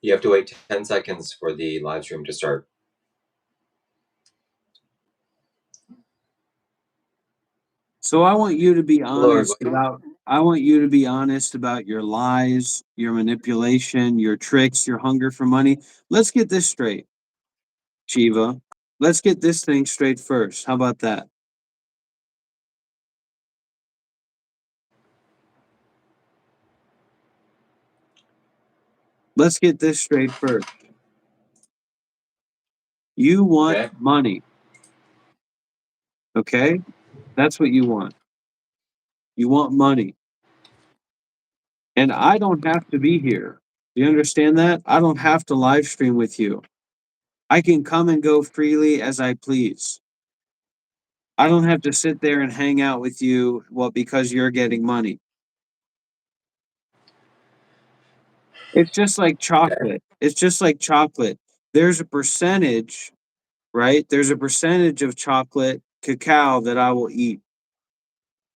You have to wait 10 seconds for the live stream to start. So I want you to be Hello, honest everybody. about your lies, your manipulation, your tricks, your hunger for money. Let's get this straight, Shiva. Let's get this thing straight first. How about that? Let's get this straight first. You want Okay. money, okay? That's what you want. You want money. And I don't have to be here. You understand that? I don't have to live stream with you. I can come and go freely as I please. I don't have to sit there and hang out with you, well, because you're getting money. It's just like Okay. chocolate. It's just like chocolate. There's a percentage, right? There's a percentage of chocolate cacao that I will eat.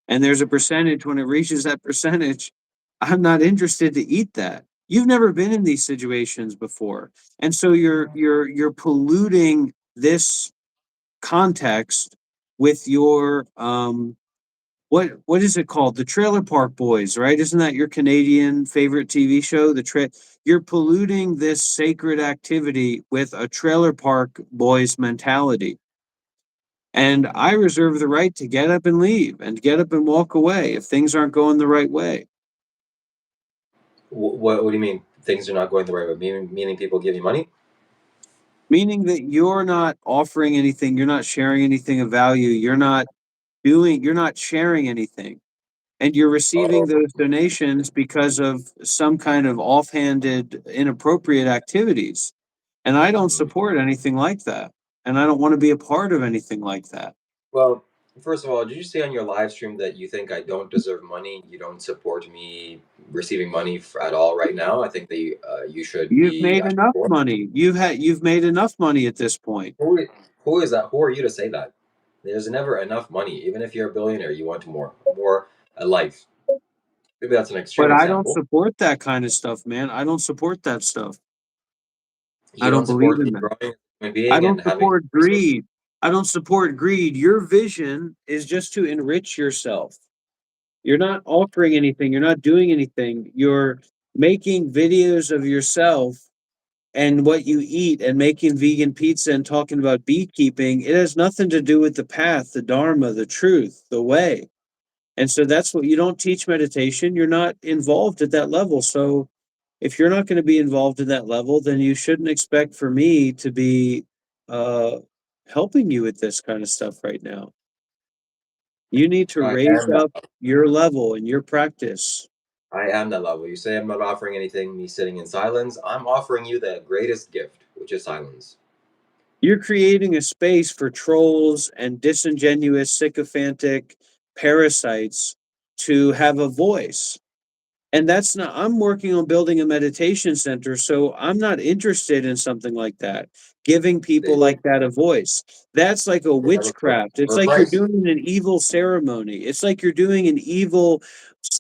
And there's a percentage when it reaches that percentage, I'm not interested to eat that. You've never been in these situations before. And so you're polluting this context with your what is it called? The Trailer Park Boys, right? Isn't that your Canadian favorite TV show? You're polluting this sacred activity with a Trailer Park Boys mentality. And I reserve the right to get up and leave and get up and walk away if things aren't going the right way. What do you mean things are not going the right way? Meaning people give you money? Meaning that you're not offering anything, you're not sharing anything of value, you're not sharing anything. And you're receiving Oh, those donations because of some kind of offhanded, inappropriate activities. And I don't mhm. support anything like that. And I don't want to be a part of anything like that. Well, first of all, did you say on your live stream that you think I don't deserve money? You don't support me receiving money at all right now? I think that you should You've be made asking enough for. money. You've made enough money at this point. Who, who is that? Who are you to say that? There's never enough money. Even if you're a billionaire, you want more life. Maybe that's an extreme But I don't example. support that kind of stuff, man. I don't support that stuff. I You don't don't believe support in me that. growing as a human I being and don't having support resources. greed. I don't support greed. Your vision is just to enrich yourself. You're not offering anything. You're not doing anything. You're making videos of yourself and what you eat and making vegan pizza and talking about beekeeping. It has nothing to do with the path, the dharma, the truth, the way. And so that's what you don't teach meditation. You're not involved at that level. So if you're not going to be involved in that level, then you shouldn't expect for me to be uh, helping you with this kind of stuff right now. You need to I raise am that. up your level and your practice. I am that level. You say I'm not offering anything, me sitting in silence. I'm offering you the greatest gift, which is silence. You're creating a space for trolls and disingenuous, sycophantic parasites to have a voice. And that's not, I'm working on building a meditation center, so I'm not interested in something like that. Giving They people will like that a voice. That's like a they have a for, witchcraft. It's for a like you're price. doing an evil ceremony. It's like you're doing an evil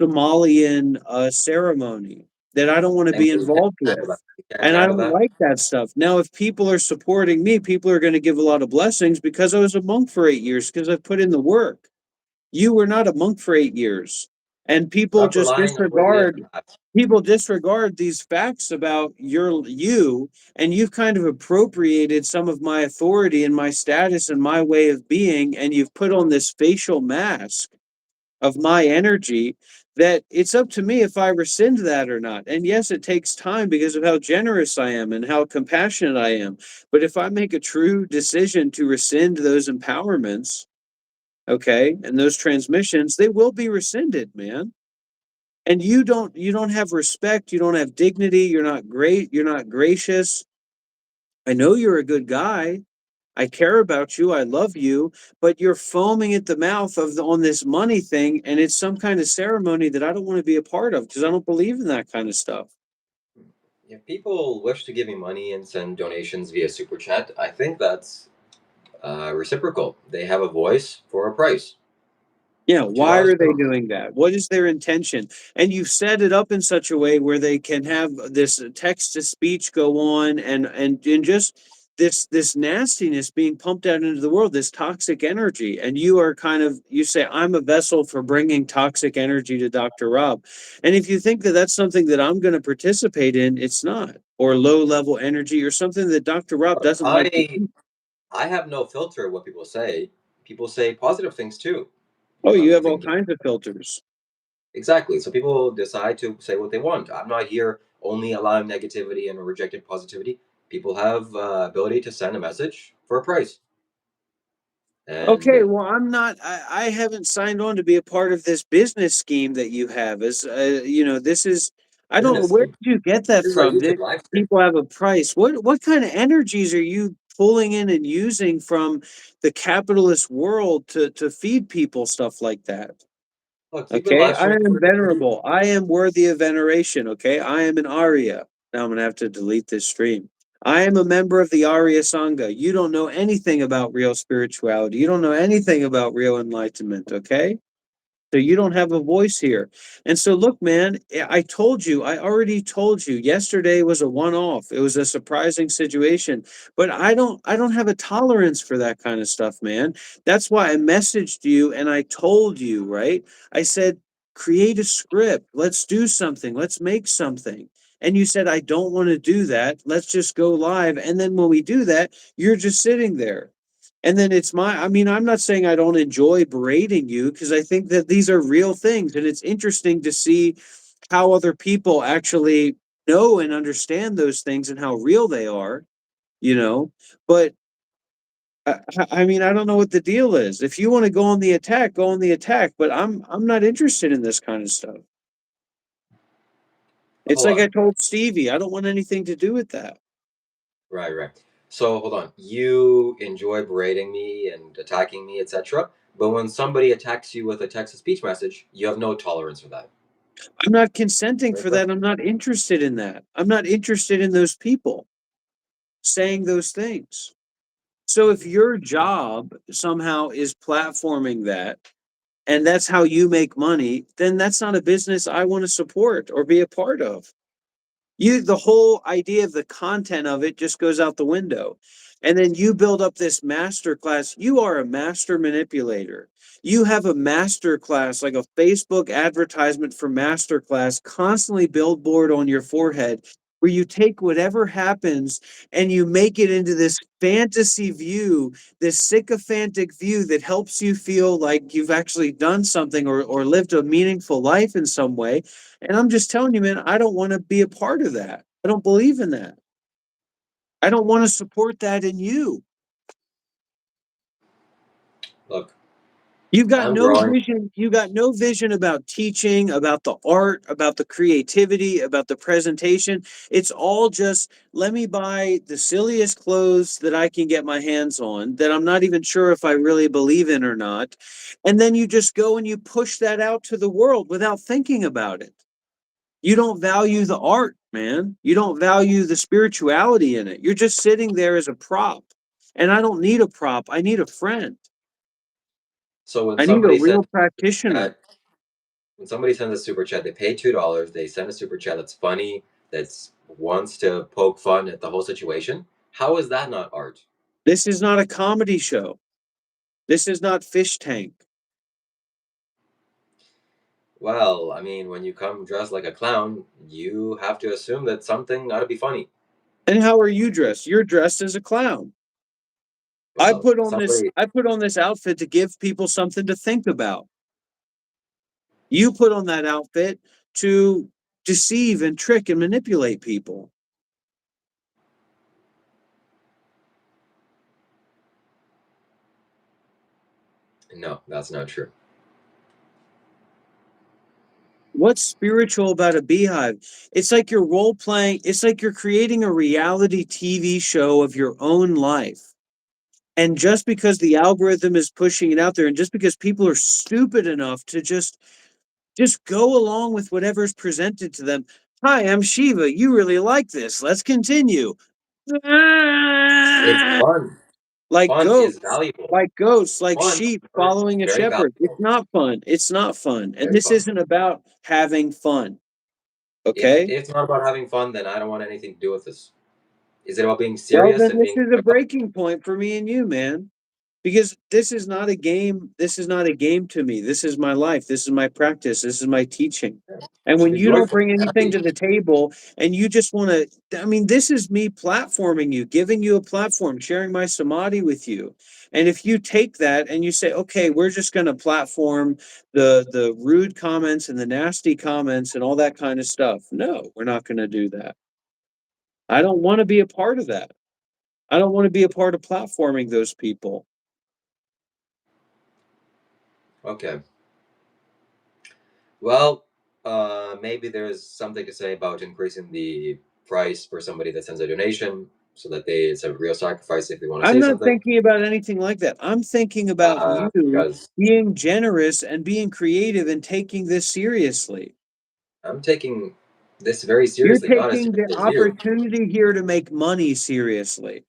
Somalian ceremony that I don't want to And be you can't involved handle that. with. You can't And I handle don't that. like that stuff. Now, if people are supporting me, people are going to give a lot of blessings because I was a monk for 8 years, because I've put in the work. You were not a monk for 8 years. And Stop relying on what you didn't have. people disregard these facts about you, and you've kind of appropriated some of my authority and my status and my way of being, and you've put on this facial mask of my energy that it's up to me if I rescind that or not. And yes, it takes time because of how generous I am and how compassionate I am. But if I make a true decision to rescind those empowerments, okay, and those transmissions, they will be rescinded, man. And you don't have respect, you don't have dignity, you're not great, you're not gracious. I know you're a good guy. I care about you, I love you, but you're foaming at the mouth on this money thing, and it's some kind of ceremony that I don't want to be a part of because I don't believe in that kind of stuff. If people wish to give me money and send donations via super chat, I think that's reciprocal. They have a voice for a price. Yeah, Two why dollars are they minimum. doing that? What is their intention? And you've set it up in such a way where they can have this text to speech go on and just this nastiness being pumped out into the world, this toxic energy. And you are kind of you say, I'm a vessel for bringing toxic energy to Dr. Rob. And if you think that that's something that I'm going to participate in, it's not. Or low level energy or something that Dr. Rob Look, doesn't like to do. I have no filter what people say. People say positive things too. Oh, you You have all think kinds of filters. exactly. So people decide to say what they want. I'm not here only allowing negativity and rejecting positivity. People have ability to send a message for a price, and Okay, well, I haven't signed on to be a part of this business scheme that you have. As this is, I don't know, business where scheme. did you get that This is a from? YouTube Did live stream. people have a price? What kind of energies are you pulling in and using from the capitalist world to feed people stuff like that? Look, you've been Okay, live I streaming am for 30. venerable. I am worthy of veneration. Okay, I am an Arya. Now I'm gonna have to delete this stream. I am a member of the Arya Sangha. You don't know anything about real spirituality. You don't know anything about real enlightenment. Okay, so you don't have a voice here. And so look, man, I told you, I already told you yesterday was a one-off. It was a surprising situation, but I don't have a tolerance for that kind of stuff, man. That's why I messaged you and I told you, right? I said, create a script. Let's do something. Let's make something. And you said, I don't want to do that. Let's just go live. And then when we do that, you're just sitting there. And then it's I mean, I'm not saying I don't enjoy berating you because I think that these are real things. And it's interesting to see how other people actually know and understand those things and how real they are, you know. But I mean, I don't know what the deal is. If you want to go on the attack, go on the attack. But I'm not interested in this kind of stuff. It's Hold like I on. told Stevie, I don't want anything to do with that. Right, right. So hold on. You enjoy berating me and attacking me, etc. But when somebody attacks you with a text to speech message, you have no tolerance for that. I'm not consenting Very for clear. that. I'm not interested in that. I'm not interested in those people saying those things. So if your job somehow is platforming that and that's how you make money, then that's not a business I want to support or be a part of. The whole idea of the content of it just goes out the window. And then you build up this master class. You are a master manipulator. You have a master class, like a Facebook advertisement for master class, constantly billboard on your forehead, where you take whatever happens and you make it into this fantasy view, this sycophantic view that helps you feel like you've actually done something or lived a meaningful life in some way. And I'm just telling you, man, I don't want to be a part of that. I don't believe in that. I don't want to support that in you. Look, You've got I'm no growing. vision. You got no vision about teaching, about the art, about the creativity, about the presentation. It's all just let me buy the silliest clothes that I can get my hands on that I'm not even sure if I really believe in or not. And then you just go and you push that out to the world without thinking about it. You don't value the art, man. You don't value the spirituality in it. You're just sitting there as a prop. And I don't need a prop. I need a friend. So when I need a somebody sends real practitioner. chat, when somebody sends a super chat, they pay $2. They send a super chat that's funny, that's wants to poke fun at the whole situation. How is that not art? This is not a comedy show. This is not Fish Tank. Well, I mean, when you come dressed like a clown, you have to assume that something ought to be funny. And how are you dressed? You're dressed as a clown. Well, somebody. I put on this outfit to give people something to think about. You put on that outfit to deceive and trick and manipulate people. No, that's not true. What's spiritual about a beehive? It's like you're role playing, it's like you're creating a reality TV show of your own life. And just because the algorithm is pushing it out there, and just because people are stupid enough to just go along with whatever's presented to them. Hi, I'm Shiva. You really like this. Let's continue. It's fun. like Fun is goats, valuable. like goats, like Fun sheep is following a very shepherd. It's valuable. not fun. It's not fun. And Very this fun. isn't about having fun. If Okay. it's not about having fun, then I don't want anything to do with this. Is it about being Well, serious then and this being is a breaking point for me and you, man. Because this is not a game. This is not a game to me. This is my life. This is my practice. This is my teaching. And should when be you don't joyful, bring anything happy? to the table and you just want to, I mean, this is me platforming you, giving you a platform, sharing my samadhi with you. And if you take that and you say, okay, we're just going to platform the rude comments and the nasty comments and all that kind of stuff. No, we're not going to do that. I don't want to be a part of that. I don't want to be a part of platforming those people. Okay. Well, maybe there's something to say about increasing the price for somebody that sends a donation so that it's a real sacrifice if they want to I'm say not something. thinking about anything like that. I'm thinking about you Because being generous and being creative and taking this seriously. I'm taking this very You're seriously, not as taking the seriously as you. opportunity here to make money seriously.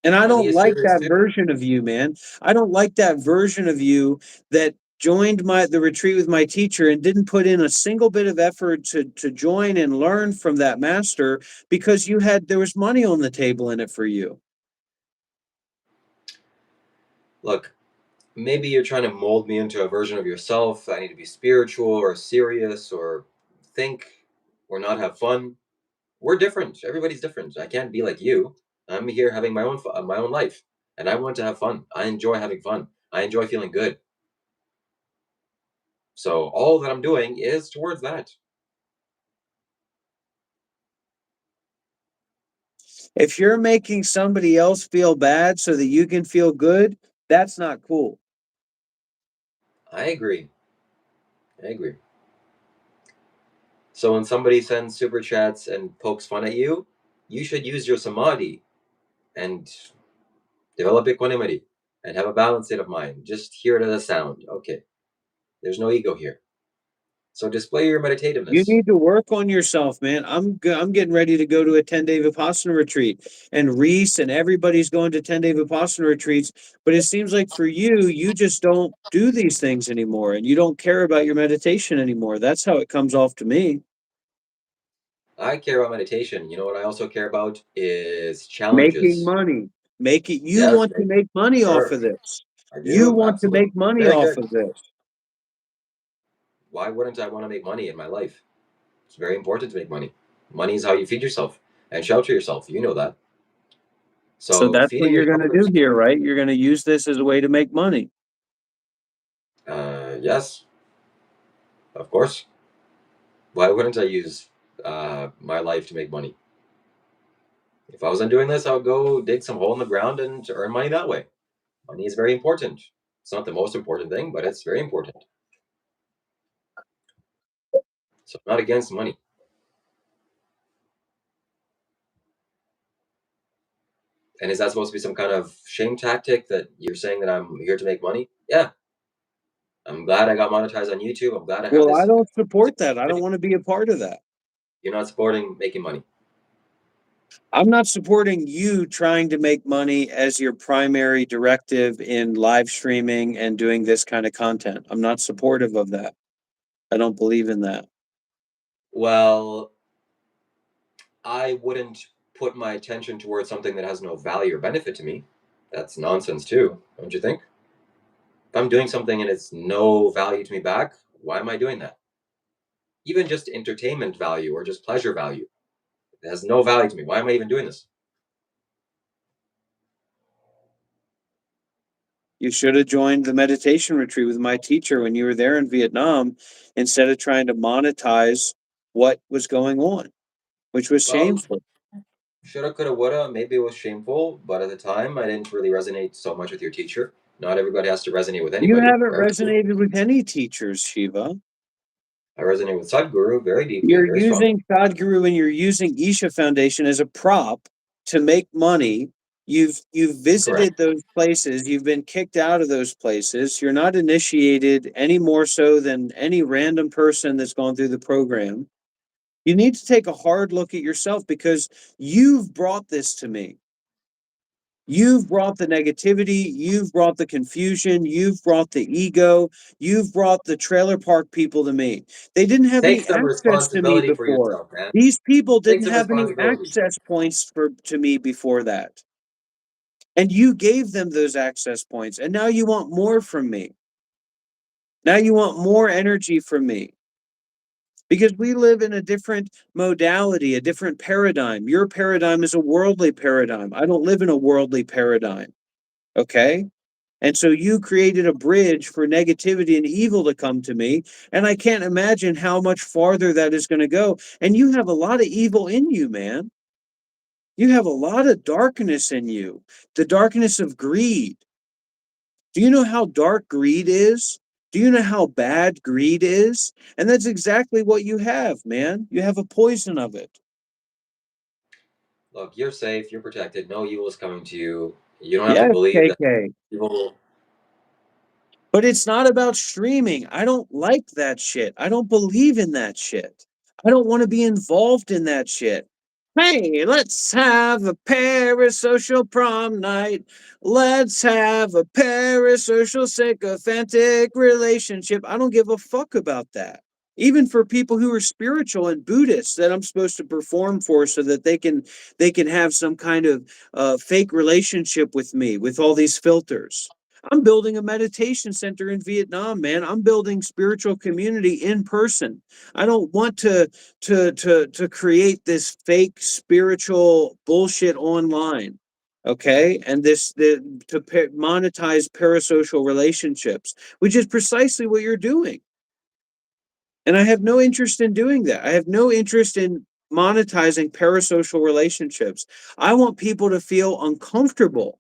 And I Money don't is like serious that too. version of you, man. I don't like that version of you that joined the retreat with my teacher and didn't put in a single bit of effort to join and learn from that master because there was money on the table in it for you. Look, maybe you're trying to mold me into a version of yourself. I need to be spiritual or serious or think or not have fun. We're different. Everybody's different. I can't be like you. I'm here having my own life, and I want to have fun. I enjoy having fun. I enjoy feeling good. So all that I'm doing is towards that. If you're making somebody else feel bad so that you can feel good, that's not cool. I agree. I agree. So when somebody sends super chats and pokes fun at you, you should use your samadhi and develop equanimity and have a balanced state of mind. Just hear it as a sound. Okay. There's no ego here. So display your You meditativeness. need to work on yourself, man. I'm getting ready to go to a 10-day Vipassana retreat, and Reese and everybody's going to 10-day Vipassana retreats. But it seems like for you, you just don't do these things anymore, and you don't care about your meditation anymore. That's how it comes off to me. I care about meditation. You know what I also care about is Making challenges. money. Make it. You Yes, want to make money off sure. of this. I You do. want to Absolutely. make money Very off good. of this. Why wouldn't I want to make money in my life? It's very important to make money. Money is how you feed yourself and shelter yourself. You know that. So So that's what feeding you're yourself going to is, do here, right? You're going to use this as a way to make money. yes, of course. Why wouldn't I use my life to make money? If I wasn't doing this, I would go dig some hole in the ground and earn money that way. Money is very important. It's not the most important thing, but it's very important. So I'm not against money. And is that supposed to be some kind of shame tactic that you're saying that I'm here to make money? Yeah. I'm glad I got monetized on YouTube. I'm glad I have Well, I this don't support that. I don't community. want to be a part of that. You're not supporting making money. I'm not supporting you trying to make money as your primary directive in live streaming and doing this kind of content. I'm not supportive of that. I don't believe in that. Well, I wouldn't put my attention towards something that has no value or benefit to me. That's nonsense too, don't you think? If I'm doing something and it's no value to me back, why am I doing that? Even just entertainment value or just pleasure value. It has no value to me. Why am I even doing this? You should have joined the meditation retreat with my teacher when you were there in Vietnam instead of trying to monetize what was going on, which was Well, shameful. shoulda, coulda, woulda. Maybe it was shameful, but at the time, I didn't really resonate so much with your teacher. Not everybody has to resonate with You anybody haven't very deeply. resonated with any teachers, Shiva. I resonate with Sadhguru very deeply, You're very strongly. using Sadhguru and you're using Isha Foundation as a prop to make money. You've Correct. visited those places. You've been kicked out of those places. You're not initiated any more so than any random person that's gone through the program. You need to take a hard look at yourself because you've brought this to me. You've brought the negativity, you've brought the confusion, you've brought the ego, you've brought the trailer park people to me. They didn't have Take any some access to me responsibility for before. yourself, man. These people Take didn't some have any responsibility. access points to me before that. And you gave them those access points. And now you want more from me. Now you want more energy from me. Because we live in a different modality, a different paradigm. Your paradigm is a worldly paradigm. I don't live in a worldly paradigm. Okay? And so you created a bridge for negativity and evil to come to me. And I can't imagine how much farther that is going to go. And you have a lot of evil in you, man. You have a lot of darkness in you, the darkness of greed. Do you know how dark greed is? Do you know how bad greed is? And that's exactly what you have, man. You have a poison of it. Look, you're safe. You're protected. No evil is coming to you. You don't have to Yes, believe that KK. evil. But it's not about streaming. I don't like that shit. I don't believe in that shit. I don't want to be involved in that shit. Hey, let's have a parasocial prom night. Let's have a parasocial sycophantic relationship. I don't give a fuck about that. Even for people who are spiritual and Buddhists that I'm supposed to perform for so that they can have some kind of fake relationship with me with all these filters. I'm building a meditation center in Vietnam, man. I'm building spiritual community in person. I don't want to create this fake spiritual bullshit online. Okay, and monetize parasocial relationships, which is precisely what you're doing. And I have no interest in doing that. I have no interest in monetizing parasocial relationships. I want people to feel uncomfortable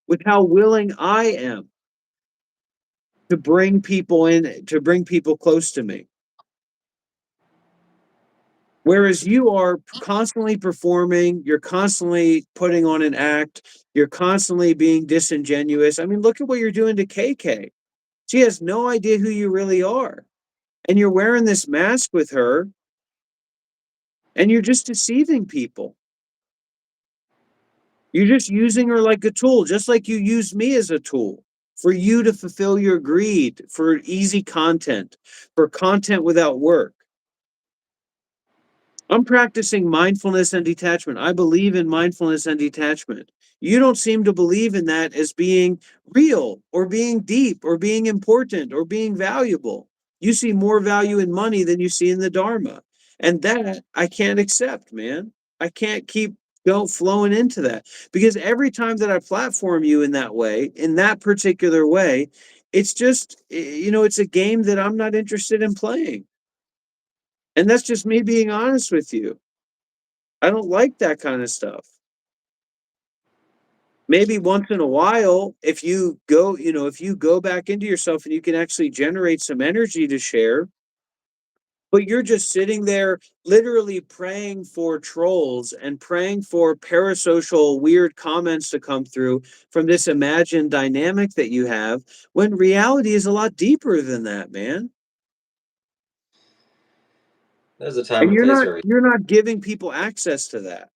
with how willing I am to bring people in, to bring people close to me. Whereas you are constantly performing, you're constantly putting on an act, you're constantly being disingenuous. I mean, look at what you're doing to KK. She has no idea who you really are. And you're wearing this mask with her, and you're just deceiving people. You're just using her like a tool, just like you used me as a tool for you to fulfill your greed, for easy content, for content without work. I'm practicing mindfulness and detachment. I believe in mindfulness and detachment. You don't seem to believe in that as being real or being deep or being important or being valuable. You see more value in money than you see in the Dharma. And that I can't accept, man. I can't keep go flowing into that because every time that I platform you in that way, in that particular way, it's just, it's a game that I'm not interested in playing. And that's just me being honest with you. I don't like that kind of stuff. Maybe once in a while, if you go back into yourself and you can actually generate some energy to share, but you're just sitting there literally praying for trolls and praying for parasocial weird comments to come through from this imagined dynamic that you have, when reality is a lot deeper than that, man. There's a time And and you're place not for everything. you're not giving people access to that.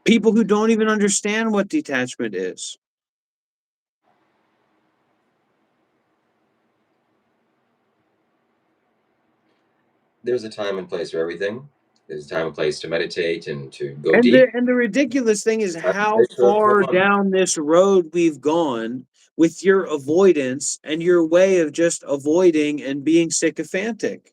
People who don't even understand what detachment is. There's a time and place for everything. There's a time and place to meditate and to go And the deep. and the ridiculous thing is There's a time and how place for far fun. down this road we've gone with your avoidance and your way of just avoiding and being sycophantic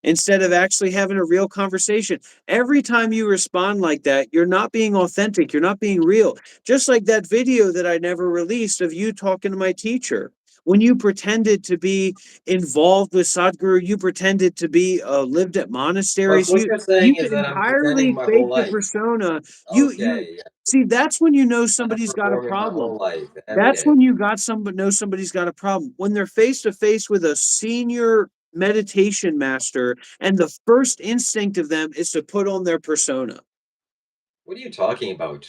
instead of actually having a real conversation. Every time you respond like that, you're not being authentic, you're not being real. Just like that video that I never released of you talking to my teacher. When you pretended to be involved with Sadhguru, you pretended to be lived at Look, monasteries. what You you're saying you is that I'm pretending entirely my whole faked a life. persona. You Okay, yeah. see that's when you know I'm somebody's got a performing my problem. whole life every That's day. when you got know somebody's got a problem. When they're face to face with a senior meditation master and the first instinct of them is to put on their persona. What are you talking about?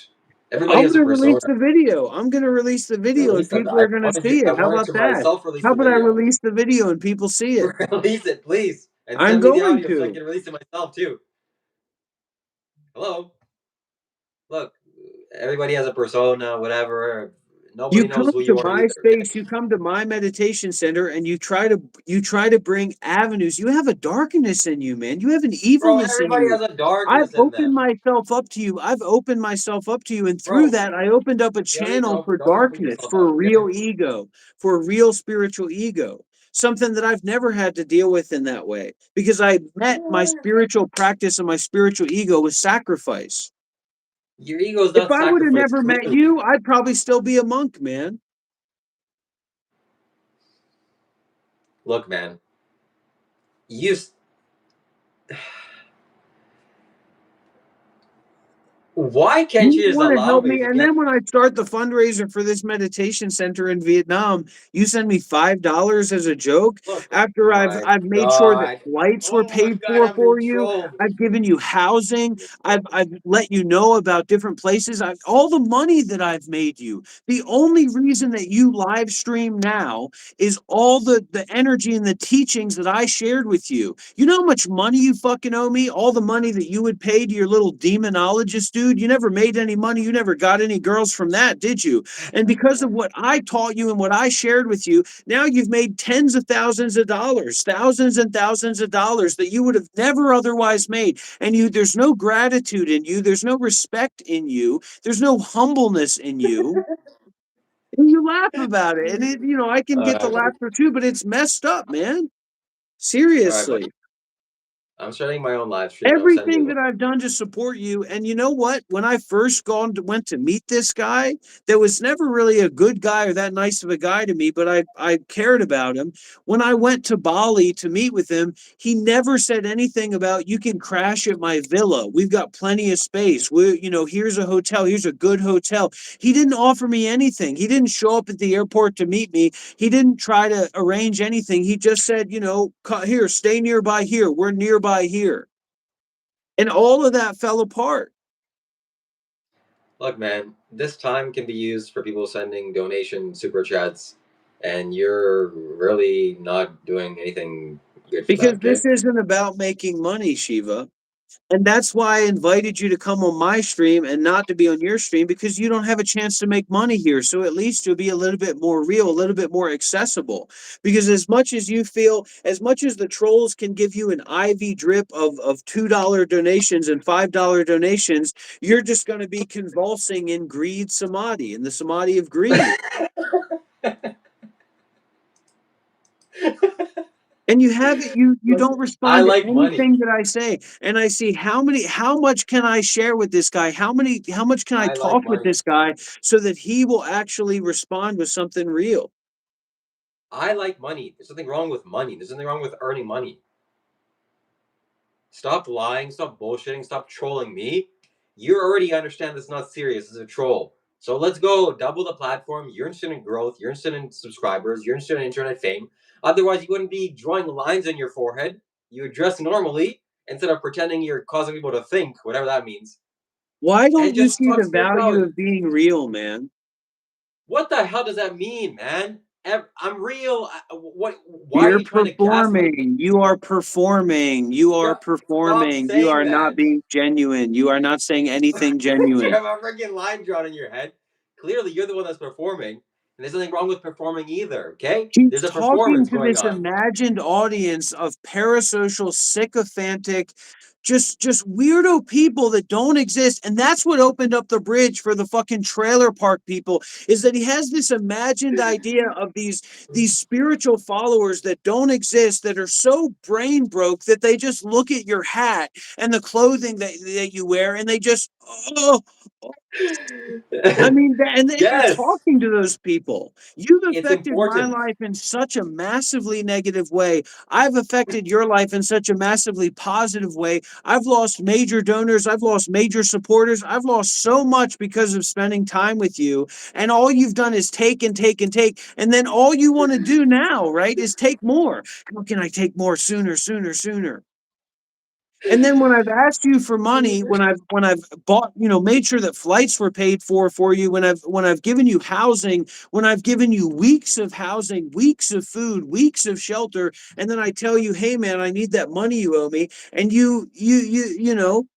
Everybody I'm has a going to release persona. the video. I'm going to release the video and Release that. people are going to see I it. How wanted about to that? myself release How the about I video. release the video and people see it? Release it, please, and I'm send me the going audio so I to. can release it myself too. Hello. Look, everybody has a persona, whatever. You Nobody knows come who to you are my either. Okay. space, you come to my meditation center, and you try to bring avenues. You have a darkness in you, man. You have an Bro, evilness in everybody you. has a I've darkness in opened them. myself up to you. I've opened myself up to you, and through Bro, that, I opened up a Gary, channel for don't open darkness, yourself for a up, okay? real ego, for a real spiritual ego. Something that I've never had to deal with in that way because I met my spiritual practice and my spiritual ego with sacrifice. Your ego is If not I would have sacrificed, never met clearly. you, I'd probably still be a monk, man. Look, man, you. Why can't You you just want to allow help me me? to And get. then when I start the fundraiser for this meditation center in Vietnam, you send me $5 as a joke Look, after my I've made sure that God. flights were Oh my paid God, I'm being for you. trolled. I've given you housing. Being trolled. I've let you know about different places. All the money that I've made you. The only reason that you live stream now is all the energy and the teachings that I shared with you. You know how much money you fucking owe me? All the money that you would pay to your little demonologist dude. You never made any money. You never got any girls from that, did you? And because of what I taught you and what I shared with you, now you've made tens of thousands of dollars, thousands and thousands of dollars that you would have never otherwise made. And there's no gratitude in you. There's no respect in you. There's no humbleness in you. And you laugh about it. And I can All get the right, buddy. laughter too, but it's messed up, man. All right, buddy. Seriously. I'm starting my own live stream. I'm sending you Everything the that I've done to support you. And you know what? When I first went to meet this guy, that was never really a good guy or that nice of a guy to me, but I cared about him. When I went to Bali to meet with him, he never said anything about you can crash at my villa. We've got plenty of space. Here's a hotel. Here's a good hotel. He didn't offer me anything. He didn't show up at the airport to meet me. He didn't try to arrange anything. He just said, here, stay nearby here. We're nearby here. And all of that fell apart. Look, man, this time can be used for people sending donation super chats, and you're really not doing anything good for that, Because okay? this isn't about making money, Shiva. And that's why I invited you to come on my stream and not to be on your stream because you don't have a chance to make money here. So at least you'll be a little bit more real, a little bit more accessible. Because as much as you feel, as much as the trolls can give you an IV drip of $2 donations and $5 donations, you're just going to be convulsing in greed samadhi, in the samadhi of greed. And you have it, you Look, don't I respond to like money. anything that I say. And I see how much can I share with this guy? How much can I I like talk with money. this guy so that he will actually respond with something real? I like money. There's nothing wrong with money. There's nothing wrong with earning money. Stop lying. Stop bullshitting. Stop trolling me. You already understand this is not serious. It's a troll. So let's go double the platform. You're interested in growth. You're interested in subscribers. You're interested in internet fame. Otherwise, you wouldn't be drawing lines on your forehead. You would dress normally instead of pretending you're causing people to think, whatever that means, Why and don't you just see talk the value spirituality. of being real, man? What the hell does that mean, man? I'm real. What? Why are You're you trying to gaslight me? performing. You are performing. You are Yeah, stop performing. You saying are not that. being genuine. You are not saying anything You genuine. have a freaking line drawn in your head. Clearly, you're the one that's performing, and there's nothing wrong with performing either. Okay, She's there's a talking performance to going this on. imagined audience of parasocial, sycophantic, just weirdo people that don't exist. And that's what opened up the bridge for the fucking trailer park people, is that he has this imagined idea of these spiritual followers that don't exist, that are so brain broke that they just look at your hat and the clothing that you wear and they just I mean, and you're Yes, talking to those people. You've it's affected my important. life in such a massively negative way. I've affected your life in such a massively positive way. I've lost major donors. I've lost major supporters. I've lost so much because of spending time with you. And all you've done is take and take and take. And then all you want to do now, right, is take more. How can I take more sooner, sooner, sooner? And then when I've asked you for money, when I've bought, made sure that flights were paid for you, when I've given you housing, when I've given you weeks of housing, weeks of food, weeks of shelter, and then I tell you, hey man, I need that money you owe me, and you know,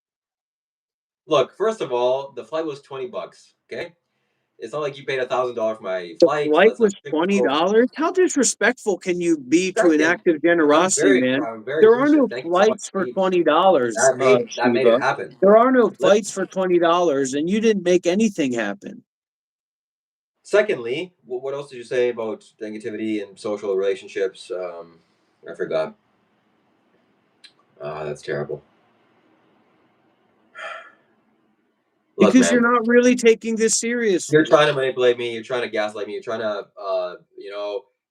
Look, first of all, the flight was $20. Okay, it's not like you paid $1,000 for my The flight. flight Let's not was sugarcoat. $20? How disrespectful can you be to an Second, act of generosity, man? I'm very There are appreciative. no Thank you so much. flights for $20, That made it Shiva. happen. There are no Listen, flights for $20, and you didn't make anything happen. secondly, what else did you say about negativity and social relationships? I forgot. That's terrible. Look, Because you're man, not really taking this you're seriously. trying to manipulate me. You're trying to gaslight me. You're trying to,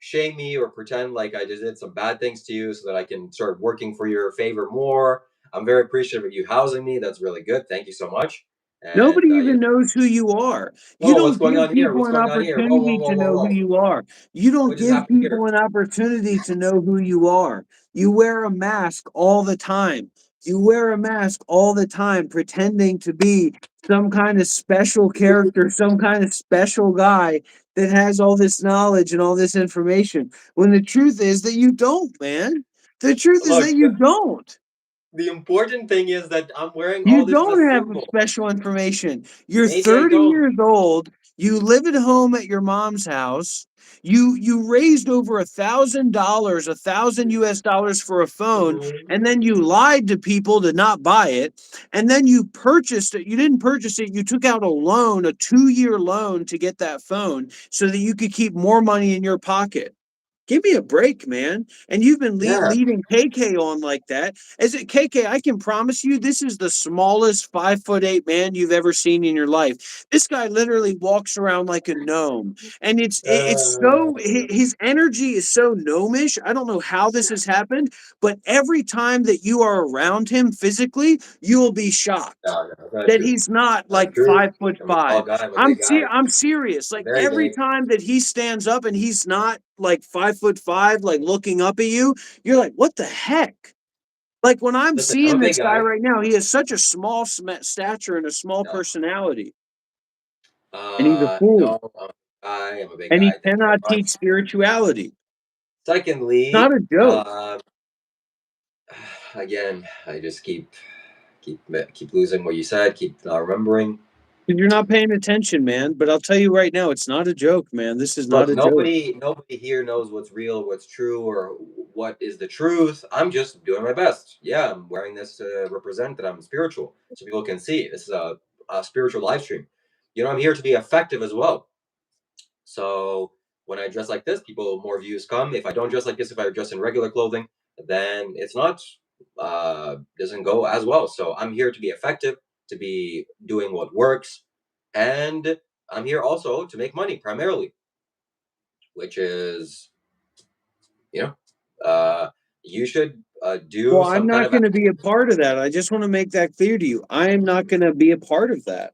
shame me or pretend like I just did some bad things to you so that I can start working for your favor more. I'm very appreciative of you housing me. That's really good. Thank you so much. Nobody And even knows who you are. You whoa, what's don't going give on here? people What's an going on here? Whoa, whoa, opportunity whoa, to whoa, know who whoa! you are. You don't What just give happened here? people an opportunity to know who you are. You wear a mask all the time. You wear a mask all the time, pretending to be some kind of special character, some kind of special guy that has all this knowledge and all this information. When the truth is that you don't, man. The truth is that Look, you don't. the important thing is that I'm wearing You all this as a don't have symbol. special information. You're Maybe I 30 don't. years old. You live at home at your mom's house. You raised over $1,000, 1,000 US dollars for a phone, and then you lied to people to not buy it. And then you purchased it. You didn't purchase it. You took out a loan, a 2-year loan to get that phone so that you could keep more money in your pocket. Give me a break, man. And you've been Yeah. leading KK on like that. As it KK, I can promise you, this is the smallest 5'8" man you've ever seen in your life. This guy literally walks around like a gnome, and it's Uh, so his energy is so gnomish. I don't know how this has happened, but every time that you are around him physically, you will be shocked no, no, that's not that true. he's not Not like true. five foot I'm a tall five. guy. I'm a big guy. I'm serious. I'm Like very every big. time that he stands up and he's not like 5'5", like looking up at you, you're like, what the heck? Like when I'm Listen, I'm seeing a big this guy guy. right now, he has such a small stature and a small No, personality, and he's a fool, no, I'm a big guy. I'm a big and he guy. Thank you very cannot teach much. spirituality. Not Secondly, a joke. again, I just keep keep losing what you said. Keep not remembering. And you're not paying attention, man. But I'll tell you right now, it's not a joke, man. This is not Look, a joke. nobody here knows what's real, what's true, or what is the truth. I'm just doing my best. Yeah, I'm wearing this to represent that I'm spiritual, so people can see this is a spiritual live stream. I'm here to be effective as well. So when I dress like this, people more views come. If I don't dress like this, if I dress in regular clothing, then it's not doesn't go as well. So I'm here to be effective, to be doing what works, and I'm here also to make money primarily, which is you know you should do Well, I'm some kind not of going to be a part of that. I just want to make that clear to you. I am not going to be a part of that.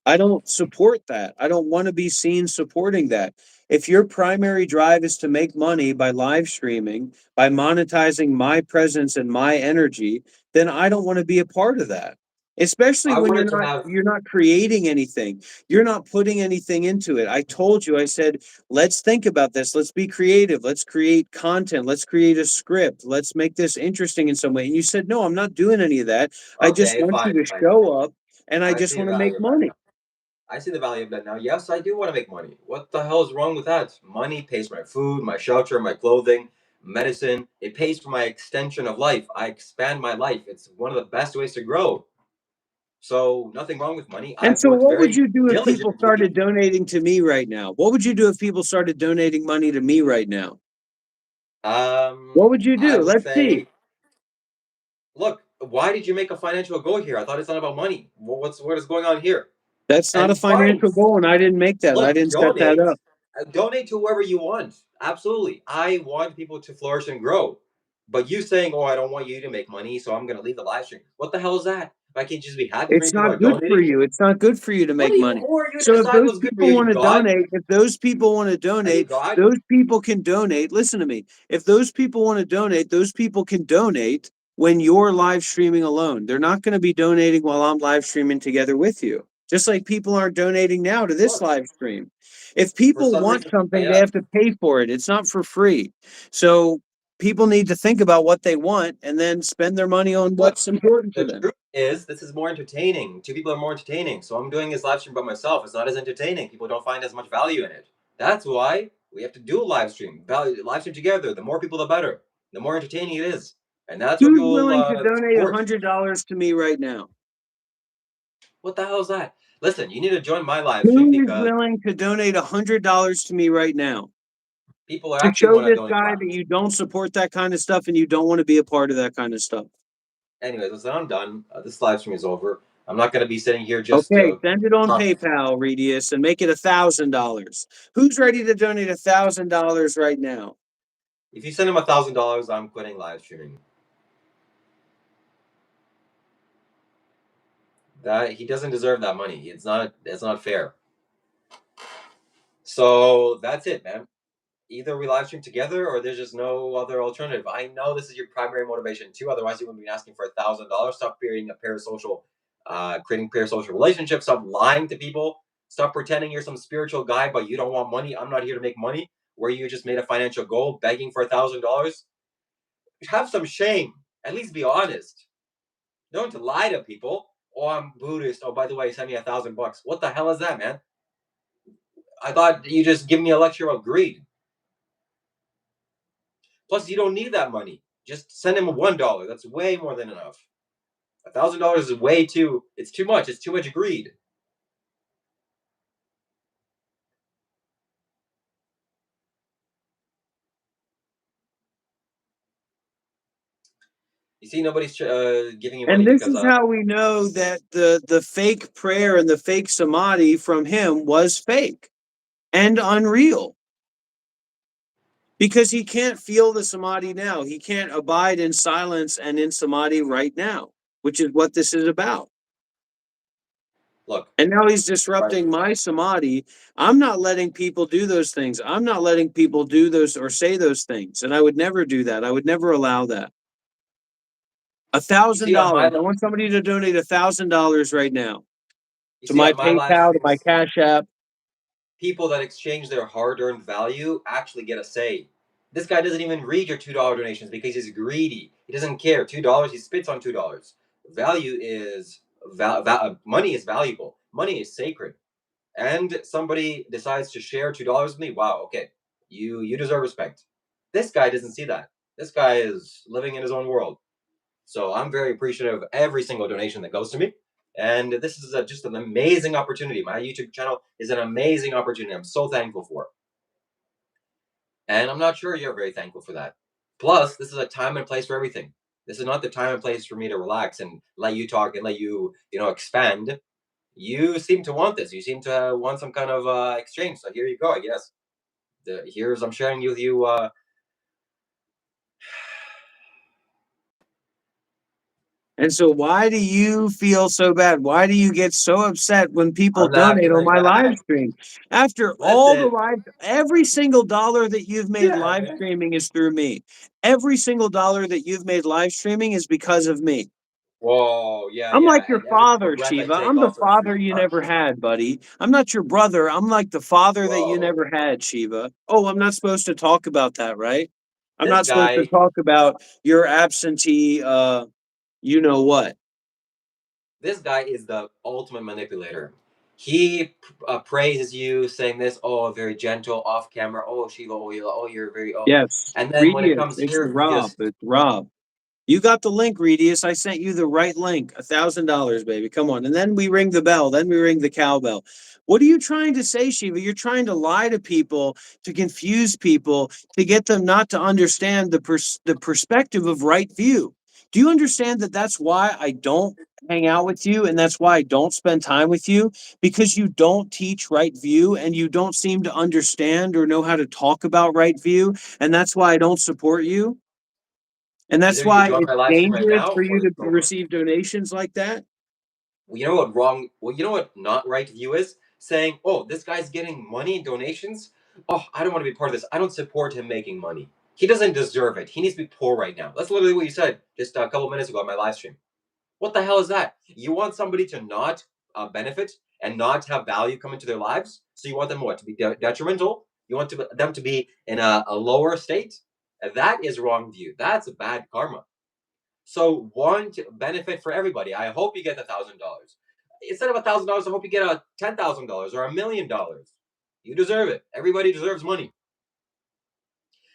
I don't support that. I don't want to be seen supporting that. If your primary drive is to make money by live streaming, by monetizing my presence and my energy, then I don't want to be a part of that. Especially I when wanted to have. you're not creating anything. You're not putting anything into it. I told you, I said, let's think about this. Let's be creative. Let's create content. Let's create a script. Let's make this interesting in some way. And you said, no, I'm not doing any of that. I just Okay, want you fine, to fine, fine. show up and I I just see the want to make value of that money. now. I see the value of that now. Yes, I do want to make money. What the hell is wrong with that? Money pays my food, my shelter, my clothing, medicine. It pays for my extension of life. I expand my life. It's one of the best ways to grow. So nothing wrong with money. And I've so, worked what would very you do if people diligently. started donating to me right now? What would you do if people started donating money to me right now? What would you I do? would Let's see. say, look, why did you make a financial goal here? I thought it's not about money. What is going on here? That's not a And fine, financial goal, and I didn't make that. I look, didn't set that up. donate to whoever you want. Absolutely, I want people to flourish and grow. But you saying, "Oh, I don't want you to make money, so I'm going to leave the live stream." What the hell is that? If I can't just be happy, It's many people not are good for donating. you. It's not good for you to What make are you? money. Who are you to So if decide those what's good for people you? Are want you to God? donate, if those people want to Are you donate, God? those people can donate. Listen to me. If those people want to donate, those people can donate when you're live streaming alone. They're not going to be donating while I'm live streaming together with you. Just like people aren't donating now to this Look, live stream. If for people some want reason, I something, they am. have to pay for it. It's not for free. So people need to think about what they want and then spend their money on Look, what's important to the them. truth is, this is more entertaining. Two people are more entertaining. So I'm doing this live stream by myself. It's not as entertaining. People don't find as much value in it. That's why we have to do a live stream. Live stream together. The more people, the better. The more entertaining it is, and that's what Who's people willing to donate support. $100 to me right now? What the hell is that? Listen, you need to join my live stream Who is because willing to donate $100 to me right now people are to actually show want to this donate. guy that you don't support that kind of stuff and you don't want to be a part of that kind of stuff? Anyways, listen, I'm done. This live stream is over. I'm not going to be sitting here just Okay, to send it on talk. PayPal, Redius, and make it $1,000. Who's ready to donate $1,000 right now? If you send him $1,000, I'm quitting live streaming. That he doesn't deserve that money. It's not fair. So that's it, man. Either we live stream together or there's just no other alternative. I know this is your primary motivation too. Otherwise, you wouldn't be asking for $1,000. Stop creating creating parasocial relationships. Stop lying to people. Stop pretending you're some spiritual guy, but you don't want money. I'm not here to make money. Where you just made a financial goal, begging for $1,000. Have some shame. At least be honest. Don't lie to people. Oh, I'm Buddhist. Oh, by the way, send me $1,000. What the hell is that, man? I thought you just give me a lecture about greed. Plus, you don't need that money. Just send him $1. That's way more than enough. $1,000 is way too. It's too much. It's too much greed. You see, nobody's giving you And money this because is how we know that the fake prayer and the fake samadhi from him was fake and unreal. Because he can't feel the samadhi now. He can't abide in silence and in samadhi right now, which is what this is about. look. And now he's Right. disrupting my samadhi. I'm not letting people do those things. I'm not letting people do those or say those things. And I would never do that. I would never allow that. A You thousand see on my dollars. I want somebody to donate $1,000 right now you to see my on my live PayPal, to my streams, Cash App. people that exchange their hard-earned value actually get a say. This guy doesn't even read your $2 donations because he's greedy. He doesn't care. $2, he spits on $2. Value is money is valuable. Money is sacred. And somebody decides to share $2 with me. Wow, okay, you deserve respect. This guy doesn't see that. This guy is living in his own world. So I'm very appreciative of every single donation that goes to me. And this is just an amazing opportunity. My YouTube channel is an amazing opportunity. I'm so thankful for it. And I'm not sure you're very thankful for that. Plus, this is a time and place for everything. This is not the time and place for me to relax and let you talk and let you, expand. You seem to want this. You seem to want some kind of exchange. So here you go, I guess. I'm sharing with you. And so why do you feel so bad? Why do you get so upset when people I'm not donate on feeling my live bad. stream? After all the Listen, live, every single dollar that you've made yeah, live man. streaming is through me. Every single dollar that you've made live streaming is because of me. Whoa, yeah, I'm like yeah. your And every single father, breath I Shiva. take I'm the also is free father of you never charge. had, buddy. I'm not your brother. I'm like the father that you Whoa. never had, Shiva. Oh, I'm not supposed to talk about that, right? I'm This not supposed to guy, talk about your absentee you know what. this guy is the ultimate manipulator. He praises you, saying this, oh, very gentle, off camera. Oh, Shiva, you're very, oh. Yes, And then when it Redius. comes It's here, he Rob. just, It's Rob. You got the link, Redius. I sent you the right link. $1,000, baby. Come on. And then we ring the bell. Then we ring the cowbell. What are you trying to say, Shiva? You're trying to lie to people, to confuse people, to get them not to understand the perspective of right view. Do you understand that that's why I don't hang out with you and that's why I don't spend time with you? Because you don't teach right view and you don't seem to understand or know how to talk about right view. And that's why I don't support you. And that's either you why join it's my live stream right dangerous now for or you it's to over. receive donations like that. Well, you know what wrong? Well, you know what not right view is? Saying, oh, this guy's getting money and donations. Oh, I don't want to be part of this. I don't support him making money. He doesn't deserve it. He needs to be poor right now. That's literally what you said just a couple minutes ago on my live stream. What the hell is that? You want somebody to not benefit and not have value come into their lives? So you want them what? To be detrimental? You want them to be in a lower state? And that is wrong view. That's bad karma. So want benefit for everybody. I hope you get $1,000. Instead of $1,000, I hope you get a $10,000 or $1,000,000. You deserve it. Everybody deserves money.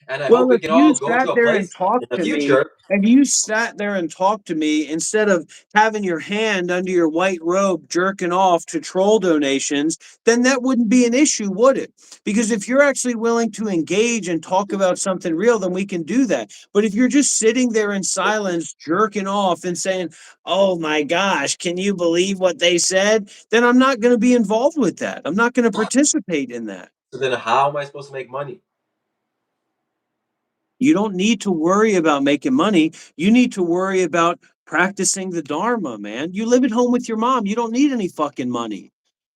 And I hope Well, we if can you all go sat to a there and place in talked the to me, future and you sat there and talked to me instead of having your hand under your white robe jerking off to troll donations, then that wouldn't be an issue, would it? Because if you're actually willing to engage and talk about something real, then we can do that. But if you're just sitting there in silence, jerking off and saying, "Oh my gosh, can you believe what they said?" then I'm not going to be involved with that. I'm not going to participate in that. so then how am I supposed to make money? You don't need to worry about making money. You need to worry about practicing the Dharma, man. You live at home with your mom. You don't need any fucking money.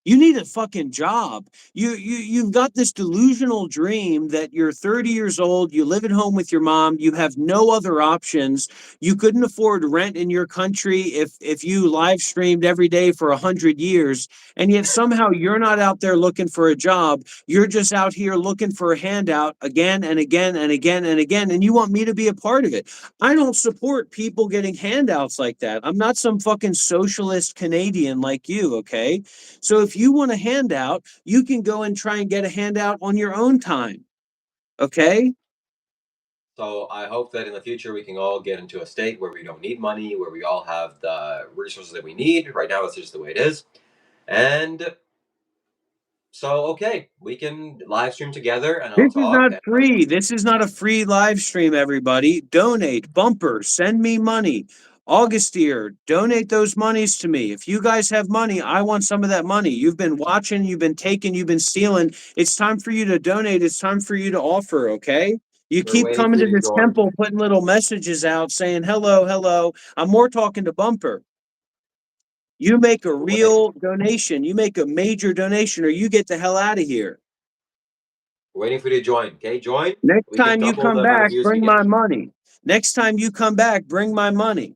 You need a fucking job. You've got this delusional dream that you're 30 years old, you live at home with your mom, you have no other options. You couldn't afford rent in your country if you live streamed every day for 100 years, and yet somehow you're not out there looking for a job. You're just out here looking for a handout again and again and again and again, and you want me to be a part of it. I don't support people getting handouts like that. I'm not some fucking socialist Canadian like you, okay? So if you want a handout, you can go and try and get a handout on your own time, okay? So I hope that in the future we can all get into a state where we don't need money, where we all have the resources that we need. Right now, it's just the way it is. And so, okay, we can live stream together and I'll This is talk. not And free. This is not a free live stream, everybody. Donate, bumper, send me money. Augustier, donate those monies to me. If you guys have money, I want some of that money. You've been watching, you've been taking, you've been stealing. It's time for you to donate. It's time for you to offer, okay? You we're keep waiting for coming you to to this join. temple, putting little messages out saying, hello, hello. I'm more talking to Bumper. You make a We're waiting, real donation, you make a major donation, or you get the hell out of here. we're waiting for you to join. Okay, join. Next We can time you double come the amount of back, views we bring get. my money. Next time you come back, bring my money.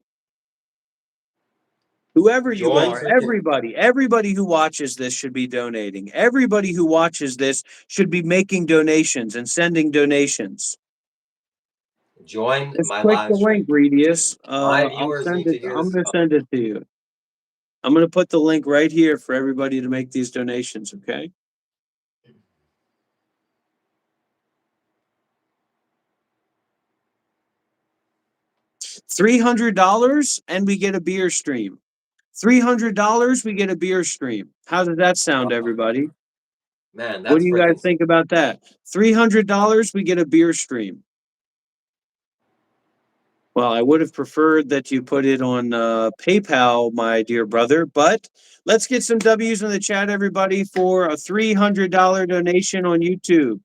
Whoever you Join are, so we can everybody who watches this should be donating. Everybody who watches this should be making donations and sending donations. join Just my click the live stream. link, Redius. My I'll viewers send need it. to hear I'm this going as to well. send it to you. I'm going to put the link right here for everybody to make these donations, okay? $300 and we get a beer stream. $300, we get a beer stream. How does that sound, Oh, everybody? man, What that's do you guys freaking sick. think about that? $300, we get a beer stream. Well, I would have preferred that you put it on PayPal, my dear brother, but let's get some W's in the chat, everybody, for a $300 donation on YouTube.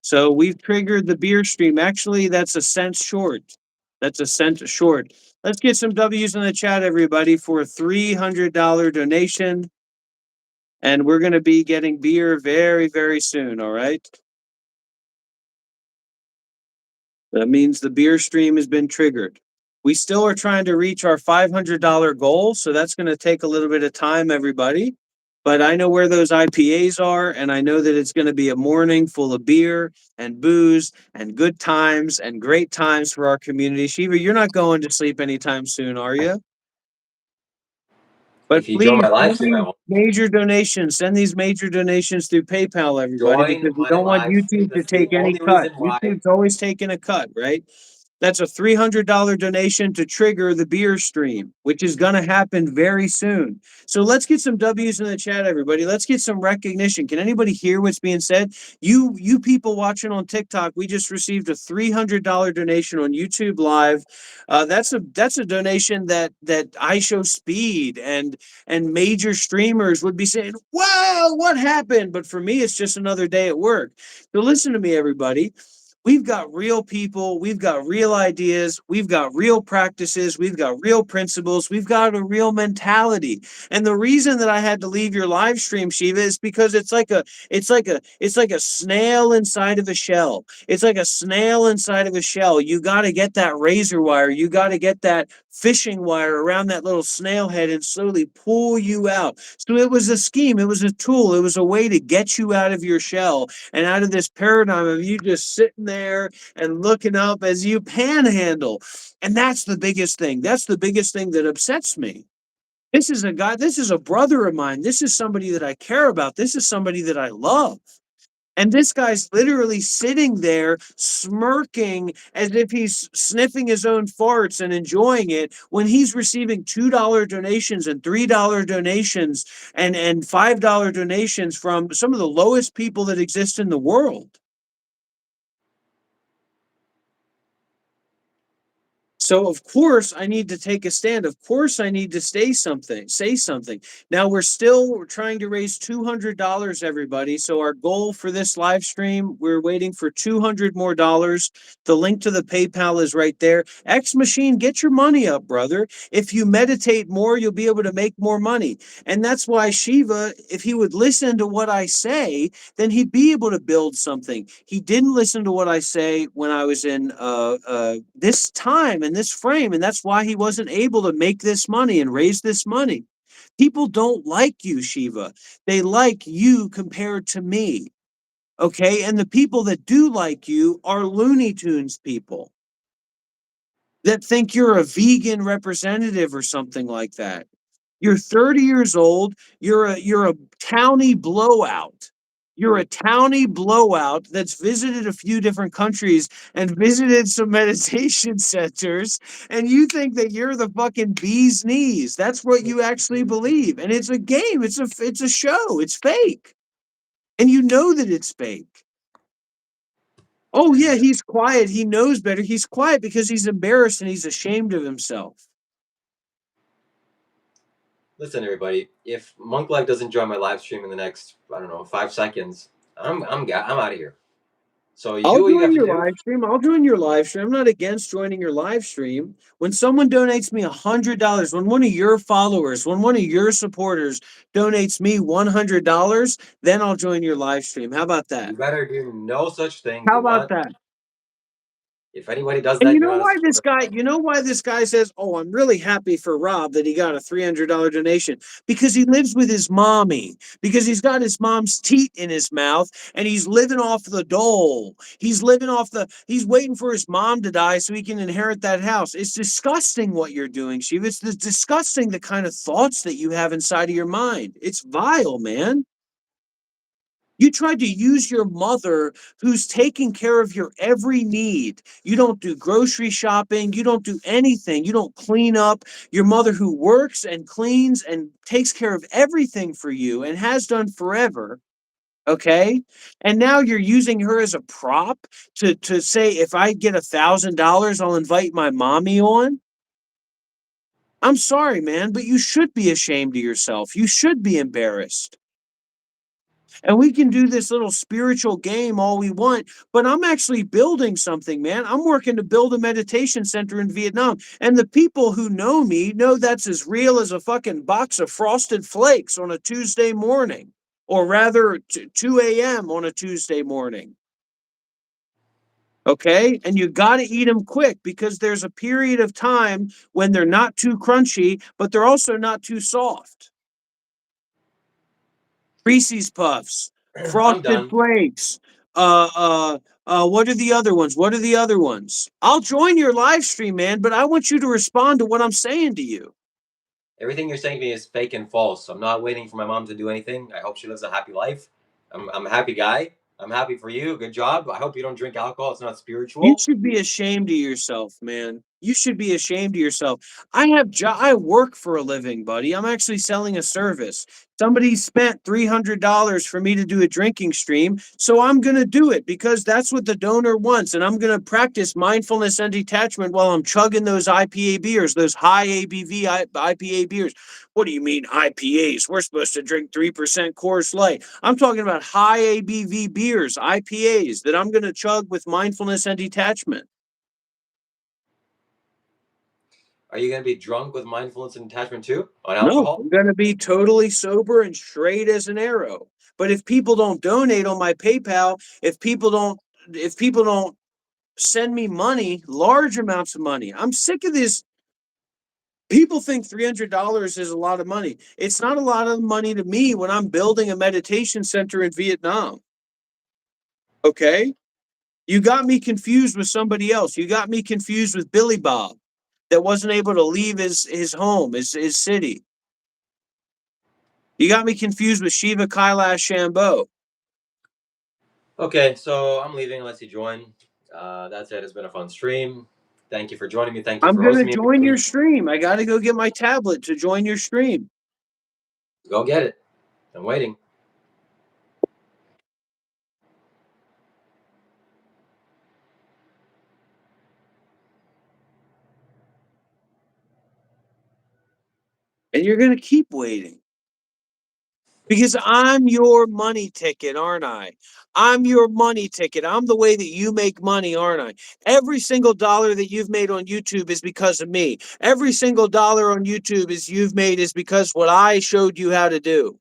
So we've triggered the beer stream. Actually, that's a cent short. That's a cent short. Let's get some W's in the chat, everybody, for a $300 donation. And we're going to be getting beer very, very soon. All right. That means the beer stream has been triggered. We still are trying to reach our $500 goal. So that's going to take a little bit of time, everybody. But I know where those IPAs are, and I know that it's going to be a morning full of beer and booze and good times and great times for our community. Shiva, you're not going to sleep anytime soon, are you? But If you join please my live send stream, I these will major donations. Send these major donations through PayPal, everybody, join because we my don't want live stream. YouTube to That's the take any only cut. reason why. YouTube's always taking a cut, right? That's a $300 donation to trigger the beer stream, which is going to happen very soon. So let's get some W's in the chat, everybody. Let's get some recognition. Can anybody hear what's being said? You people watching on TikTok, we just received a $300 donation on YouTube Live. That's a donation that I Show Speed and major streamers would be saying, "Whoa, what happened?" But for me, it's just another day at work. So listen to me, everybody. We've got real people, we've got real ideas, we've got real practices, we've got real principles, we've got a real mentality. And the reason that I had to leave your live stream, Shiva, is because it's like a snail inside of a shell. It's like a snail inside of a shell. You got to get that razor wire, you got to get that fishing wire around that little snail head and slowly pull you out. So it was a scheme, it was a tool, it was a way to get you out of your shell and out of this paradigm of you just sitting there and looking up as you panhandle. And that's the biggest thing. That's the biggest thing that upsets me. This is a guy, this is a brother of mine. This is somebody that I care about. This is somebody that I love. And this guy's literally sitting there smirking as if he's sniffing his own farts and enjoying it when he's receiving $2 donations and $3 donations and $5 donations from some of the lowest people that exist in the world. So of course I need to take a stand. Of course I need to say something. Now we're trying to raise $200, everybody. So our goal for this live stream, we're waiting for 200 more dollars. The link to the PayPal is right there. X Machine, get your money up, brother. If you meditate more, you'll be able to make more money. And that's why Shiva, if he would listen to what I say, then he'd be able to build something. He didn't listen to what I say when I was in this time and this frame, and that's why he wasn't able to make this money and raise this money. People don't like you, Shiva. They like you compared to me. Okay, and the people that do like you are Looney Tunes people that think you're a vegan representative or something like that. You're 30 years old. You're a townie blowout. You're a townie blowout that's visited a few different countries and visited some meditation centers, and you think that you're the fucking bee's knees. That's what you actually believe, and it's a game. It's a show. It's fake, and you know that it's fake. Oh yeah, he's quiet. He knows better. He's quiet because he's embarrassed and he's ashamed of himself. Listen, everybody. If Monk Life doesn't join my live stream in the next, I don't know, 5 seconds, I'm out of here. So you I'll do what you join have to your do. live stream. I'll join your live stream. I'm not against joining your live stream. When someone donates me $100, when one of your followers, when one of your supporters donates me $100, then I'll join your live stream. How about that? You better do no such thing. How Do about not. that? If anybody does And that, you're not a supporter. you know why this guy says, "Oh, I'm really happy for Rob that he got a $300 donation," because he lives with his mommy, because he's got his mom's teat in his mouth and he's living off the dole. He's waiting for his mom to die so he can inherit that house. It's disgusting what you're doing, Shiva. It's disgusting the kind of thoughts that you have inside of your mind. It's vile, man. You tried to use your mother who's taking care of your every need. You don't do grocery shopping. You don't do anything. You don't clean up. Your mother who works and cleans and takes care of everything for you and has done forever. Okay. And now you're using her as a prop to say, if I get $1,000, I'll invite my mommy on. I'm sorry, man, but you should be ashamed of yourself. You should be embarrassed. And we can do this little spiritual game all we want, but I'm actually building something, man. I'm working to build a meditation center in Vietnam. And the people who know me know that's as real as a fucking box of frosted flakes on a Tuesday morning, or rather 2 a.m. on a Tuesday morning. Okay. And you got to eat them quick because there's a period of time when they're not too crunchy, but they're also not too soft. Reese's Puffs, I'm Frosted done. Flakes. What are the other ones? What are the other ones? I'll join your live stream, man, but I want you to respond to what I'm saying to you. Everything you're saying to me is fake and false. I'm not waiting for my mom to do anything. I hope she lives a happy life. I'm a happy guy. I'm happy for you. Good job. I hope you don't drink alcohol. It's not You spiritual. should be ashamed of yourself, man. You should be ashamed of yourself. I work for a living, buddy. I'm actually selling a service. Somebody spent $300 for me to do a drinking stream, so I'm going to do it because that's what the donor wants, and I'm going to practice mindfulness and detachment while I'm chugging those IPA beers, those high ABV IPA beers. What do you mean IPAs? We're supposed to drink 3% Coors Light. I'm talking about high ABV beers, IPAs, that I'm going to chug with mindfulness and detachment. Are you going to be drunk with mindfulness and attachment too on No, alcohol? I'm going to be totally sober and straight as an arrow. But if people don't donate on my PayPal, if people don't send me money, large amounts of money, I'm sick of this. People think $300 is a lot of money. It's not a lot of money to me when I'm building a meditation center in Vietnam. Okay? You got me confused with somebody else. You got me confused with Billy Bob that wasn't able to leave his home, his city. You got me confused with Shiva Kailash Shambho. Okay, so I'm leaving unless you join. That's it. It's been a fun stream. Thank you for joining me. Thank you I'm for going to hosting me join your again. stream. I got to go get my tablet to join your stream. Go get it. I'm waiting. And you're going to keep waiting. Because I'm your money ticket, aren't I? I'm your money ticket. I'm the way that you make money, aren't I? Every single dollar that you've made on YouTube is because of me. Every single dollar on YouTube you've made is because what I showed you how to do.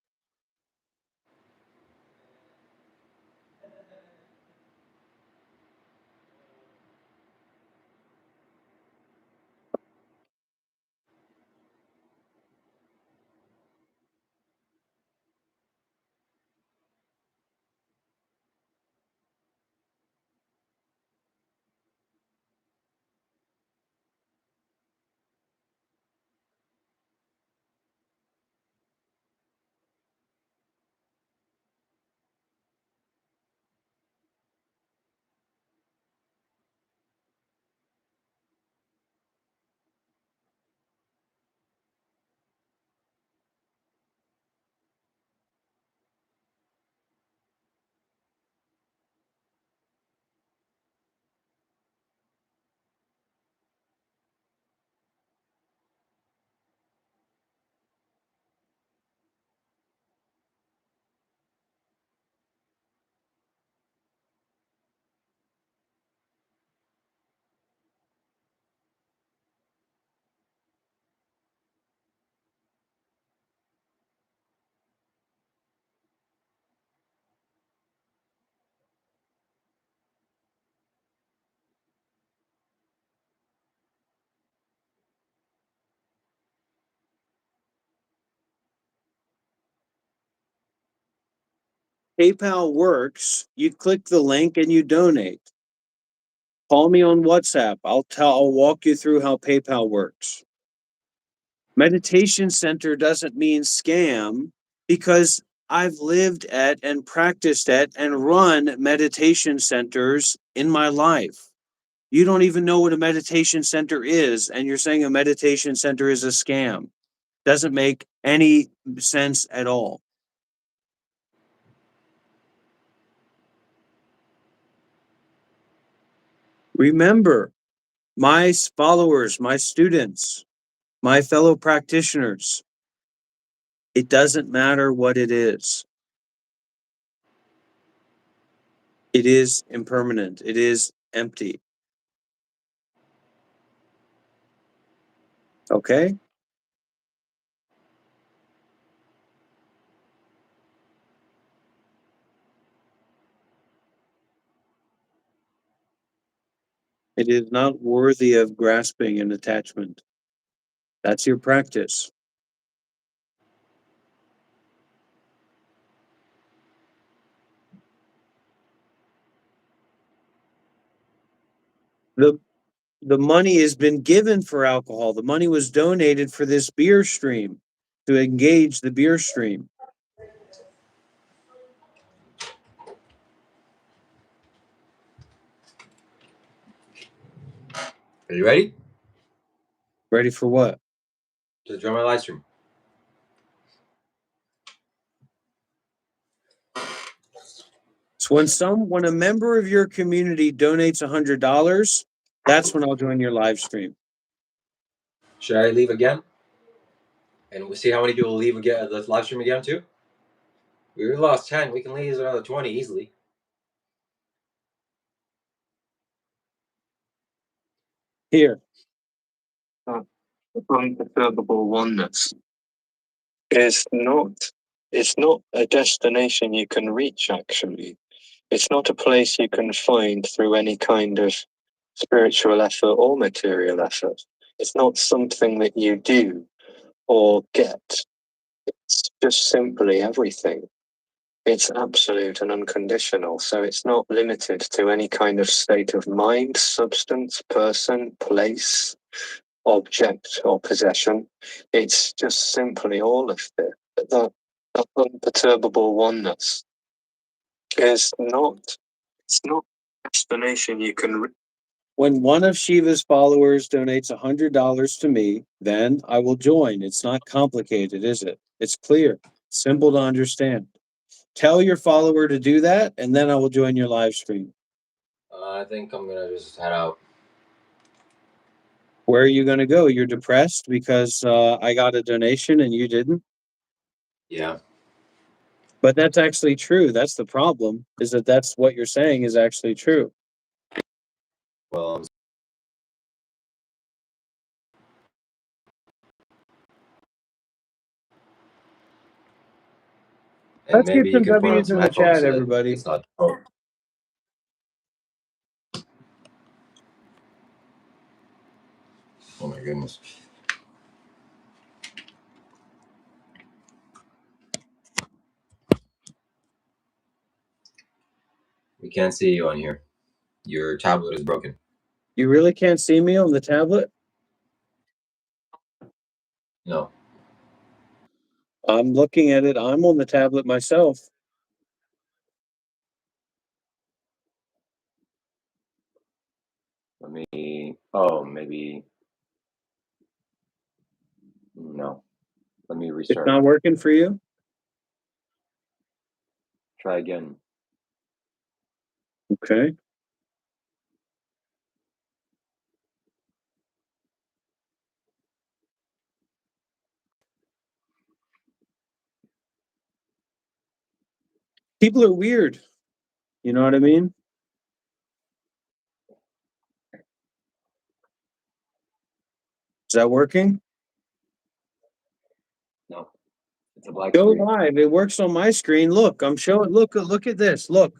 PayPal works. You click the link and you donate. Call me on WhatsApp. I'll walk you through how PayPal works. Meditation center doesn't mean scam because I've lived at and practiced at and run meditation centers in my life. You don't even know what a meditation center is, and you're saying a meditation center is a scam. Doesn't make any sense at all. Remember, my followers, my students, my fellow practitioners, it doesn't matter what it is. It is impermanent. It is empty. Okay? It is not worthy of grasping and attachment. That's your practice. The the money has been given for alcohol. The money was donated for this beer stream to engage the beer stream. Are you ready Ready for what? to join my live stream? So when a member of your community donates $100, that's when I'll join your live stream. Should I leave again? And we'll see how many people leave again. Let's live stream again too. We lost 10. We can lose another 20 easily. Here. Unperturbable oneness is not, it's not a destination you can reach, actually. It's not a place you can find through any kind of spiritual effort or material effort. It's not something that you do or get. It's just simply everything. It's absolute and unconditional, so it's not limited to any kind of state of mind, substance, person, place, object, or possession. It's just simply all of it. That unperturbable oneness is not, it's not an explanation you can. When one of Shiva's followers donates $100 to me, then I will join. It's not complicated, is it? It's clear, simple to understand. Tell your follower to do that, and then I will join your live stream. I think I'm gonna just head out. Where are you going to go? You're depressed because I got a donation and you didn't? Yeah. But that's actually true. That's the problem, is that that's what you're saying is actually true. Well, and Let's get maybe you some can put on W's some in the headphones chat, so that everybody. it's not. Oh, oh my goodness. We can't see you on here. Your tablet is broken. You really can't see me on the tablet? No. I'm looking at it. I'm on the tablet myself. Let me. Oh, maybe. No. Let me It's restart. not working for you? Try again. Okay. People are weird. You know what I mean? Is that working? No. It's a black Go screen. live. It works on my screen. Look, I'm showing. Look at this. Look.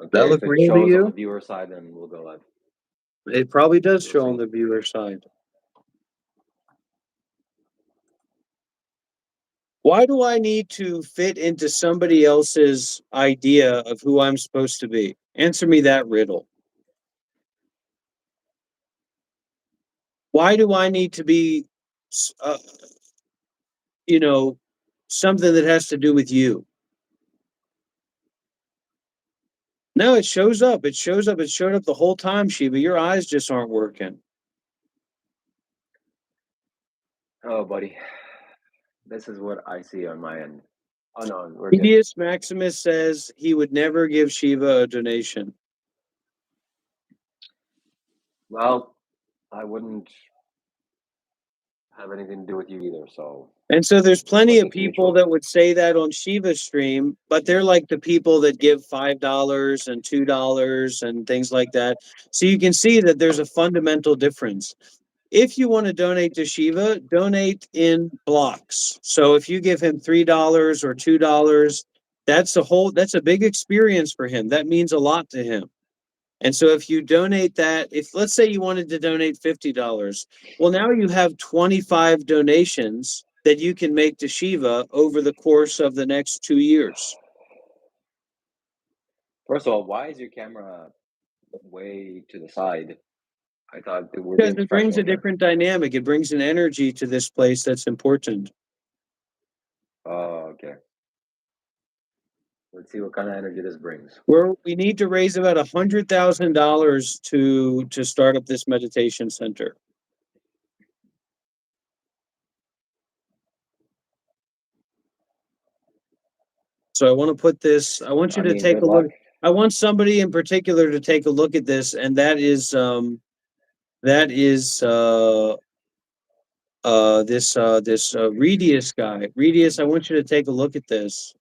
Okay, That look if it real to shows on the you? viewer side, then we'll go live. It probably does We'll show on see. the viewer side. Why do I need to fit into somebody else's idea of who I'm supposed to be? Answer me that riddle. Why do I need to be, uh, you know, something that has to do with you? No, it shows up. It shows up. It showed up the whole time, Shiva. Your eyes just aren't working. Oh, buddy. This is what I see on my end. Oh, no, we're good. Medius Maximus says he would never give Shiva a donation. Well, I wouldn't have anything to do with you either, so. And so there's I plenty of think people mutual. that would say that on Shiva's stream, but they're like the people that give $5 and $2 and things like that. So you can see that there's a fundamental difference. If you want to donate to Shiva, donate in blocks. So if you give him $3 or $2, that's a big experience for him. That means a lot to him. And so if you donate that, if let's say you wanted to donate $50, well, now you have 25 donations that you can make to Shiva over the course of the next 2 years. First of all, why is your camera way to the side? I thought that we're Because being it brings professional a here. different dynamic. It brings an energy to this place that's important. Oh, okay. Let's see what kind of energy this brings. We need to raise about $100,000 to start up this meditation center. So I want to put this. I want you to take Good a look. luck. I want somebody in particular to take a look at this, and that is this Redius guy. Redius, I want you to take a look at this.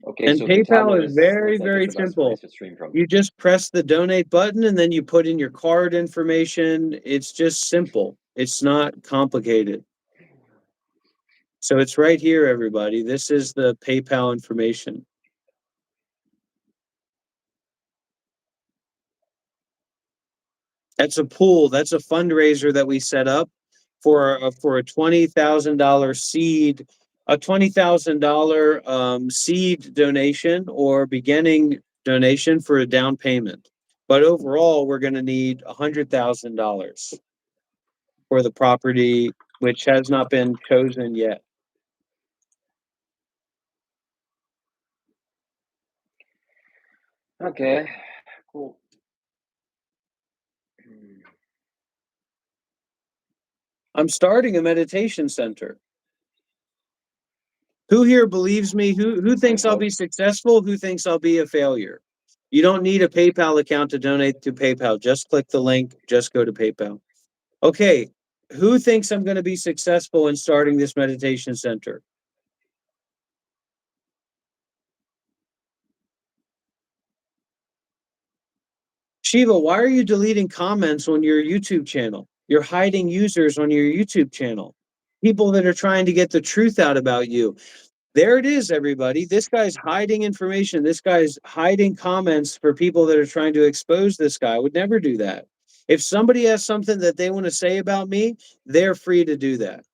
Okay, And so the PayPal tablet is is very, looks like it's very the best place simple. to stream from. You just press the donate button and then you put in your card information. It's just simple. It's not complicated. So it's right here, everybody. This is the PayPal information. That's a pool. That's a fundraiser that we set up for a $20,000 seed, a $20,000 seed donation or beginning donation for a down payment. But overall, we're going to need $100,000 for the property, which has not been chosen yet. Okay, cool. I'm starting a meditation center. Who here believes me? Who I thinks I'll hope. be successful? Who thinks I'll be a failure? You don't need a PayPal account to donate to PayPal. Just click the link, just go to PayPal. Okay, who thinks I'm going to be successful in starting this meditation center? Shiva, why are you deleting comments on your YouTube channel? You're hiding users on your YouTube channel. People that are trying to get the truth out about you. There it is, everybody. This guy's hiding information. This guy's hiding comments for people that are trying to expose this guy. I would never do that. If somebody has something that they want to say about me, they're free to do that.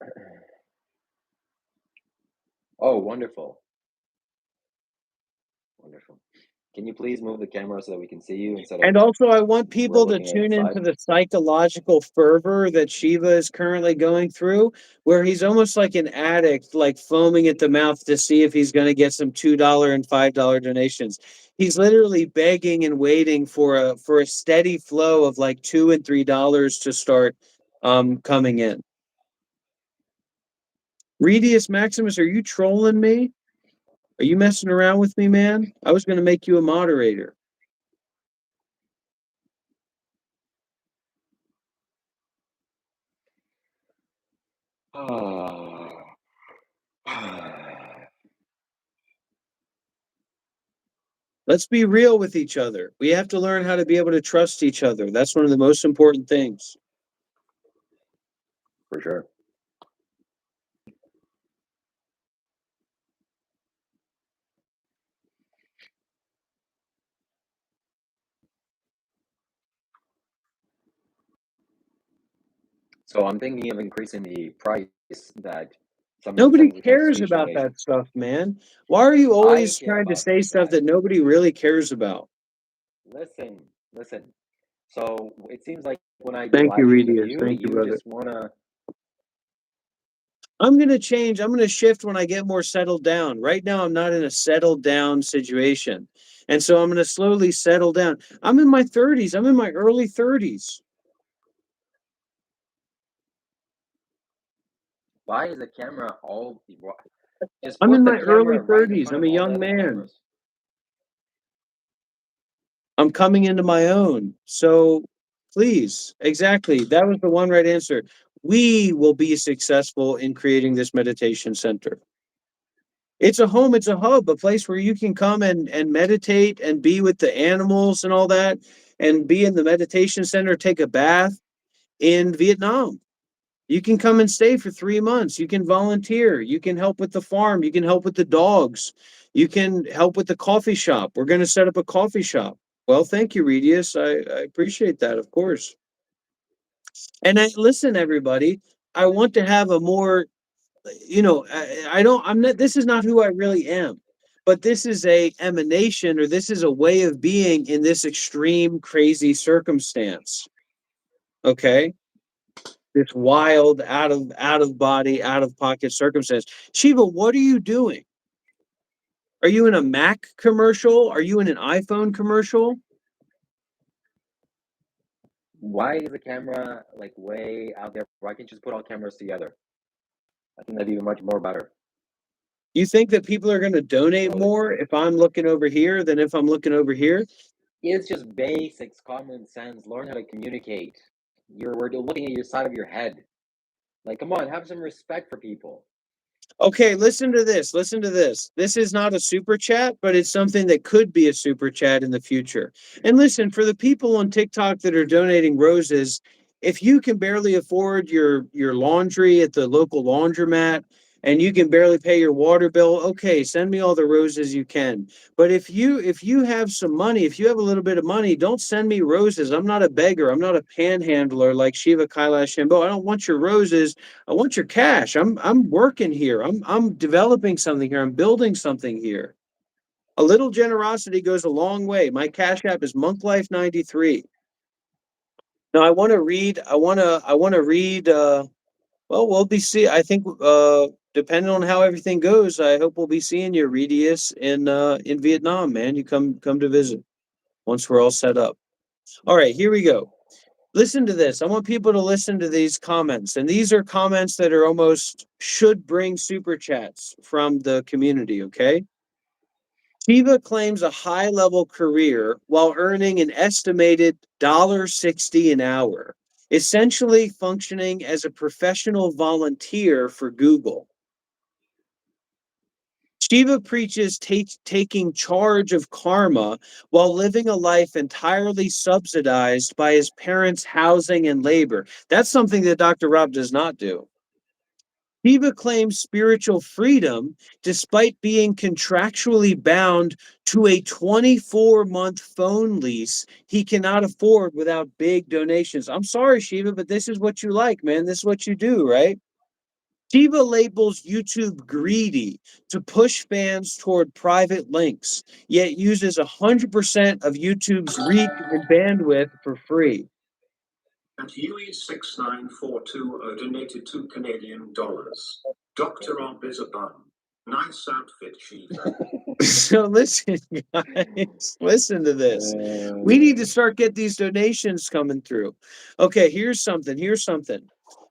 Oh, wonderful. Wonderful. Can you please move the camera so that we can see you instead of And also, I want we're people to looking at the tune into side? the psychological fervor that Shiva is currently going through, where he's almost like an addict, like foaming at the mouth to see if he's going to get some $2 and $5 donations. He's literally begging and waiting for a steady flow of like $2 and $3 to start coming in. Redius Maximus, are you trolling me? Are you messing around with me, man? I was going to make you a moderator. Let's be real with each other. We have to learn how to be able to trust each other. That's one of the most important things. For sure. So I'm thinking of increasing the price that someone Nobody sends a cares speech about donation. that stuff, man. Why are you I always care trying to about say stuff that. that nobody really cares about? Listen, listen. So it seems like when I do Thank you, live streams with Redius. you, Thank you, you brother. just wanna. I'm going to change. I'm going to shift when I get more settled down. Right now, I'm not in a settled down situation. And so I'm going to slowly settle down. I'm in my 30s. I'm in my early 30s. Why is the camera all? Just I'm in put the my early camera right in 30s. front I'm of a all the young other man. cameras. I'm coming into my own. So please, exactly. That was the one right answer. We will be successful in creating this meditation center. It's a home, it's a hub, a place where you can come and meditate and be with the animals and all that, and be in the meditation center, take a bath in Vietnam. You can come and stay for 3 months. You can volunteer. You can help with the farm. You can help with the dogs. You can help with the coffee shop. We're going to set up a coffee shop. Well, thank you, Redius. I appreciate that, of course. And listen, everybody, I want to have a more, I don't, I'm not, this is not who I really am, but this is a emanation or this is a way of being in this extreme, crazy circumstance. Okay. This wild, out of body, out of pocket circumstance. Shiva, what are you doing? Are you in a Mac commercial? Are you in an iPhone commercial? Why is the camera like way out there? Why can't you just put all cameras together? I think that'd be much more better. You think that people are going to donate So more if I'm looking over here than if I'm looking over here? it's just basics, common sense. Learn how to communicate. We're looking at your side of your head. Like, come on, have some respect for people. Okay, listen to this. Listen to this. This is not a super chat, but it's something that could be a super chat in the future. And listen, for the people on TikTok that are donating roses, if you can barely afford your laundry at the local laundromat and you can barely pay your water bill, okay, send me all the roses you can. But if you have some money, if you have a little bit of money, don't send me roses. I'm not a beggar. I'm not a panhandler like Shiva Kailash Shambho. I don't want your roses. I want your cash. I'm working here. I'm developing something here. I'm building something here. A little generosity goes a long way. My Cash App is Monk Life 93. Now I want to read well, we'll be see. I think depending on how everything goes, I hope we'll be seeing you, Redius, in Vietnam, man. You come to visit once we're all set up. All right, here we go. Listen to this. I want people to listen to these comments, and these are comments that are almost should bring super chats from the community. Okay. Shiva claims a high level career while earning an estimated $60 an hour, essentially functioning as a professional volunteer for Google. Shiva preaches taking charge of karma while living a life entirely subsidized by his parents' housing and labor. That's something that Dr. Rob does not do. Shiva claims spiritual freedom despite being contractually bound to a 24-month phone lease he cannot afford without big donations. I'm sorry, Shiva, but this is what you like, man. This is what you do, right? Shiva labels YouTube greedy to push fans toward private links, yet uses 100% of YouTube's reach and bandwidth for free. And UE6942 donated $2 Canadian. Dr. Rob is a bum. Nice outfit, Shiva. So listen, guys, listen to this. We need to start get these donations coming through. Okay, here's something. Here's something.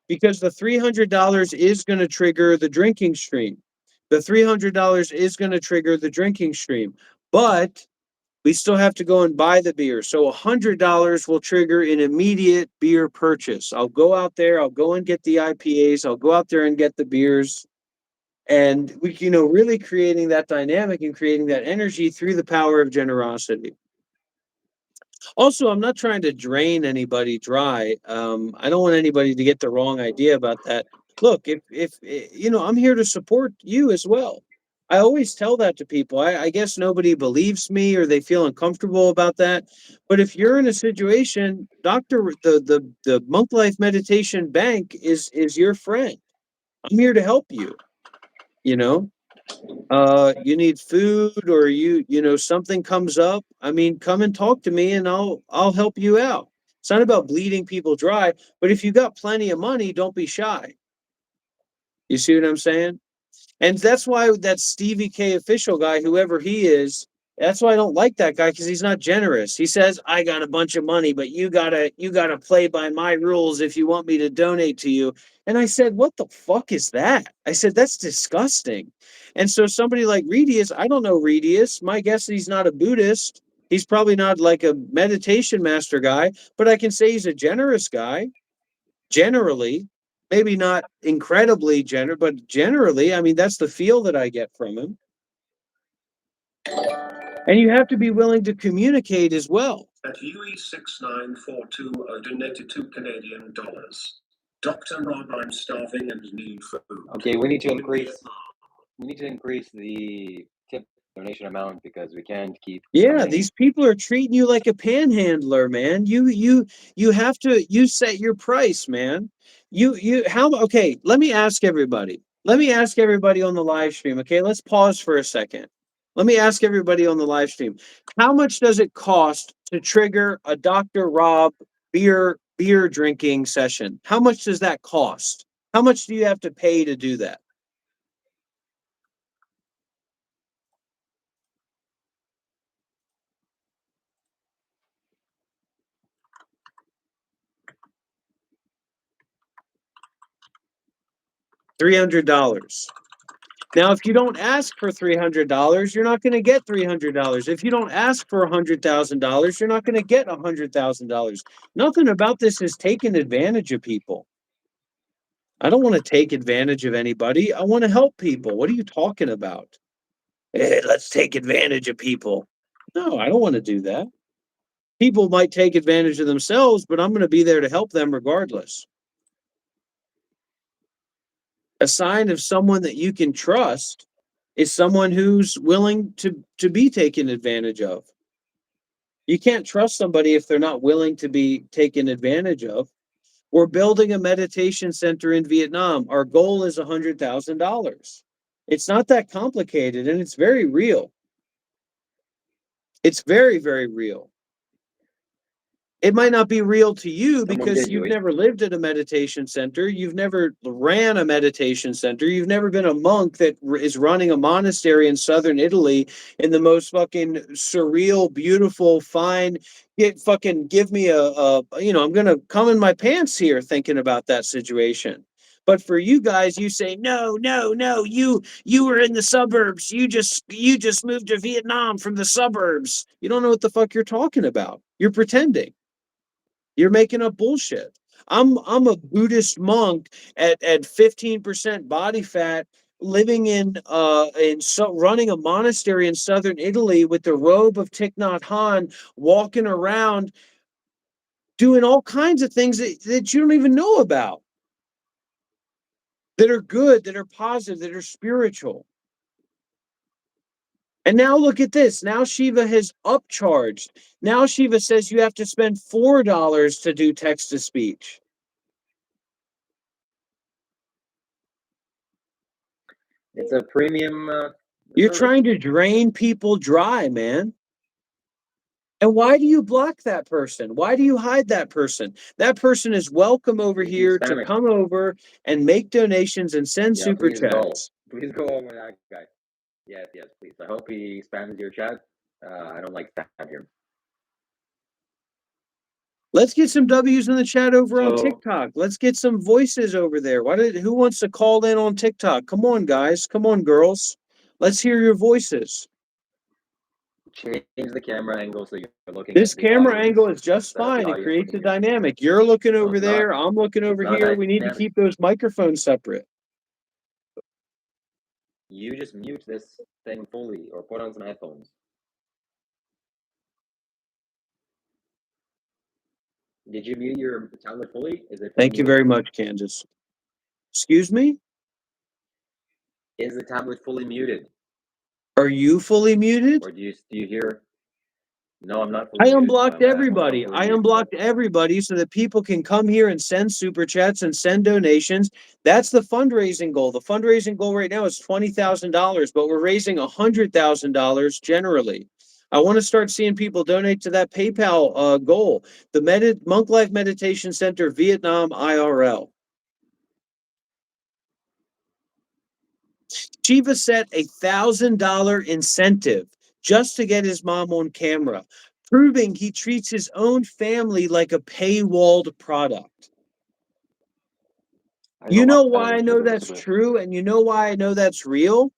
Because the $300 is going to trigger the drinking stream. The $300 is going to trigger the drinking stream. But we still have to go and buy the beer. So $100 will trigger an immediate beer purchase. I'll go out there, I'll go and get the IPAs, I'll go out there and get the beers. And we, really creating that dynamic and creating that energy through the power of generosity. Also, I'm not trying to drain anybody dry. I don't want anybody to get the wrong idea about that. Look, if I'm here to support you as well. I always tell that to people. I guess nobody believes me or they feel uncomfortable about that. But if you're in a situation, the Monk Life Meditation Bank is your friend. I'm here to help you. You know, you need food or something comes up, I mean, come and talk to me and I'll help you out. It's not about bleeding people dry, but if you got plenty of money, don't be shy. You see what I'm saying? And that's why that Stevie K official guy, whoever he is, that's why I don't like that guy, because he's not generous. He says, I got a bunch of money, but you gotta play by my rules if you want me to donate to you. And I said, what the fuck is that? I said, that's disgusting. And so somebody like Redius, I don't know Redius. My guess is he's not a Buddhist. He's probably not like a meditation master guy, but I can say he's a generous guy generally, maybe not incredibly generous, but generally, I mean, that's the feel that I get from him. And you have to be willing to communicate as well. At UE6942 donated $2 Canadian. Dr. Rob, I'm starving and need food. Okay, we need to increase the tip donation amount because we can't keep Yeah, these people are treating you like a panhandler, man. You have to set your price, man. Okay, let me ask everybody. Let me ask everybody on the live stream, okay? Let's pause for a second. Let me ask everybody on the live stream. How much does it cost to trigger a Dr. Rob beer drinking session? How much does that cost? How much do you have to pay to do that? $300. Now, if you don't ask for $300, you're not going to get $300. If you don't ask for $100,000, you're not going to get $100,000. Nothing about this is taking advantage of people. I don't want to take advantage of anybody. I want to help people. What are you talking about? Hey, let's take advantage of people. No, I don't want to do that. People might take advantage of themselves, but I'm going to be there to help them regardless. A sign of someone that you can trust is someone who's willing to be taken advantage of. You can't trust somebody if they're not willing to be taken advantage of. We're building a meditation center in Vietnam. Our goal is $100,000. It's not that complicated and it's very real. It's very, very real. It might not be real to you Someone because did do you've it. never lived at a meditation center. You've never ran a meditation center. You've never been a monk that is running a monastery in southern Italy in the most fucking surreal, beautiful, fine. Give me I'm going to come in my pants here thinking about that situation. But for you guys, you say, no, no, no, you were in the suburbs. You just moved to Vietnam from the suburbs. You don't know what the fuck you're talking about. You're pretending. You're making up bullshit. I'm a Buddhist monk at 15% body fat, living running a monastery in southern Italy with the robe of Thich Nhat Hanh, walking around doing all kinds of things that you don't even know about, that are good, that are positive, that are spiritual. And now look at this. Now Shiva has upcharged. Now Shiva says you have to spend $4 to do text to speech. It's a premium You're service. trying to drain people dry, man. And why do you block that person? Why do you hide that person? That person is welcome over He keeps here to spamming. come over and make donations and send Yeah, super please go. chats. Please go over that guy. Yes, yes, please. I hope he spams your chat. I don't like spam here. Let's get some W's in the chat over on So TikTok. Let's get some voices over there. Who wants to call in on TikTok? Come on, guys. Come on, girls. Let's hear your voices. change the camera angle so you're looking This at the camera audience angle is just instead of the fine. It audience creates looking a at you. dynamic. You're looking No, over it's not. there. I'm looking It's over not here. We need to dynamic. keep those microphones separate. You just mute this thing fully or put on some headphones. Did you mute your tablet fully? Is it fully Thank you muted? very much, Candace. Excuse me? Is the tablet fully muted? Are you fully muted? Or do you hear? No, I'm not fully I muted. unblocked My phone's not everybody. fully I muted, but unblocked everybody so that people can come here and send super chats and send donations. That's the fundraising goal. The fundraising goal right now is $20,000, but we're raising $100,000 generally. I want to start seeing people donate to that PayPal goal. The Monk Life Meditation Center, Vietnam IRL. Shiva set $1,000 incentive just to get his mom on camera, proving he treats his own family like a paywalled product. I don't You know know why why I doesn't know Shiva that's disagree. true, and you know why I know that's real?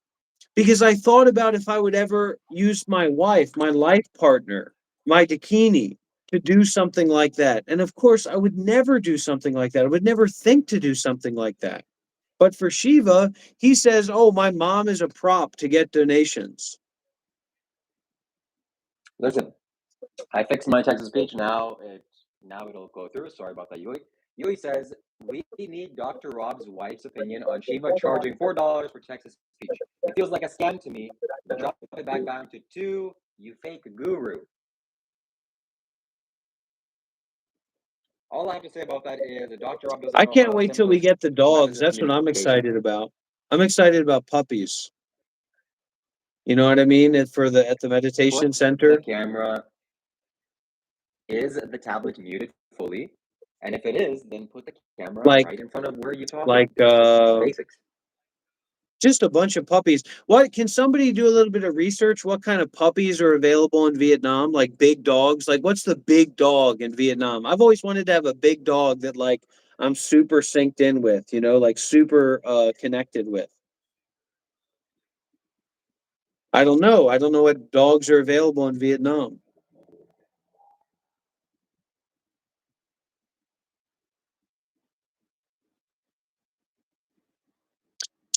Because I thought about if I would ever use my wife, my life partner, my dakini, to do something like that. And of course, I would never do something like that. I would never think to do something like that. But for Shiva, he says, oh, my mom is a prop to get donations. Listen, I fixed my text to speech. Now it'll go through. Sorry about that, Yui. Yui says we need Dr. Rob's wife's opinion on Shiva charging $4 for text to speech. It feels like a scam to me, but drop it back down to 2, you fake guru. All I have to say about that is that Dr. Rob doesn't I know can't how wait till we simplest get the dogs. methods of That's what I'm communication. excited about. I'm excited about puppies. You know what I mean? At the meditation Put the center. camera. Is the tablet muted fully? And if it is, then put the camera Like right in front of where you're talking. like It's basics. just a bunch of puppies. What can somebody do a little bit of research? What kind of puppies are available in Vietnam? Like big dogs? Like what's the big dog in Vietnam? I've always wanted to have a big dog that like I'm super synced in with, like super connected with. I don't know. I don't know what dogs are available in Vietnam.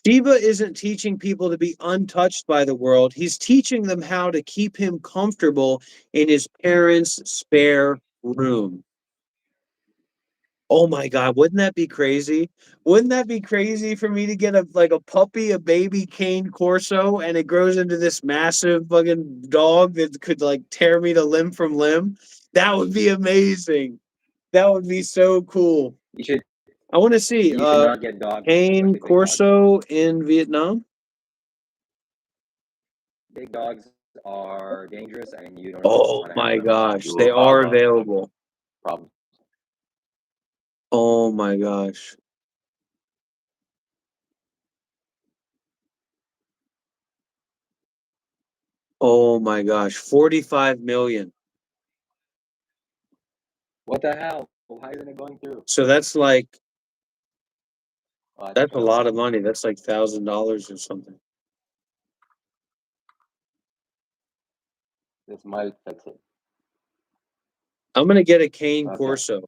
Shiva isn't teaching people to be untouched by the world. He's teaching them how to keep him comfortable in his parents' spare room. Oh my God, wouldn't that be crazy? Wouldn't that be crazy for me to get a puppy, a baby cane corso, and it grows into this massive fucking dog that could like tear me to limb from limb? That would be amazing. That would be so cool. You should I want to see you should not get dogs, cane especially big dogs. corso in Vietnam. Big dogs are dangerous, and you don't Oh want to my handle them. gosh, You they will cause are available. problems. Oh my gosh. Oh my gosh, 45 million. What the hell? Why isn't it going through? So that's like I that's a failed. lot of money. That's like $1,000 or something. This might fix it. I'm gonna get a cane Okay. corso.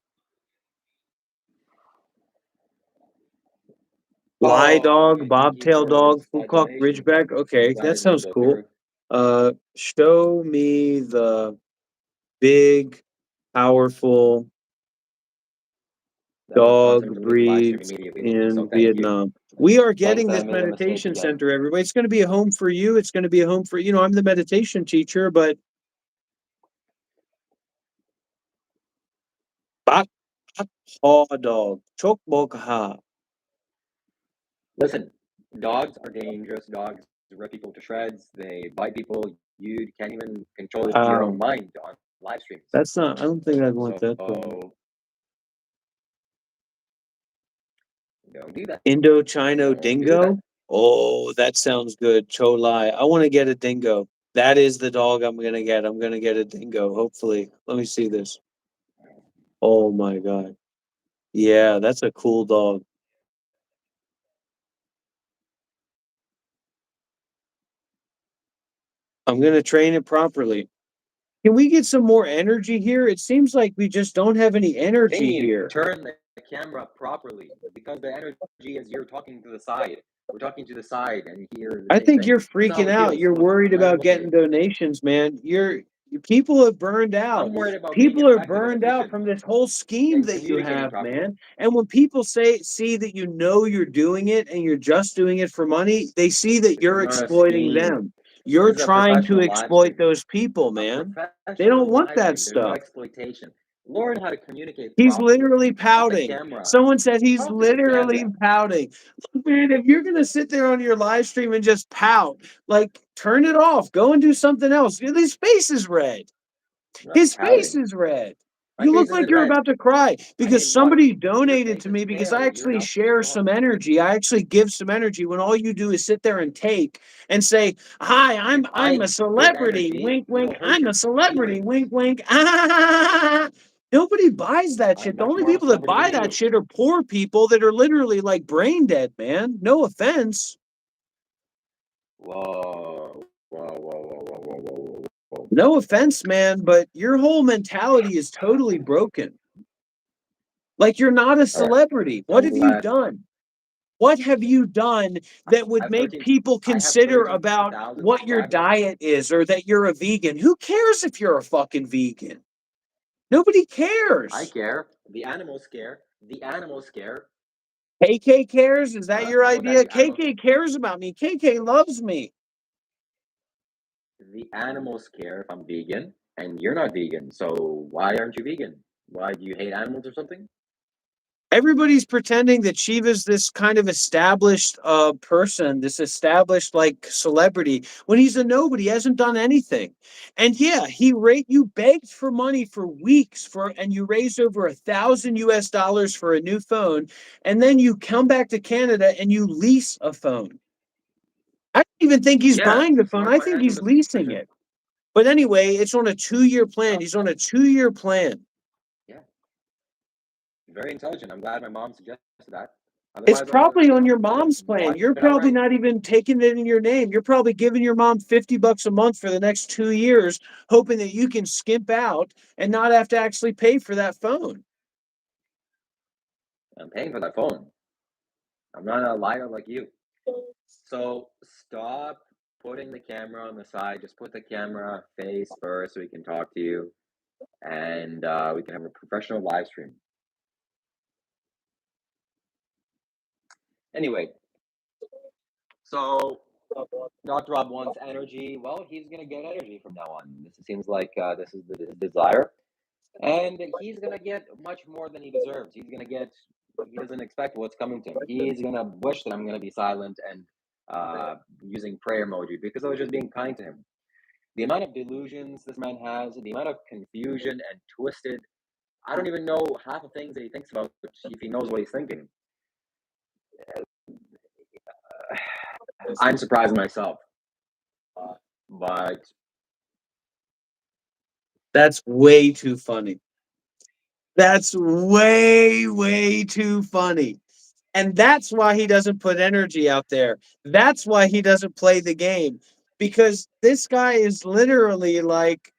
Lie Oh, dog, okay. Thank you bobtail for dog, that Foucault donation. Ridgeback. I'm Okay, glad that it didn't sounds go cool. through. Show me the big, powerful That would cause dog him to leave the live stream breeds immediately. So in thank you. Vietnam. We are Thanks, getting I this made a mistake meditation again. center, everybody. It's going to be a home for you. It's going to be a home for, I'm the meditation teacher, but bak bak paw dog, chok bok ha. Listen, dogs are dangerous. Dogs rip people to shreds. They bite people. You can't even control your own Wow. mind on live streams. That's not, I don't think I'd want that. So don't do that. Indochino Don't do that. dingo? Oh, that sounds good. Cholai. I want to get a dingo. That is the dog I'm gonna get. I'm gonna get a dingo, hopefully. Let me see this. Oh my God. Yeah, that's a cool dog. I'm gonna train it properly. Can we get some more energy here? It seems like we just don't have any Can energy you here. turn the camera properly? Because the energy is you're talking to the side. We're talking to the side, and you hear the I same think thing. you're This is not how freaking it out. feels. You're Look, worried I'm not even about looking at getting you. donations, man. People have burned out. I'm worried about being People are effective as a burned out Christian from this whole scheme and that you communicating have, properly. man. And when people see that you're doing it and you're just doing it for money, they see that This is you're not a exploiting scheme. them. You're This is a trying to professional live exploit stream. those people, A man. They don't professional want live that stream. There's no stuff. exploitation. Learn how to communicate He's properly. literally Put the pouting. camera. Someone said he's Talk to the literally camera. pouting. Look, man, if you're gonna sit there on your live stream and just pout, like turn it off. Go and do something else. His face is red. I'm not His face pouting. is red. My You look face like isn't you're red. about to cry I because need water. somebody Your donated face to is me because I pale. You're actually not share some talking. energy. I actually give some energy when all you do is sit there and take and say, "Hi, If I'm a I give celebrity." energy, Wink, you wink. will hurt I'm your a celebrity. feelings. Wink, wink. Ah, nobody buys that I'm shit. The much only more of a people that celebrity buy than that you. shit are poor people that are literally like brain dead, man. No offense. Whoa. Whoa, whoa, whoa, whoa, whoa, whoa, whoa. No offense, man, but your whole mentality is totally broken. Like you're not a All right. celebrity. What I'm have you glad. done? What have you done that I would have make 13. people I have consider about 13,000 what your subscribers. diet is or that you're a vegan? Who cares if you're a fucking vegan? Nobody I cares. care. The animals care. The animals care. KK cares? Is that your I look at idea? the animals. KK cares about me. KK loves me. The animals care if I'm vegan, and you're not vegan. So why aren't you vegan? Why do you hate animals or something? Everybody's pretending that Shiva's this kind of established person, this established like celebrity, when he's a nobody, he hasn't done anything. And yeah, you begged for money for weeks and you raised over $1,000 for a new phone, and then you come back to Canada and you lease a phone. I don't even think he's Yeah, buying the phone. smart I think financial he's leasing decision. it. But anyway, it's on a 2-year plan. He's on a 2-year plan. Yeah, very intelligent. I'm glad my mom suggested that. It's Otherwise, probably on your I would have mom's plan. bought You're it probably outright. not even taking it in your name. You're probably giving your mom $50 a month for the next 2 years, hoping that you can skimp out and not have to actually pay for that phone. I'm paying for that phone. I'm not a liar like you. So stop putting the camera on the side. Just put the camera face first so we can talk to you and we can have a professional live stream. Anyway, so Dr. Rob wants energy. Well, he's gonna get energy from now on. This seems like this is his desire, and he's gonna get much more than he deserves. He's gonna get. He doesn't expect what's coming to him. He's gonna wish that I'm gonna be silent and using prayer emoji because I was just being kind to him. The amount of delusions this man has, the amount of confusion and twisted. I don't even know half the things that he thinks about if he knows what he's thinking. I'm surprised myself, but That's way too funny. That's way, way too funny. And that's why he doesn't put energy out there. That's why he doesn't play the game. Because this guy is literally like,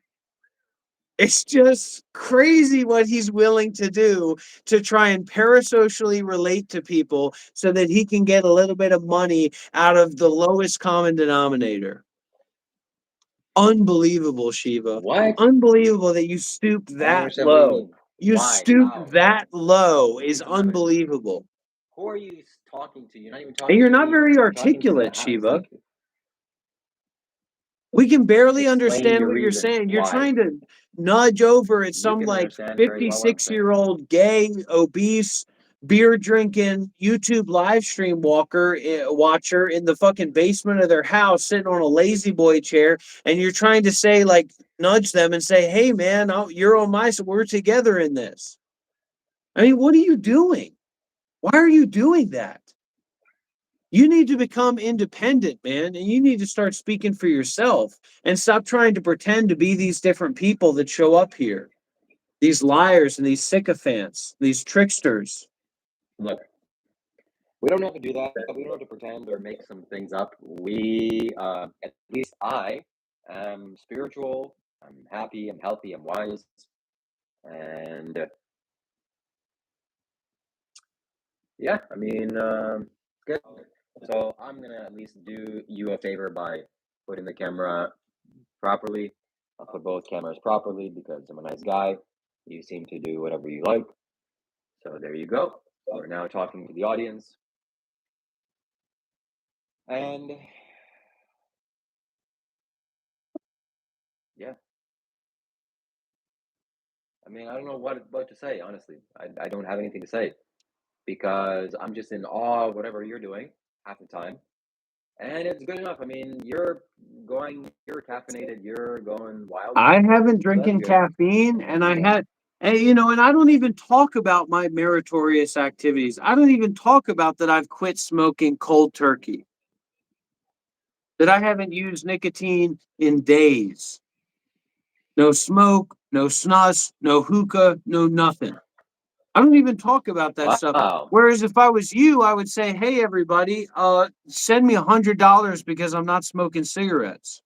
it's just crazy what he's willing to do to try and parasocially relate to people so that he can get a little bit of money out of the lowest common denominator. Unbelievable, Shiva. what? Unbelievable that you stooped I don't that understand what you low. mean. You Why? stooped How? that low Please is elaborate. unbelievable. Who are you talking to? You're not even And talking you're to not me. very You're talking to the articulate, house. Shiva. Like, We can barely explain understand your what you're reason. saying. You're Why? trying to nudge over at You some can like understand very well what I'm saying. 56-year-old gay, obese, beer drinking YouTube live stream watcher in the fucking basement of their house sitting on a lazy boy chair, and you're trying to say like nudge them and say, "Hey man, you're on my side. We're together in this." I mean, what are you doing? Why are you doing that? You need to become independent, man, and you need to start speaking for yourself and stop trying to pretend to be these different people that show up here. These liars and these sycophants, these tricksters. Look, we don't have to do that. We don't have to pretend or make some things up. We, at least I, am spiritual. I'm happy. I'm healthy. I'm wise. And yeah, I mean, good. So I'm gonna at least do you a favor by putting the camera properly. I'll put both cameras properly because I'm a nice guy. You seem to do whatever you like. So there you go. We're now talking to the audience. And yeah, I mean, I don't know what to say, honestly. I don't have anything to say because I'm just in awe of whatever you're doing half the time. And it's good enough. I mean, you're caffeinated, you're going wild. I haven't So that's drinking good. caffeine, And and and I don't even talk about my meritorious activities. I don't even talk about that I've quit smoking cold turkey, that I haven't used nicotine in days. No smoke, no snus, no hookah, no nothing. I don't even talk about that stuff. wow. Whereas if I was you, I would say, "Hey, everybody, send me $100 because I'm not smoking cigarettes."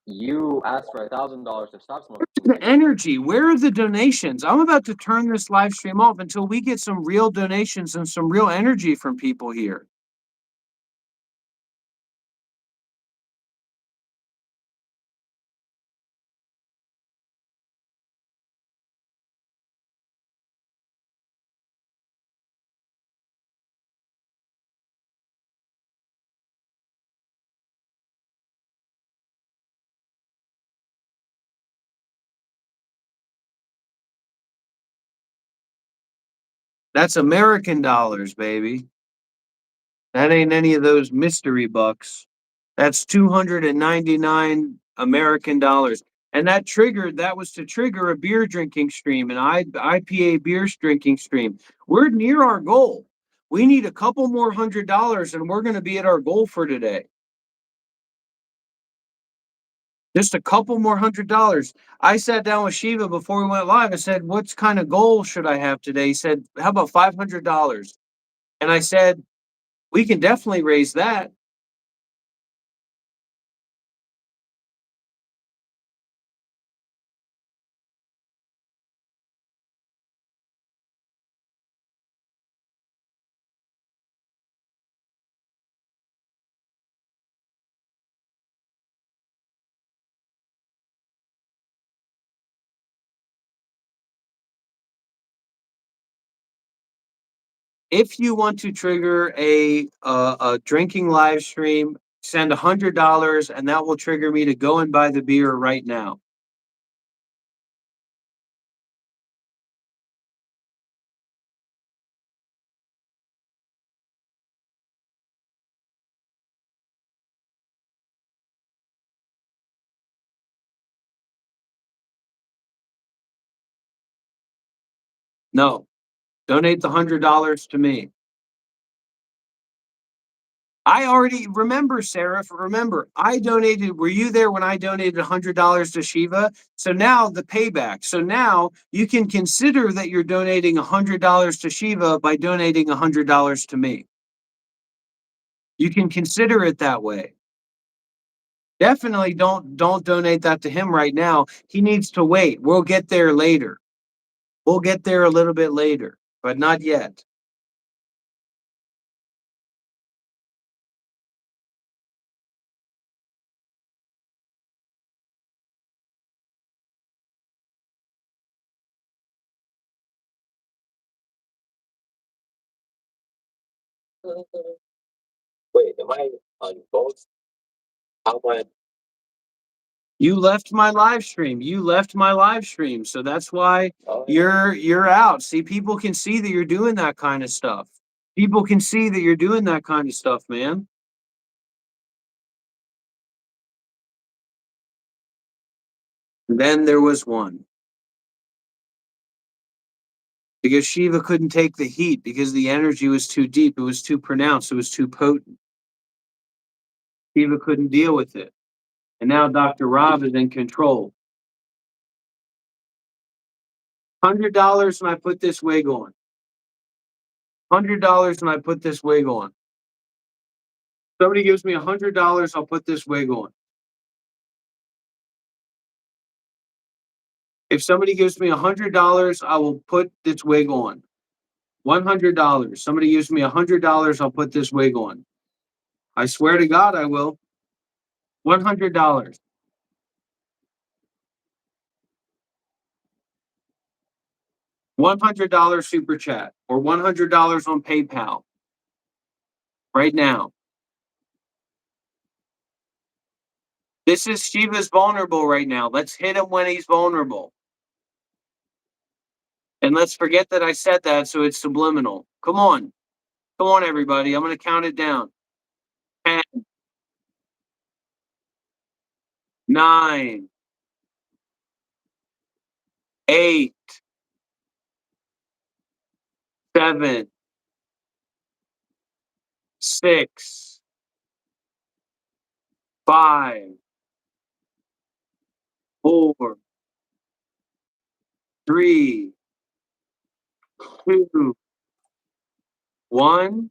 You asked for $1,000 to stop smoking The cigarettes. energy. Where are the donations? I'm about to turn this live stream off until we get some real donations and some real energy from people here. That's American dollars, baby. That ain't any of those mystery bucks. That's 299 American dollars. And that was to trigger a beer drinking stream, an IPA beer drinking stream. We're near our goal. We need a couple more $100 and we're going to be at our goal for today. Just a couple more $100. I sat down with Shiva before we went live. I said, "What kind of goal should I have today?" He said, "How about $500?" And I said, "We can definitely raise that." If you want to trigger a drinking live stream, send $100, and that will trigger me to go and buy the beer right now. No, donate the $100 to me. I already remember, Sarah. Remember, I donated. Were you there when I donated $100 to Shiva? So now the payback. So now you can consider that you're donating $100 to Shiva by donating $100 to me. You can consider it that way. Definitely don't donate that to him right now. He needs to wait. We'll get there later. We'll get there a little bit later, but not yet. Wait, am I on both? How am I? You left my live stream. You left my live stream. So that's why Oh, yeah. you're out. See, people can see that you're doing that kind of stuff. People can see that you're doing that kind of stuff, man. Then there was one. Because Shiva couldn't take the heat because the energy was too deep, it was too pronounced, it was too potent. Shiva couldn't deal with it. And now Dr. Rob is in control. $100 and I put this wig on. $100 and I put this wig on. Somebody gives me $100, I'll put this wig on. If somebody gives me $100, I will put this wig on. $100. Somebody gives me $100, I'll put this wig on. I swear to God, I will. $100. $100 super chat or $100 on PayPal right now. This is Shiva's vulnerable right now. Let's hit him when he's vulnerable. And let's forget that I said that so it's subliminal. Come on. Come on, everybody. I'm going to count it down. 10, 9, 8, 7, 6, 5, 4, 3, 2, 1.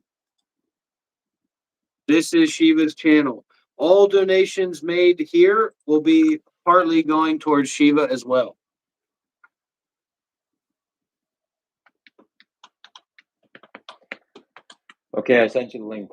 This is Shiva's channel. All donations made here will be partly going towards Shiva as well. Okay, I sent you the link.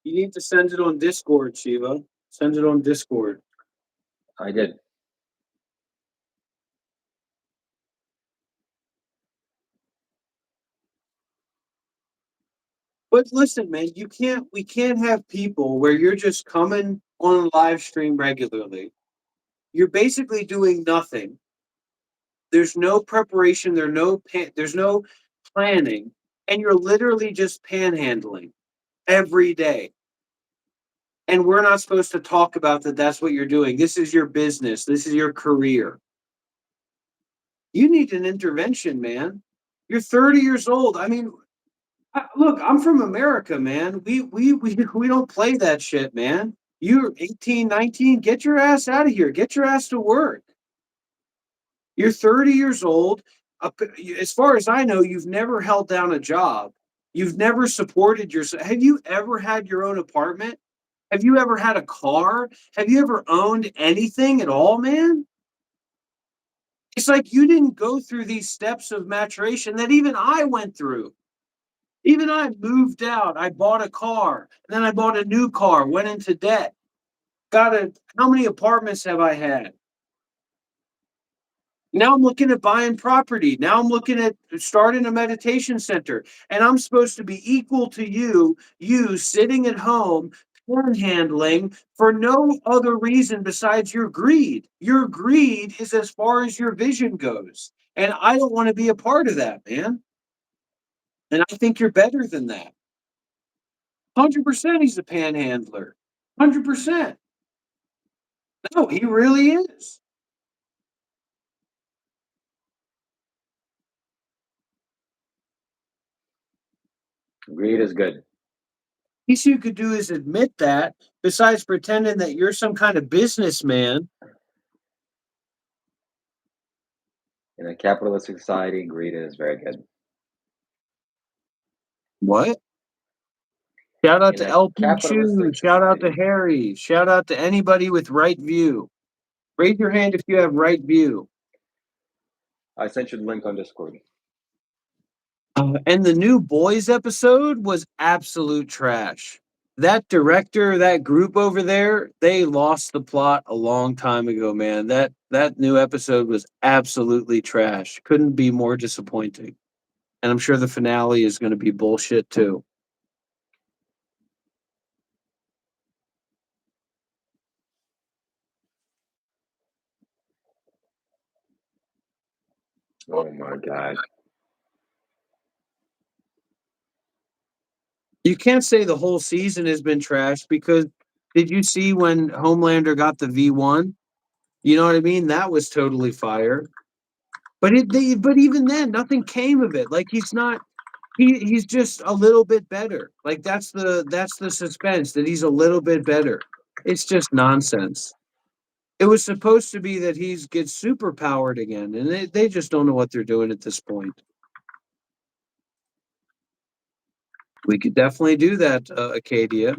You need to send it on Discord, Shiva. Send it on Discord. I did. But listen, man, we can't have people where you're just coming on a live stream regularly. You're basically doing nothing. There's no preparation, there's no planning, and you're literally just panhandling every day. And we're not supposed to talk about that that's what you're doing. This is your business. This is your career. You need an intervention, man. You're 30 years old. I mean, look, I'm from America, man. We don't play that shit, man. You're 18, 19. Get your ass out of here. Get your ass to work. You're 30 years old. As far as I know, you've never held down a job. You've never supported yourself. Have you ever had your own apartment? Have you ever had a car? Have you ever owned anything at all, man? It's like you didn't go through these steps of maturation that even I went through. Even I moved out. I bought a car. Then I bought a new car, went into debt. How many apartments have I had? Now I'm looking at buying property. Now I'm looking at starting a meditation center. And I'm supposed to be equal to you sitting at home, handling for no other reason besides your greed. Your greed is as far as your vision goes. And I don't want to be a part of that, man. And I think you're better than that. 100% he's a panhandler. 100%. No, he really is. Greed is good. Least you could do is admit that, besides pretending that you're some kind of businessman. In a capitalistic society, greed is very good. What? Shout out In to a LP Chew. capitalistic Shout out to society, Harry. Shout out to anybody with right view. Raise your hand if you have right view. I sent you the link on Discord. And the new Boys episode was absolute trash. That director, that group over there, they lost the plot a long time ago, man. That new episode was absolutely trash. Couldn't be more disappointing. And I'm sure the finale is going to be bullshit too. Oh my god. You can't say the whole season has been trash because did you see when Homelander got the V1? You know what I mean? That was totally fire. But even then, nothing came of it. Like he's just a little bit better. Like that's the suspense that he's a little bit better. It's just nonsense. It was supposed to be that he gets super powered again, and they just don't know what they're doing at this point. We could definitely do that, Acadia.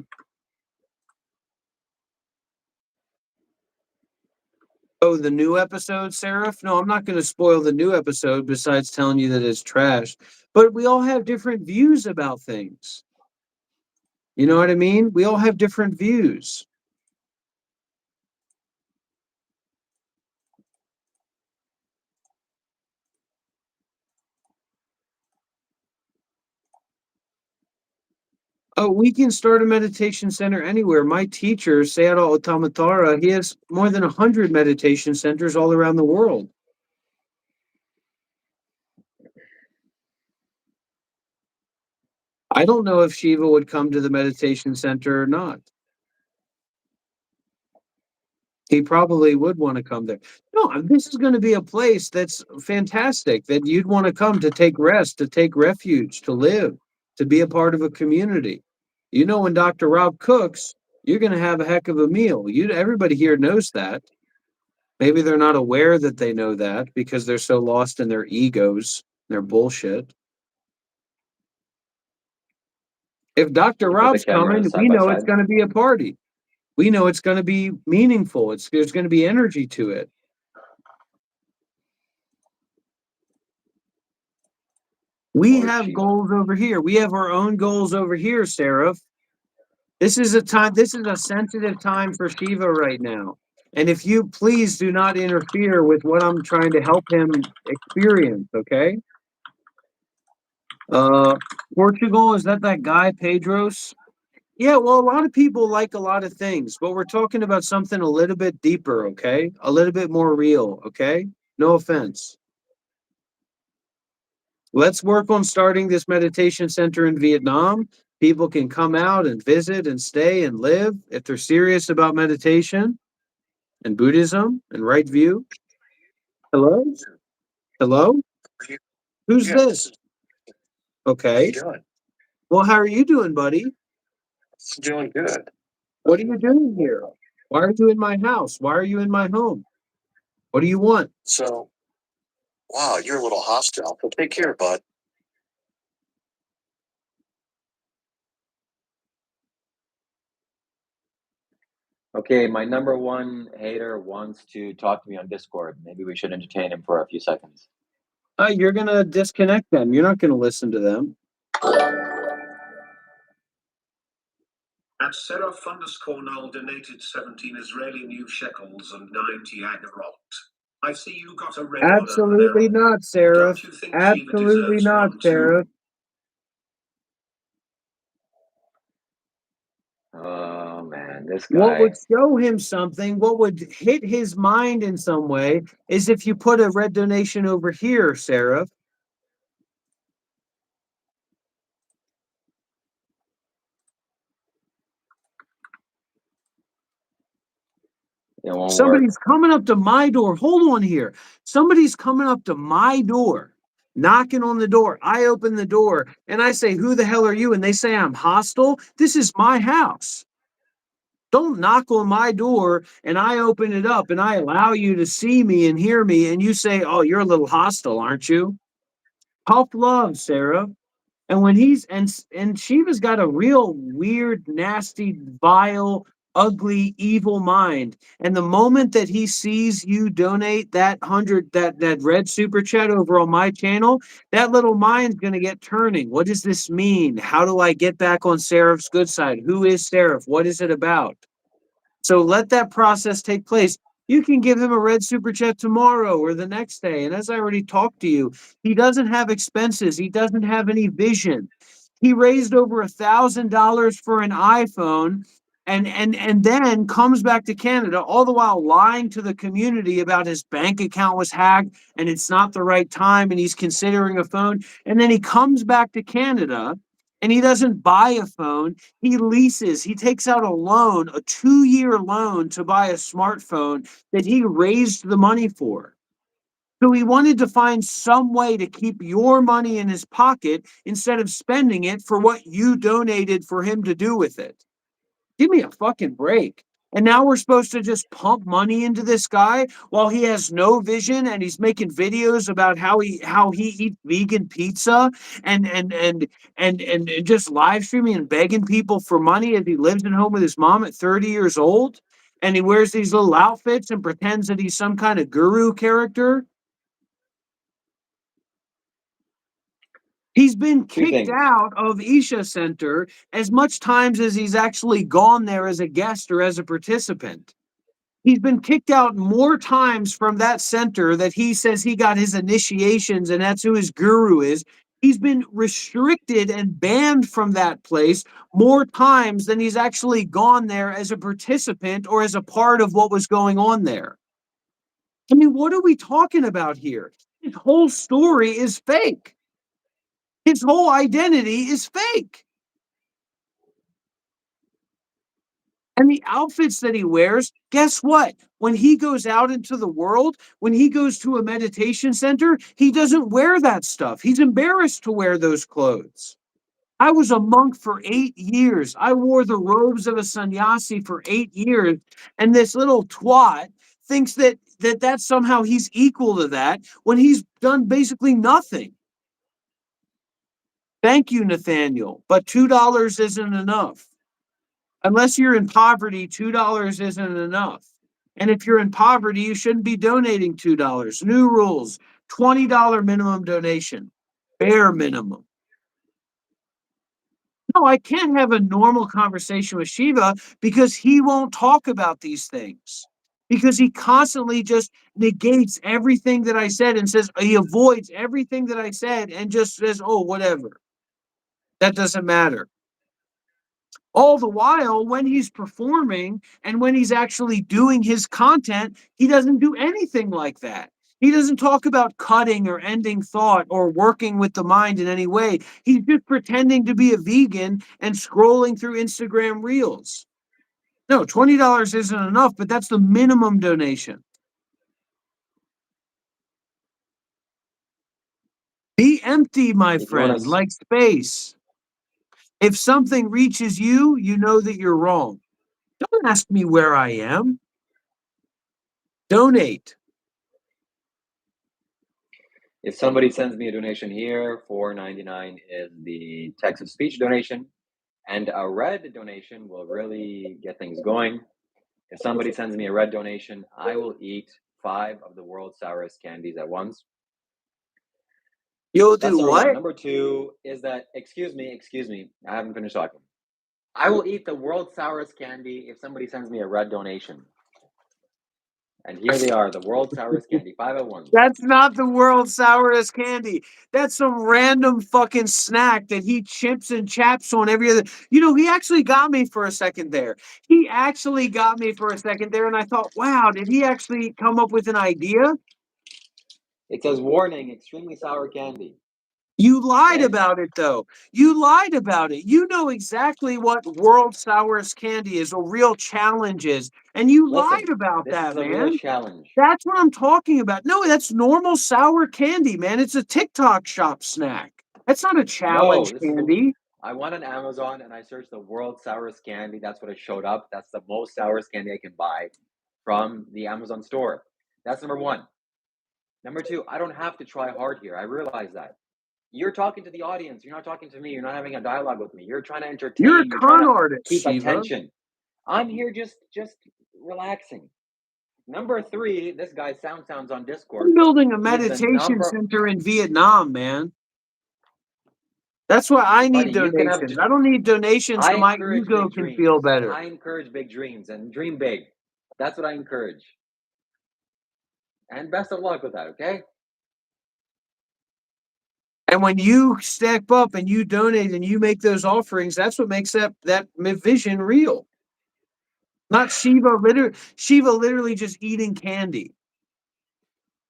Oh, the new episode, Seraph? No, I'm not going to spoil the new episode besides telling you that it's trash. But we all have different views about things. You know what I mean? We all have different views. Oh, we can start a meditation center anywhere. My teacher, Sayadaw Otamatara, he has more than 100 meditation centers all around the world. I don't know if Shiva would come to the meditation center or not. He probably would want to come there. No, this is going to be a place that's fantastic that you'd want to come to take rest, to take refuge, to live, to be a part of a community. You know, when Dr. Rob cooks, you're going to have a heck of a meal. Everybody here knows that. Maybe they're not aware that they know that because they're so lost in their egos, their bullshit. If Dr. You put the Rob's cameras coming, side we by know it's side. going to be a party. We know it's going to be meaningful. There's going to be energy to it. We Or have Shiva. goals over here. We have our own goals over here, Seraph. This is a sensitive time for Shiva right now. And if you please do not interfere with what I'm trying to help him experience, okay? Uh, Portugal, is that guy, Pedros? Yeah, well, a lot of people like a lot of things, but we're talking about something a little bit deeper, okay? A little bit more real, okay? No offense. Let's work on starting this meditation center in Vietnam. People can come out and visit and stay and live if they're serious about meditation and Buddhism and right view. Hello? Hello? Who's this? Okay. Well, how are you doing, buddy? Doing good. What are you doing here? Why are you in my house? Why are you in my home? What do you want? So, wow, you're a little hostile. So take care, bud. Okay, my number one hater wants to talk to me on Discord. Maybe we should entertain him for a few seconds. You're gonna disconnect them. You're not gonna listen to them. At Seraph _null donated 17 Israeli new shekels and 90 agarot. I see you got a red one over there. Absolutely not, Seraph. Don't you think Shiva Absolutely deserves not, one too? Seraph. Oh man, this What would guy. show him something, what would hit his mind in some way, is if you put a red donation over here, Seraph. It won't work. Somebody's coming up to my door. Hold on here. Somebody's coming up to my door, knocking on the door. I open the door and I say, "Who the hell are you?" And they say, "I'm hostile." This is my house. Don't knock on my door and I open it up and I allow you to see me and hear me. And you say, "Oh, you're a little hostile, aren't you?" Tough love, Sarah. And when he's and Shiva's got a real weird, nasty, vile, ugly, evil mind. And the moment that he sees you donate that red super chat over on my channel, that little mind's gonna get turning. What does this mean? How do I get back on Seraph's good side? Who is Seraph? What is it about? So let that process take place. You can give him a red super chat tomorrow or the next day. And as I already talked to you, he doesn't have expenses. He doesn't have any vision. He raised over $1,000 for an iPhone and then comes back to Canada, all the while lying to the community about his bank account was hacked and it's not the right time and he's considering a phone. And then he comes back to Canada and he doesn't buy a phone. He leases, he takes out a loan, a 2-year loan to buy a smartphone that he raised the money for. So he wanted to find some way to keep your money in his pocket instead of spending it for what you donated for him to do with it. Give me a fucking break. And now we're supposed to just pump money into this guy while he has no vision and he's making videos about how he eats vegan pizza and just live streaming and begging people for money as he lives at home with his mom at 30 years old. And he wears these little outfits and pretends that he's some kind of guru character. He's been Two kicked things. out of Isha Center as much times as he's actually gone there as a guest or as a participant. He's been kicked out more times from that center that he says he got his initiations and that's who his guru is. He's been restricted and banned from that place more times than he's actually gone there as a participant or as a part of what was going on there. I mean, what are we talking about here? His whole story is fake. His whole identity is fake. And the outfits that he wears, guess what? When he goes out into the world, when he goes to a meditation center, he doesn't wear that stuff. He's embarrassed to wear those clothes. I was a monk for 8 years. I wore the robes of a sannyasi for 8 years. And this little twat thinks that somehow he's equal to that when he's done basically nothing. Thank you, Nathaniel. But $2 isn't enough. Unless you're in poverty, $2 isn't enough. And if you're in poverty, you shouldn't be donating $2. New rules, $20 minimum donation, bare minimum. No, I can't have a normal conversation with Shiva because he won't talk about these things. Because he constantly just negates everything that I said and says he avoids everything that I said and just says, oh, whatever. That doesn't matter. All the while, when he's performing and when he's actually doing his content, he doesn't do anything like that. He doesn't talk about cutting or ending thought or working with the mind in any way. He's just pretending to be a vegan and scrolling through Instagram reels. No, $20 isn't enough, but that's the minimum donation. Be empty, my If you want friend, to, like space. If something reaches you, you know that you're wrong. Don't ask me where I am. Donate. if somebody sends me a donation here, $4.99 is the text to speech donation, and a red donation will really get things going. If somebody sends me a red donation, I will eat 5 of the world's sourest candies at once. You'll That's do number one. what? Number two is that, excuse me, I haven't finished talking. I will eat the world's sourest candy if somebody sends me a red donation. And here they are, the world's sourest candy, 5 at once. That's not the world's sourest candy. That's some random fucking snack that he chips and chaps on every other. You know, he actually got me for a second there. He actually got me for a second there, and I thought, wow, did he actually come up with an idea? It says, warning, extremely sour candy. You lied Okay? about it, though. You lied about it. You know exactly what world sourest candy is, or real challenge is, and you lied Listen, about this is that, a real man. challenge. That's what I'm talking about. No, that's normal sour candy, man. It's a TikTok shop snack. That's not a No, challenge this is the. candy. I went on Amazon and I searched the world's sourest candy. That's what it showed up. That's the most sourest candy I can buy from the Amazon store. That's number one. Number two, I don't have to try hard here. I realize that. You're talking to the audience. You're not talking to me. You're not having a dialogue with me. You're trying to You're a entertain. You're trying con to artist, keep Shiva. attention. I'm here just relaxing. Number three, this guy sounds on I'm Discord. building a He is the meditation number center in Vietnam, man. That's why I need buddy. You can have. donations. I don't need donations I so my encourage ego big can feel dreams. better. I encourage big dreams and dream big. That's what I encourage. And best of luck with that. Okay. And when you step up and you donate and you make those offerings, that's what makes that vision real. Not Shiva literally just eating candy.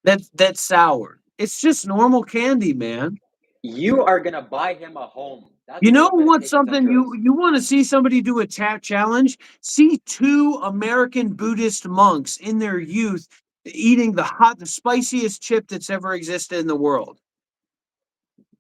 That's sour. It's just normal candy, man. You are gonna buy him a home. That's You know what what? meditation Something center is. you want to see somebody do a tap challenge? See two American Buddhist monks in their youth eating the spiciest chip that's ever existed in the world.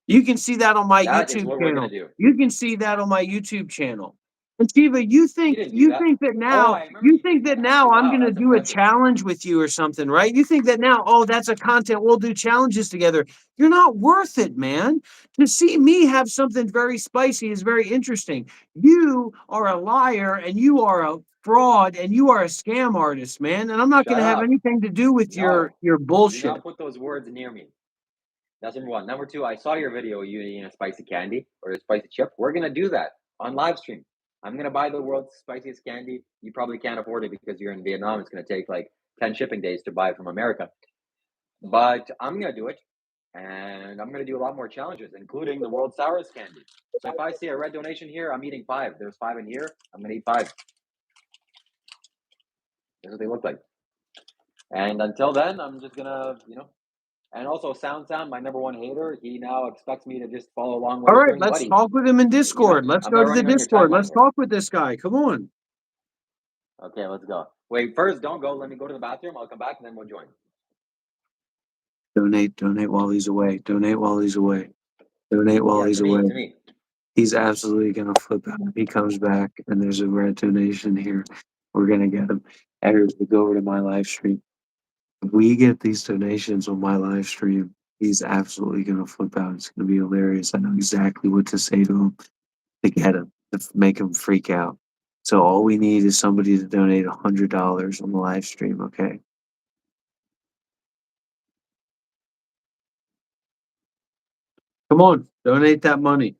You can see that on my That is YouTube what we're gonna channel. do. You can see that on my YouTube channel. And Shiva, You didn't do that. Oh, I remember you you doing think that that actually. now I'm Wow, gonna that's do a impressive. challenge with you or something, right? You think that now, oh, that's a content, we'll do challenges together. You're not worth it, man. To see me have something very spicy is very interesting. You are a liar and you are a fraud and you are a scam artist, man. And I'm not Shut gonna have up. anything to do with your No, do bullshit. not put those words near me. That's number one. Number two, I saw your video you eating a spicy candy or a spicy chip. We're gonna do that on live stream. I'm gonna buy the world's spiciest candy. You probably can't afford it because you're in Vietnam. It's gonna take like 10 shipping days to buy it from America. But I'm gonna do it, and I'm gonna do a lot more challenges, including the world's sourest candy. So if I see a red donation here, I'm eating 5. There's 5 in here. I'm gonna eat 5. That's what they look like. And until then, I'm just gonna. And also, Sound, my number one hater, he now expects me to just follow along what All he's right, doing. let's Buddy, talk with him in Discord. Let's I'm go not to the running on your Discord. timeline Let's here. talk with this guy. Come on. Okay, let's go. Wait, first, don't go. Let me go to the bathroom. I'll come back and then we'll join. Donate while he's away. Donate while he's away. Donate while Yeah, he's to me, away. to me. He's absolutely gonna flip out if he comes back and there's a red donation here. We're gonna get him. Everybody go over to my live stream. If we get these donations on my live stream, he's absolutely gonna flip out. It's gonna be hilarious. I know exactly what to say to him to get him, to make him freak out. So all we need is somebody to donate $100 on the live stream, okay? Come on, donate that money.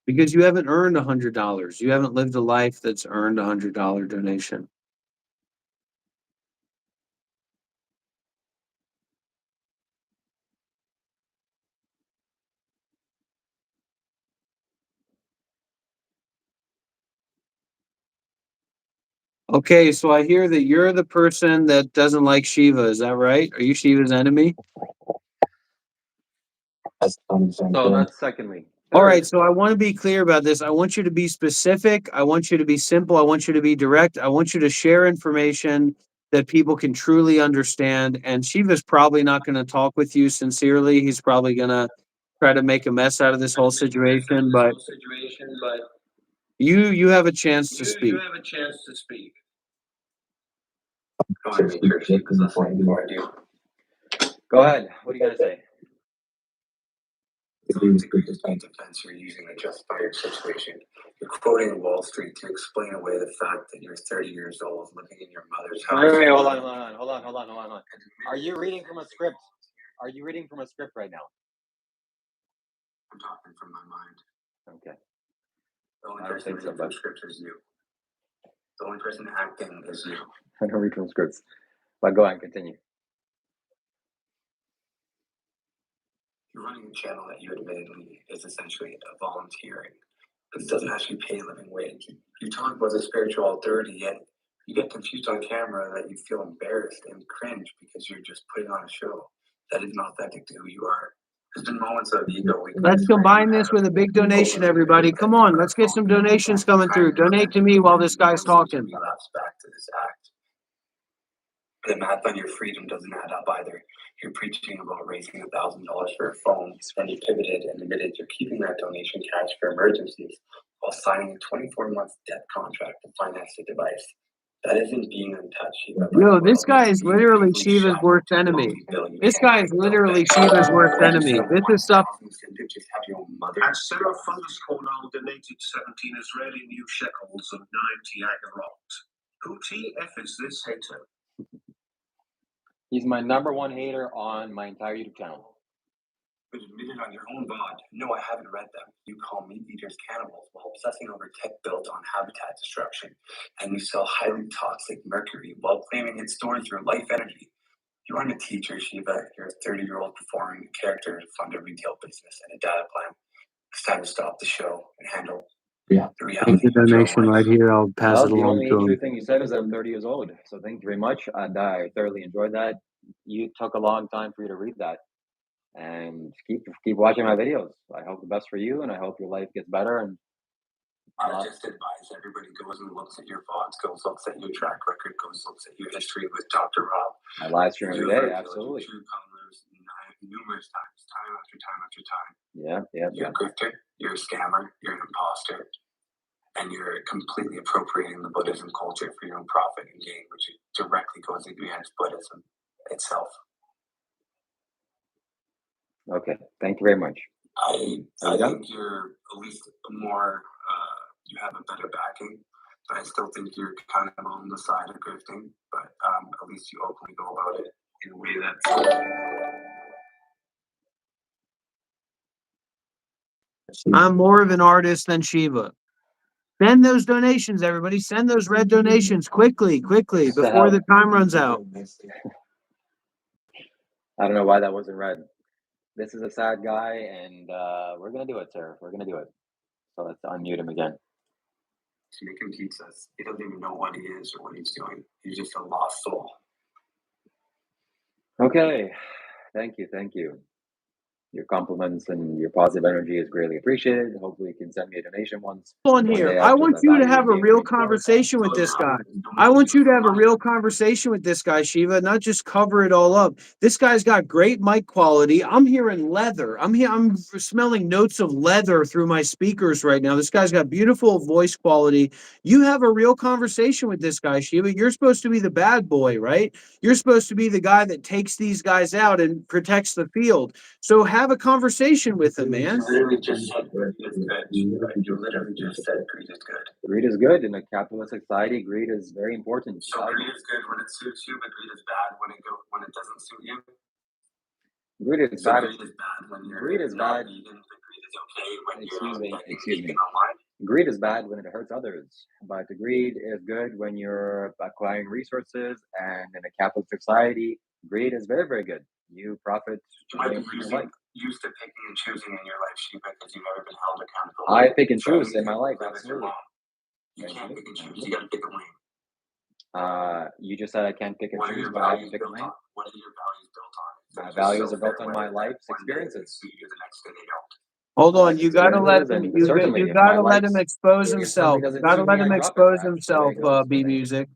Because you haven't earned $100. You haven't lived a life that's earned $100 donation. Okay, so I hear that you're the person that doesn't like Shiva. Is that right? Are you Shiva's enemy? So that's secondly. All right, so I want to be clear about this. I want you to be specific. I want you to be simple. I want you to be direct. I want you to share information that people can truly understand. And Shiva's probably not going to talk with you sincerely. He's probably going to try to make a mess out of this whole situation, but you have a chance to speak. You have a chance to speak. Go on, make sure she was listening before I do. Go ahead. What are you gonna say? It's always a good defense you're using to justify your situation. You're quoting Wall Street to explain away the fact that you're 30 years old living in your mother's house. Wait, hold on. Are you reading from a script? Are you reading from a script right now? I'm talking from my mind. Okay. The only person reading from scripts is you. The only person acting is you. I don't read from scripts. But go ahead, continue. You're running a channel that you admittedly is essentially a volunteering. This doesn't actually pay a living wage. You talk about a spiritual authority, yet you get confused on camera that you feel embarrassed and cringe because you're just putting on a show that isn't authentic to who you are. There's been moments of ego. Let's combine this with a big donation, everybody. Come on, let's get some donations coming through. Donate to me while this guy's talking. Relapse back to this act. The math on your freedom doesn't add up either. You're preaching about raising $1,000 for a phone, then you pivoted and admitted you're keeping that donation cash for emergencies while signing a 24-month debt contract to finance the device. That isn't being untouched. Yo, this guy is literally Shiva's worst enemy. This guy is literally Shiva's worst enemy. This is stuff. And Sarah _ donated 17 Israeli new shekels and 90 agarot. Who TF is this hater? He's my #1 hater on my entire YouTube channel. But admitted on your own VOD, no, I haven't read them. You call meat eaters cannibals while obsessing over tech built on habitat destruction. And you sell highly toxic mercury while claiming it stores your life energy. You aren't a teacher, Shiva. You're a 30-year-old performing a character to fund a retail business and a data plan. It's time to stop the show and handle the reality. Thank you, donation right here. I'll pass it The along only to true him. thing you said is that I'm 30 years old. So thank you very much. And I thoroughly enjoyed that. You took a long time for you to read that. And keep watching my videos. I hope the best for you, and I hope your life gets better. And I just advise everybody goes and looks at your VODs, goes looks at your track record, goes looks at your history with Dr. Rob. I live stream every day, absolutely. Numerous times, time after time after time. Yeah. You're a grifter, you're a scammer, you're an imposter, and you're completely appropriating the Buddhism culture for your own profit and gain, which directly goes against Buddhism itself. Okay, thank you very much. I think you're at least more, you have a better backing, but I still think you're kind of on the side of grifting, but at least you openly go about it in a way that's... I'm more of an artist than Shiva. Send those donations, everybody. Send those red donations quickly, before the time runs out. I don't know why that wasn't red. This is a sad guy, and we're gonna do it, sir. We're gonna do it. So let's unmute him again. To make him pizzas. He doesn't even know what he is or what he's doing. He's just a lost soul. Okay, thank you. Your compliments and your positive energy is greatly appreciated. Hopefully, you can send me a donation once. On here, I want you to have a real conversation with this guy. I want you to have a real conversation with this guy, Shiva, not just cover it all up. This guy's got great mic quality. I'm hearing leather. I'm smelling notes of leather through my speakers right now. This guy's got beautiful voice quality. You have a real conversation with this guy, Shiva. You're supposed to be the bad boy, right? You're supposed to be the guy that takes these guys out and protects the field. So have a conversation with him, man. You literally just said greed is good. You literally just said greed is good. Greed is good in a capitalist society. Greed is very important. So greed is good when it suits you, but greed is bad when it doesn't suit you. Greed is bad. Greed is bad when you're Greed is not bad. vegan, but greed is okay when Excuse you're me, getting excuse vegan me. online? Greed is bad when it hurts others, but greed is good when you're acquiring resources. And in a capitalist society, greed is very, very good. You profit You when might you be used to picking and choosing in your life, Shiva, because you've never been held accountable. I pick and So choose in my life, whether it's your absolutely. mom, you Thank can't you. pick and Thank choose. you. You got to pick a lane. You just said I can't pick and What are choose, your but I have to values pick a built lane. on? What are your values built on? My They're just values so are built fair on my weather that life's one day they experiences. suit you, the next day they don't. Hold on, Life you gotta let experiences, him. and You certainly, if my gotta let him life's expose experience certainly himself. You doesn't gotta suit let me, I him drop it. expose So there himself. you go. B music.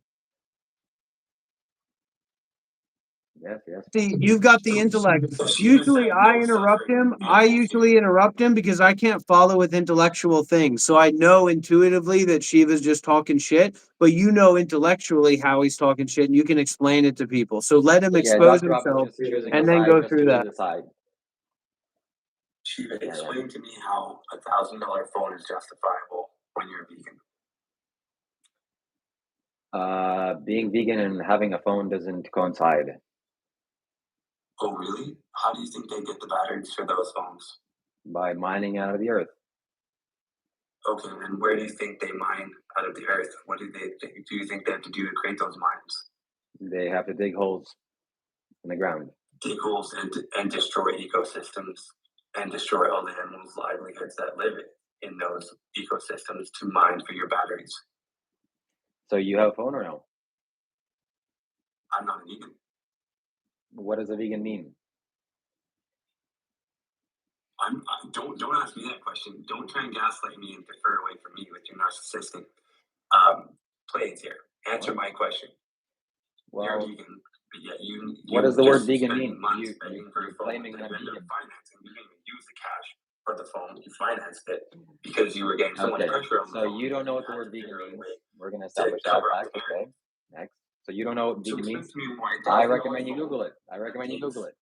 Yes, yes. See, you've got the intellect. Usually I interrupt him. I usually interrupt him because I can't follow with intellectual things. So I know intuitively that Shiva's just talking shit, but you know intellectually how he's talking shit and you can explain it to people. So let him Yeah, expose Dr. Rob is himself just choosing a and then side go just through to choose that. a side. Shiva, Yeah, yeah. explain to me how $1,000 phone is justifiable when you're vegan. Being vegan and having a phone doesn't coincide. Oh, really? How do you think they get the batteries for those phones? By mining out of the earth. Okay, and where do you think they mine out of the earth? What do you think they have to do to create those mines? They have to dig holes in the ground. Dig holes and destroy ecosystems and destroy all the animals' livelihoods that live in those ecosystems to mine for your batteries. So you have a phone or no? I'm not a vegan. What does a vegan mean? Don't ask me that question. Don't try and gaslight me and defer away from me with your narcissistic plays here. Answer my question. You're Well, vegan, but yet you what does the word just vegan spend mean? months begging for a You're phone claiming that I'm you ended up vegan. financing. You didn't even use the cash for the phone. You financed it because you were getting so much Okay, pressure on the so phone. you don't know what the had word to vegan figure out a means. way We're gonna to establish that cover up fact. the Okay, next. So you don't know what So vegan explain means? to me why I $1,000 recommend you phone Google it. I recommend you takes Google it.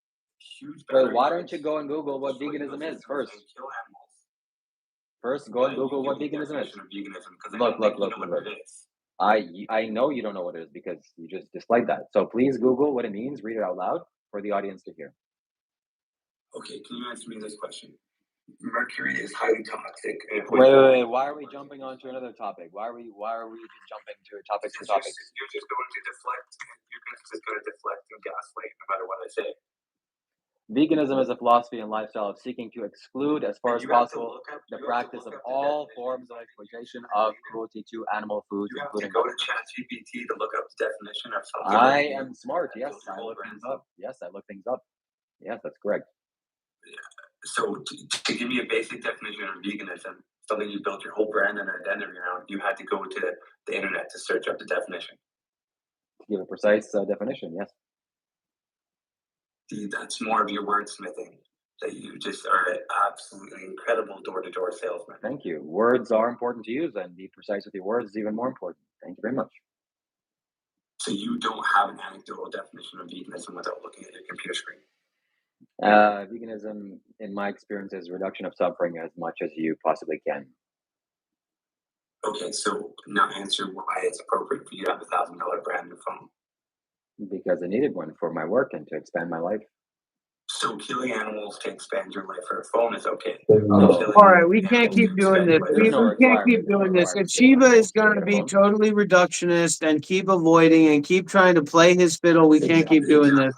huge Wait, battery why don't lives, you go and Google what destroy veganism is ecosystems, first? and kill animals. First, go and You Google give what me a veganism is. definition of veganism because I Look, don't think look, you look, know look. what it is. I know you don't know what it is because you just dislike that. So please Google what it means. Read it out loud for the audience to hear. Okay, can you answer me this question? Mercury is highly toxic. Wait. Why are we jumping onto another topic? Why are we just jumping to topics for topics? You're just going to deflect. You're just going to deflect and gaslight no matter what I say. Veganism is a philosophy and lifestyle of seeking to exclude, as far as possible, the practice of all forms of exploitation of cruelty to animal foods, You have to including go to human. ChatGPT to look up the definition of something. I am smart. Yes, I look things up. Yes, I look things up. Yes, that's correct. So to give me a basic definition of veganism, something you built your whole brand and identity around, you had to go to the internet to search up the definition. To give a precise definition, yes. That's more of your wordsmithing. That you just are an absolutely incredible door-to-door salesman. Thank you. Words are important to use, and be precise with your words is even more important. Thank you very much. So you don't have an anecdotal definition of veganism without looking at your computer screen. Veganism, in my experience, is reduction of suffering as much as you possibly can. Okay, so now answer why it's appropriate for you to have $1,000 brand new phone. Because I needed one for my work and to expand my life. So killing animals to expand your life for a phone is okay. No. All right, we can't keep doing this. There's no We can't keep requirement. No doing this. If requirement to Shiva get is going to a be phone. totally reductionist and keep avoiding and keep trying to play his fiddle, we can't keep doing this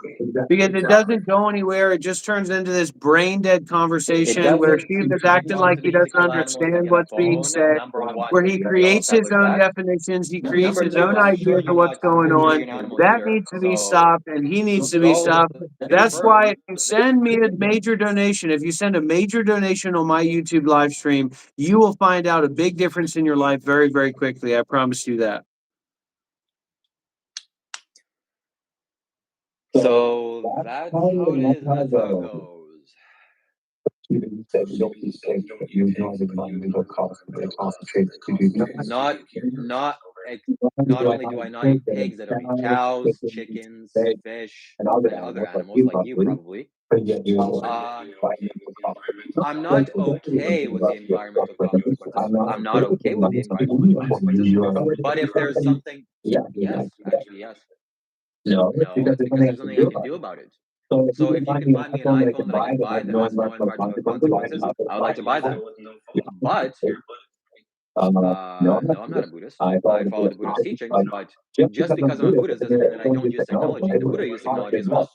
because it doesn't go anywhere. It just turns into this brain dead It conversation where doesn't Shiva's acting talk like to he me to doesn't kill animals to understand get a what's being phone. said, Number one, where he we all creates his established own that. definitions, he creates Number his two, own I'm sure ideas of you're what's not going being on. an animal That eater, needs to be so stopped, and he needs to be go stopped. any That's further. why if you send me a major donation, if you send a major donation on my YouTube live stream, you will find out a big difference in your life very, very quickly. I promise you that. So that's how it is, and that's how it goes. Not, not, not only do I not eat pigs, I don't eat cows, chickens, fish, and other animals like you probably. I'm not okay with the environmental consequences. I'm not okay with the environmental consequences. But if there's something, yes, actually, yes. No, because there's nothing I can do about it. So if you can buy me an iPhone that I can buy that has no environmental consequences, I would like to buy that. But no, I'm not a Buddhist. I follow the Buddhist teachings, but just because I'm a Buddhist doesn't mean that I don't use technology. The Buddha used technology as well.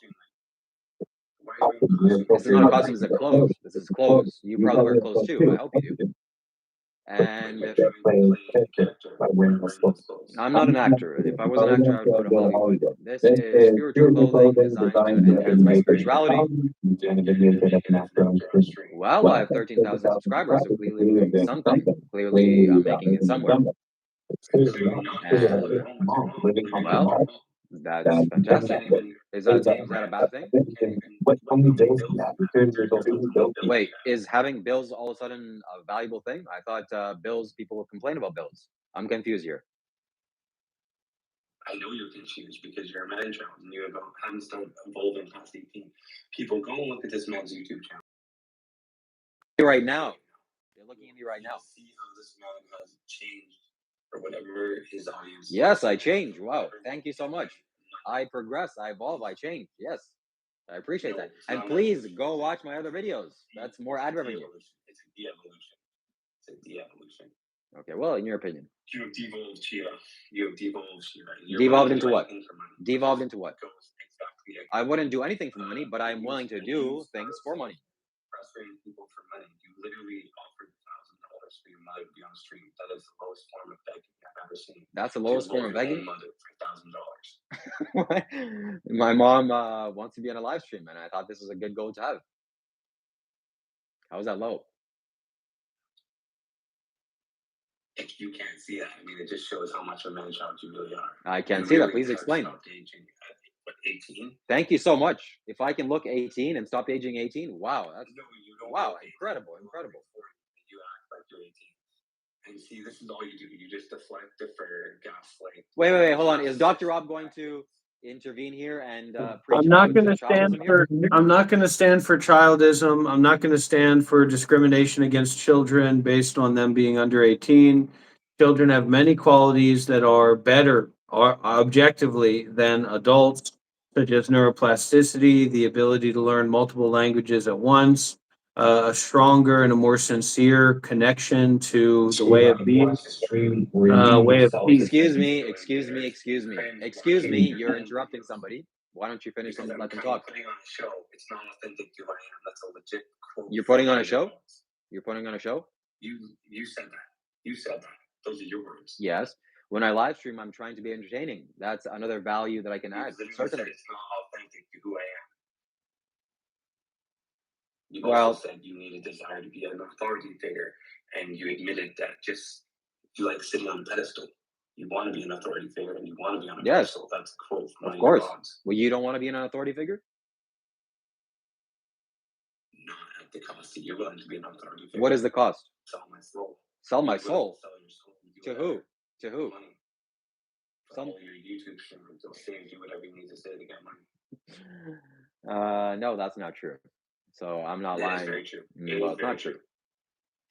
This is not a costume, this is a clothes. This is clothes. You probably wear clothes too. I hope you do. And I'm not an actor. If I was an actor, I would go to Hollywood. This is spiritual clothing designed to enhance my spirituality. Well, I have 13,000 subscribers, so clearly I'm doing something. Clearly I'm making it somewhere. And, well, that's fantastic. Is that a bad thing? Wait, is having bills all of a sudden a valuable thing? I thought bills, people would complain about bills. I'm confused here. I know you're confused because you're a man child and you haven't started evolving past 18. People, go and look at this man's YouTube channel. Right now. They're looking at me right now. See how this man has changed or whatever his audience. Yes, I changed. Wow. Thank you so much. I progress, I evolve, I change. Yes. I appreciate that. And please go watch my other videos. That's more ad revenue. It's a de-evolution. It's a de-evolution. Okay, well, in your opinion. You have devolved Shiva. You have devolved Shiva. Devolved into what? Devolved into what? I wouldn't do anything for money, but I'm willing to do things for money. Frustrating people for money. You literally offered $1,000 for your mother to be on stream. That is the lowest form of begging I've ever seen. That's the lowest form of begging? Mother for $1,000. My mom wants to be on a live stream, and I thought this was a good goal to have. How is that low? If you can't see that, I mean, it just shows how much of a man child you really are. I can't see that. Please explain. What, 18? Thank you so much. If I can look 18 and stop aging 18, wow, that's wow, incredible. You act like you're 18. And see, this is all you do. You just deflect, defer, gaslight. Wait, hold on. Is Dr. Rob going to intervene here and preach? I'm not going to stand for. I'm not going to stand for childism. I'm not going to stand for discrimination against children based on them being under 18. Children have many qualities that are better, objectively, than adults, such as neuroplasticity, the ability to learn multiple languages at once, a stronger and a more sincere connection to the way of being. Way of being. Excuse me. You're interrupting somebody. Why don't you finish and let them talk? Putting on a show. It's not authentic to who I am. That's a legit quote. You're putting on a show? You're putting on a show? You said that. You said that. Those are your words. Yes. When I live stream, I'm trying to be entertaining. That's another value that I can add. Certainly. It's not authentic to who I am. You Well, also said you need a desire to be an authority figure, and you admitted that just you like sitting on a pedestal. You want to be an authority figure, and you want to be on a pedestal. That's a quote from of course. Well, you don't want to be an authority figure? Not at the cost that you're willing to be an authority figure. What is the cost? Sell my soul. Sell my soul? Sell your soul. To who? To who? Money. Some your YouTube streamers will say and do whatever you need to say to get money. No, that's not true. So I'm not lying. Very true. Well, it's not true.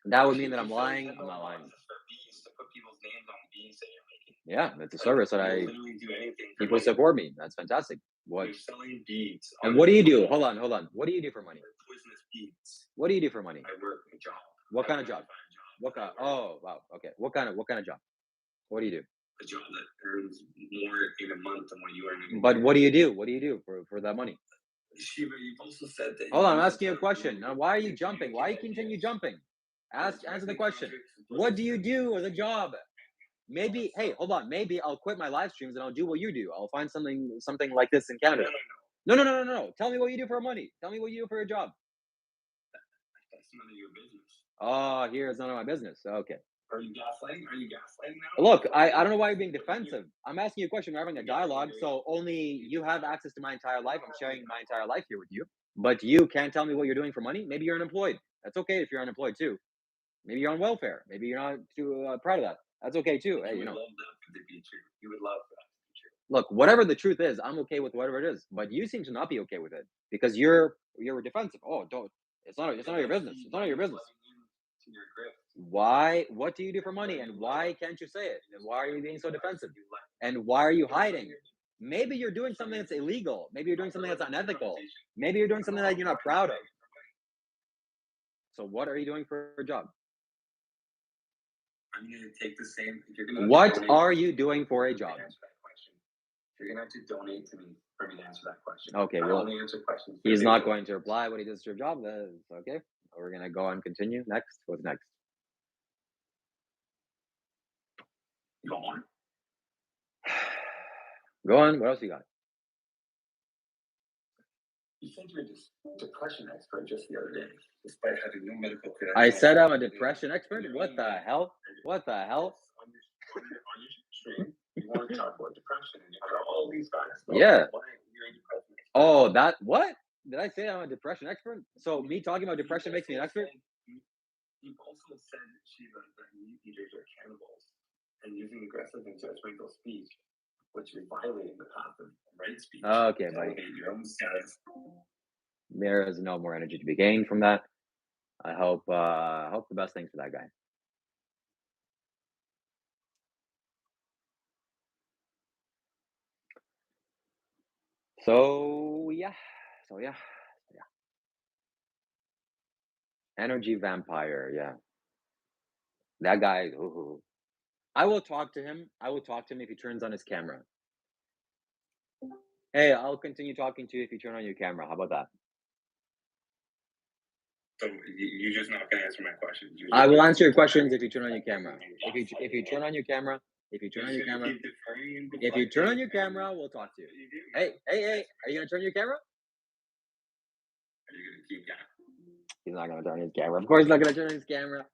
That would mean that I'm lying. I'm not lying. To put people's names on bees that you're making. Yeah, it's a service that I literally do anything. People support me. That's fantastic. What? You're selling beads. And what do you do? Hold on. What do you do for money? Poisonous beads. What do you do for money? I work a job. What kind of job? What kind? Oh, wow. Okay. What kind of job? What do you do? A job that earns more in a month than what you earn in a But year. what do you do? What do you do for that money? Shiva, you've also said that. Hold on, I'm asking you a question. Now, why are you jumping? Why you continue jumping? Answer the question. What do you do as a job? Maybe, hey, hold on. Maybe I'll quit my live streams and I'll do what you do. I'll find something like this in Canada. No. Tell me what you do for money. Tell me what you do for a job. That's none of your business. Oh, here it's none of my business. Okay. Are you gaslighting? Now? Look, I don't know why you're being defensive. I'm asking you a question. We're having a dialogue, so only you have access to my entire life. I'm sharing my entire life here with you. But you can't tell me what you're doing for money. Maybe you're unemployed. That's okay if you're unemployed too. Maybe you're on welfare. Maybe you're not too proud of that. That's okay too. Hey, you would love that to be true. You would love that to be true. Look, whatever the truth is, I'm okay with whatever it is. But you seem to not be okay with it because you're defensive. Oh, don't. It's not your business. It's none of your business. Why? What do you do for money? And why can't you say it? And why are you being so defensive? And why are you hiding? Maybe you're doing something that's illegal. Maybe you're doing something that's unethical. Maybe you're doing something that you're not proud of. So what are you doing for a job? I'm going to take the same. You're gonna What are you doing for a job? You're going to have to donate to me for me to answer that question. Okay, I well, only answer questions. he's not going to reply what he does to your job. That's okay. We're gonna go and continue. Next. What's next? Go on. Go on. What else you got? You said you're a depression expert just the other day, despite having no medical credentials. I said I'm a depression expert? What the hell? What the hell? On your stream, you want to talk about depression, and you have all these facts. Yeah. Why you're a depression expert. Oh, that what? Did I say I'm a depression expert? So me talking about depression makes me an expert? You've also said, Shiva, that meat eaters are cannibals, and using aggressive and judgmental speech, which is violating the path of right speech. Okay, to buddy. elevate your own status. There is no more energy to be gained from that. I hope the best things for that guy. So yeah. Energy vampire, yeah. That guy, ooh. I will talk to him. If he turns on his camera. Hey, I'll continue talking to you if you turn on your camera. How about that? So you're just not going to answer my questions. I will answer your questions if you turn on your camera. If you turn on your camera, we'll talk to you. Hey, are you gonna turn your camera? Are you going to keep that? He's not gonna turn his camera. Of course, he's not gonna turn his camera.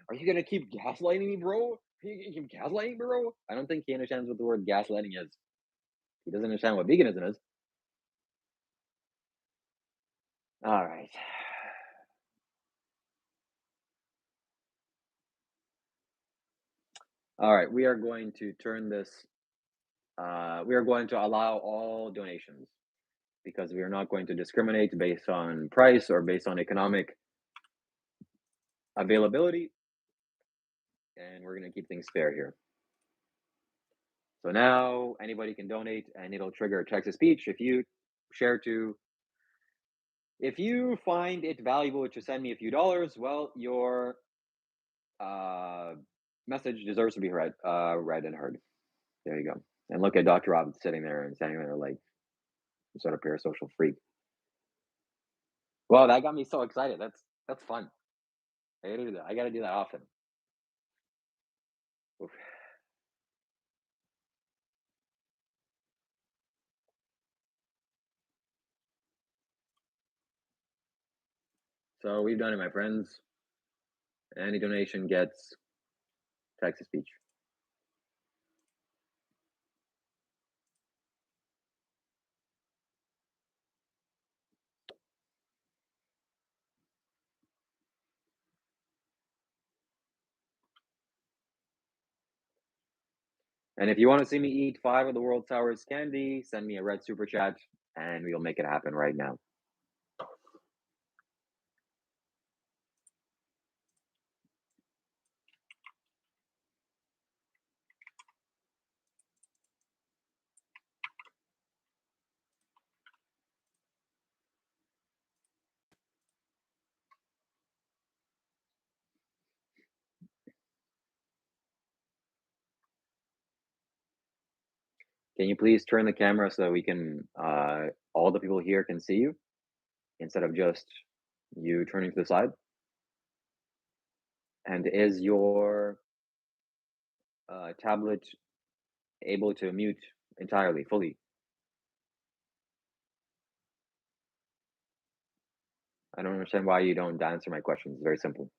Are you gonna keep gaslighting me, bro? Are you gonna keep gaslighting me, bro? I don't think he understands what the word gaslighting is. He doesn't understand what veganism is. All right. All right, we are going to turn this. We are going to allow all donations because we are not going to discriminate based on price or based on economic availability, and we're going to keep things fair here. So now anybody can donate, and it'll trigger text-to-speech if you share to. If you find it valuable to send me a few dollars, well, your message deserves to be read and heard. There you go. And look at Dr. Rob standing there like some sort of parasocial freak. Wow, that got me so excited. That's fun. I gotta do that. I gotta do that often. Oof. So we've done it, my friends. Any donation gets text-to-speech. And if you want to see me eat 5 of the world's sourest candy, send me a red super chat, and we'll make it happen right now. Can you please turn the camera so that we can, all the people here can see you instead of just you turning to the side? And is your tablet able to mute entirely, fully? I don't understand why you don't answer my questions. It's very simple.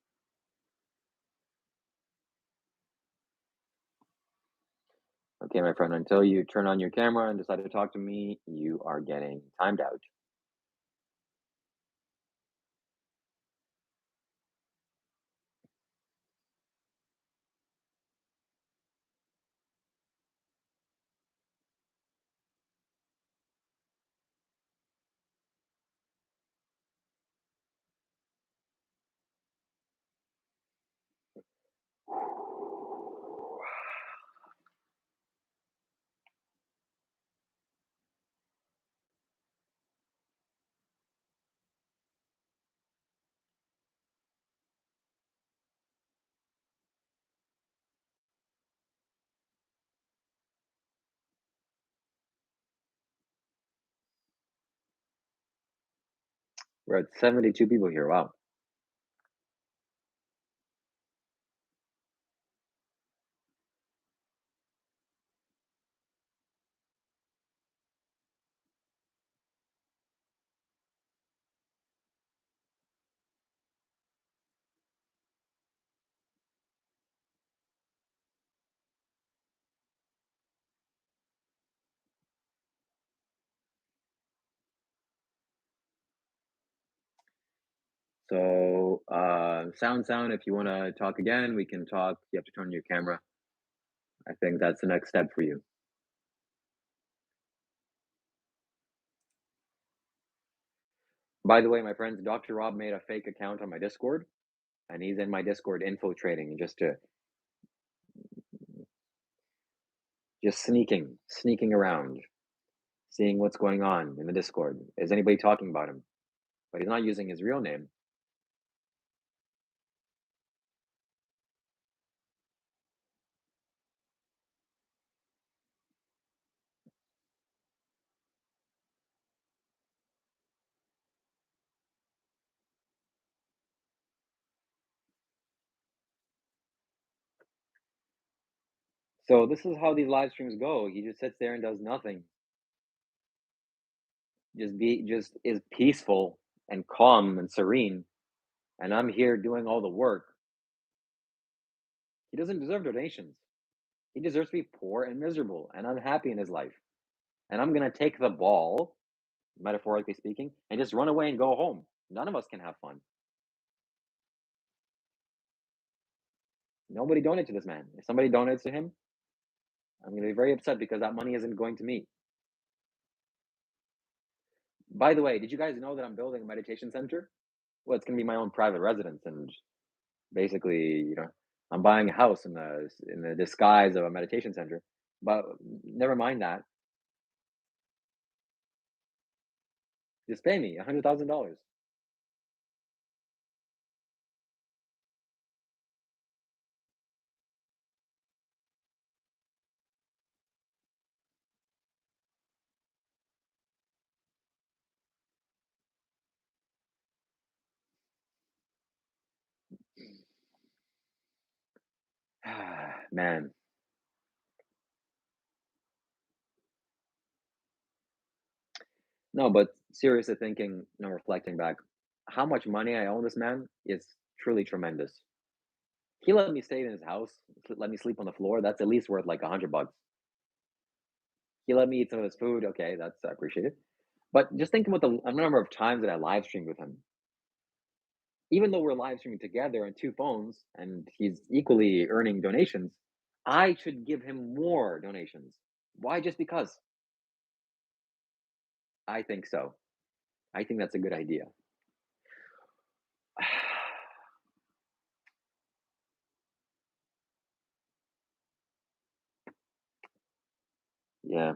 Okay, my friend, until you turn on your camera and decide to talk to me, you are getting timed out. We're at 72 people here. Wow. So, sound, if you want to talk again, we can talk. You have to turn on your camera. I think that's the next step for you. By the way, my friends, Dr. Rob made a fake account on my Discord, and he's in my Discord infiltrating just sneaking around, seeing what's going on in the Discord. Is anybody talking about him? But he's not using his real name. So this is how these live streams go. He just sits there and does nothing. Just is peaceful and calm and serene. And I'm here doing all the work. He doesn't deserve donations. He deserves to be poor and miserable and unhappy in his life. And I'm gonna take the ball, metaphorically speaking, and just run away and go home. None of us can have fun. Nobody donates to this man. If somebody donates to him, I'm gonna be very upset because that money isn't going to me. By the way, did you guys know that I'm building a meditation center? Well, it's gonna be my own private residence, and basically, I'm buying a house in the disguise of a meditation center. But never mind that. Just pay me $100,000. Man, no, but seriously thinking, reflecting back, how much money I owe this man is truly tremendous. He let me stay in his house, let me sleep on the floor. That's at least worth like $100. He let me eat some of his food. Okay, that's appreciated. But just think about the number of times that I live streamed with him. Even though we're live streaming together on two phones and he's equally earning donations, I should give him more donations. Why? Just because? I think so. I think that's a good idea. Yeah.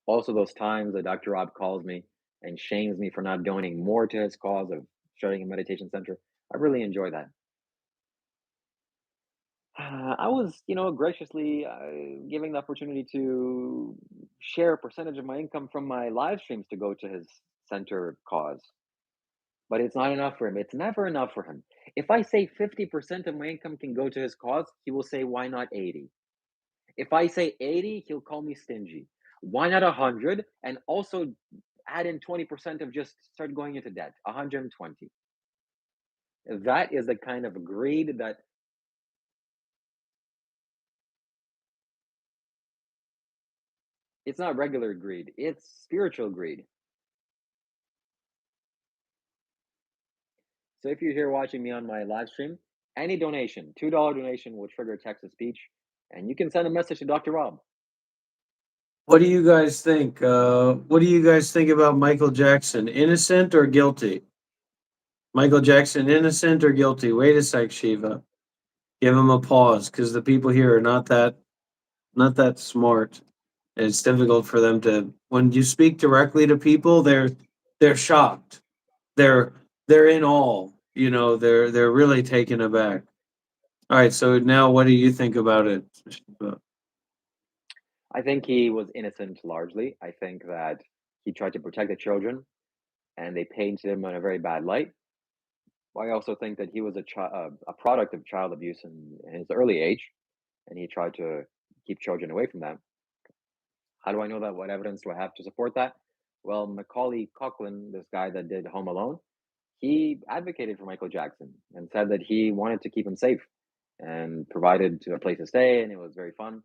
Also, those times that Dr. Rob calls me and shames me for not donating more to his cause of starting a meditation center, I really enjoy that. I was, graciously giving the opportunity to share a percentage of my income from my live streams to go to his center cause. But it's not enough for him. It's never enough for him. If I say 50% of my income can go to his cause, he will say, why not 80? If I say 80, he'll call me stingy. Why not 100? And also add in 20% of just start going into debt, 120. That is the kind of greed that it's not regular greed, it's spiritual greed. So if you're here watching me on my live stream, any donation, $2 donation will trigger text to speech, and you can send a message to Dr. Rob. What do you guys think? What do you guys think about Michael Jackson? Innocent or guilty? Michael Jackson, innocent or guilty? Wait a sec, Shiva. Give him a pause, because the people here are not that smart. It's difficult for them to. When you speak directly to people, they're shocked. They're they're in awe. They're really taken aback. All right. So now, what do you think about it, Shiva? I think he was innocent largely. I think that he tried to protect the children, and they painted him in a very bad light. Well, I also think that he was a product of child abuse in his early age, and he tried to keep children away from that. How do I know that? What evidence do I have to support that? Well, Macaulay Culkin, this guy that did Home Alone, he advocated for Michael Jackson and said that he wanted to keep him safe and provided to a place to stay, and it was very fun.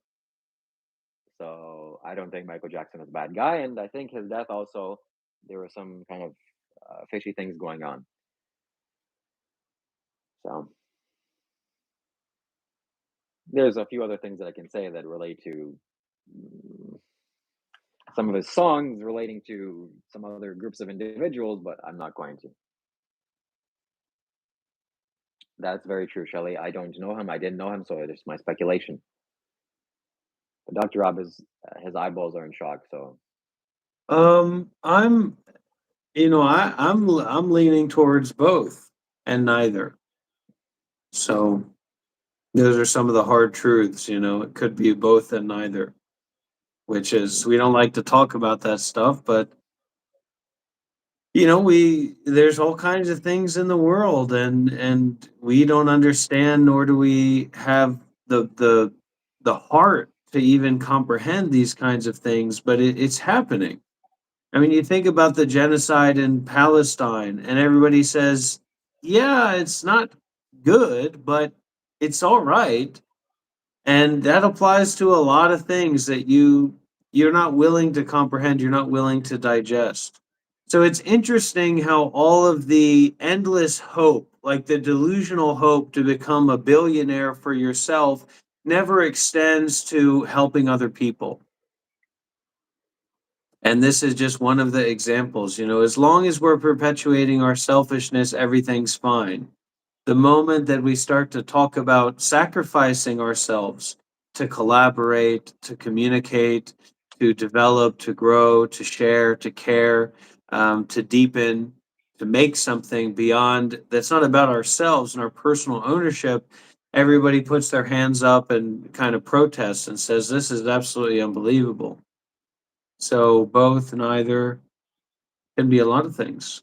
So I don't think Michael Jackson is a bad guy, and I think his death also there were some kind of fishy things going on. So there's a few other things that I can say that relate to mm, some of his songs relating to some other groups of individuals, but I'm not going to. That's very true, Shelley. I don't know him. I didn't know him, so it's my speculation. But Dr. Rob is his eyeballs are in shock. So I'm, I'm leaning towards both and neither. So those are some of the hard truths. It could be both and neither, which is we don't like to talk about that stuff, but we there's all kinds of things in the world, and we don't understand, nor do we have the heart to even comprehend these kinds of things, but it's happening. I mean, you think about the genocide in Palestine, and everybody says, yeah, it's not good, but it's all right. And that applies to a lot of things that you're not willing to comprehend, you're not willing to digest. So it's interesting how all of the endless hope, like the delusional hope to become a billionaire for yourself, never extends to helping other people. And this is just one of the examples. As long as we're perpetuating our selfishness, everything's fine. The moment that we start to talk about sacrificing ourselves to collaborate, to communicate, to develop, to grow, to share, to care, to deepen, to make something beyond that's not about ourselves and our personal ownership, everybody puts their hands up and kind of protests and says, this is absolutely unbelievable. So both, neither, can be a lot of things.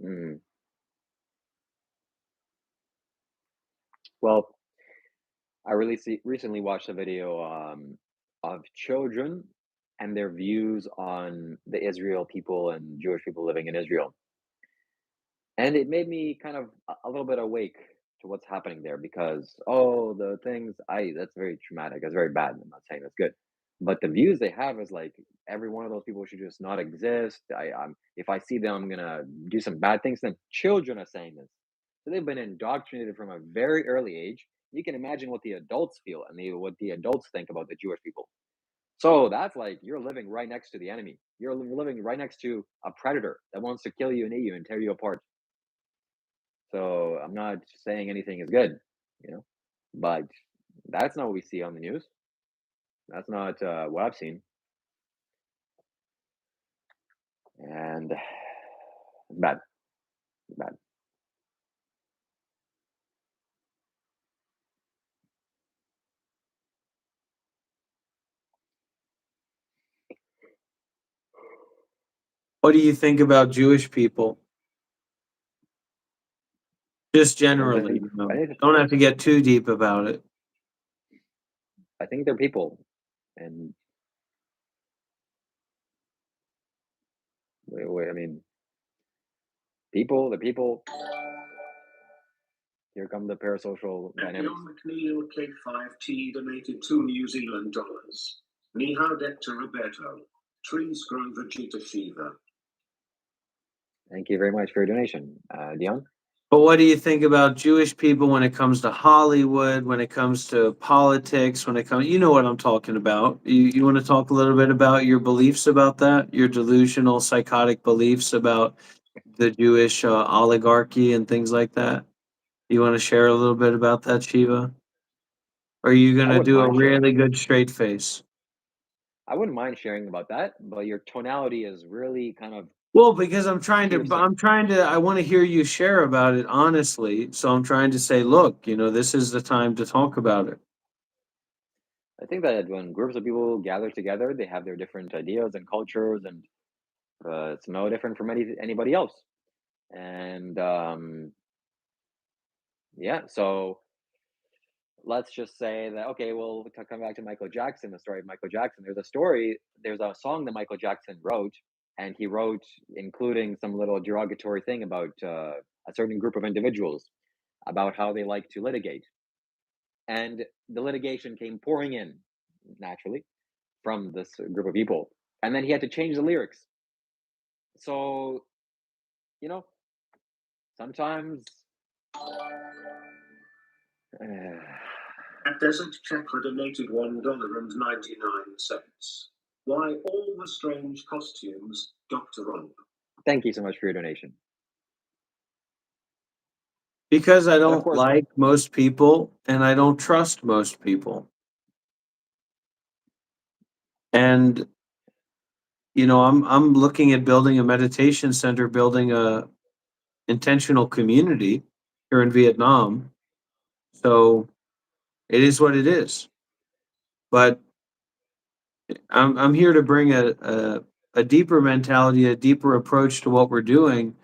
mm. Well, I recently watched a video of children and their views on the Israel people and Jewish people living in Israel. And it made me kind of a little bit awake to what's happening there because, oh, the things that's very traumatic. That's very bad. I'm not saying that's good. But the views they have is like every one of those people should just not exist. If I see them, I'm gonna do some bad things. Then children are saying this. So they've been indoctrinated from a very early age. You can imagine what the adults feel and what the adults think about the Jewish people. So that's like you're living right next to the enemy. You're living right next to a predator that wants to kill you and eat you and tear you apart. So I'm not saying anything is good, you know, but that's not what we see on the news. That's not what I've seen. And bad, bad. What do you think about Jewish people? Just I don't generally, think anything. don't have to get too deep about it. I think they're people, and I mean, the people. Here come the parasocial dynamics. McNeil K5T donated $2 New Zealand dollars. Ni hao Dr. Roberto. Trees grow Vegeta fever. Thank you very much for your donation, Dion. But what do you think about Jewish people when it comes to Hollywood, when it comes to politics, when it comes, you know what I'm talking about. You want to talk a little bit about your beliefs about that, your delusional, psychotic beliefs about the Jewish oligarchy and things like that? You want to share a little bit about that, Shiva? Or are you going I to wouldn't do a mind sharing. really good straight face? I wouldn't mind sharing about that, but your tonality is really kind of Well, because piercing. I want to hear you share about it honestly. So I'm trying to say, look, this is the time to talk about it. I think that when groups of people gather together, they have their different ideas and cultures, and It's no different from anybody else. And yeah, so let's just say that, okay, well, to come back to Michael Jackson, the story of Michael Jackson. There's a song that Michael Jackson wrote, and he wrote including some little derogatory thing about a certain group of individuals, about how they like to litigate. And the litigation came pouring in, naturally, from this group of people. And then he had to change the lyrics. So, you know, sometimes. Desert Checker donated $1.99. Why all the strange costumes, Dr. Rob? Thank you so much for your donation. Because I But of don't course, like most people and I don't trust most people. And I'm looking at building a meditation center, building a intentional community here in Vietnam. So it is what it is. But I'm here to bring a deeper mentality, a deeper approach to what we're doing.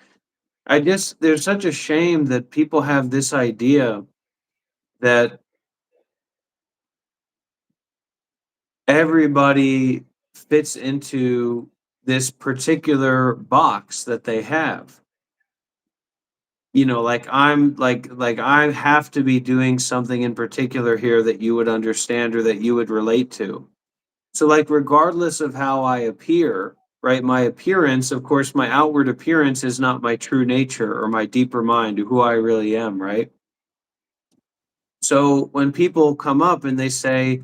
There's such a shame that people have this idea that everybody fits into this particular box that they have. Like like I have to be doing something in particular here that you would understand or that you would relate to. So, like, regardless of how I appear, right, my appearance, of course, my outward appearance is not my true nature or my deeper mind or who I really am, right? So when people come up and they say,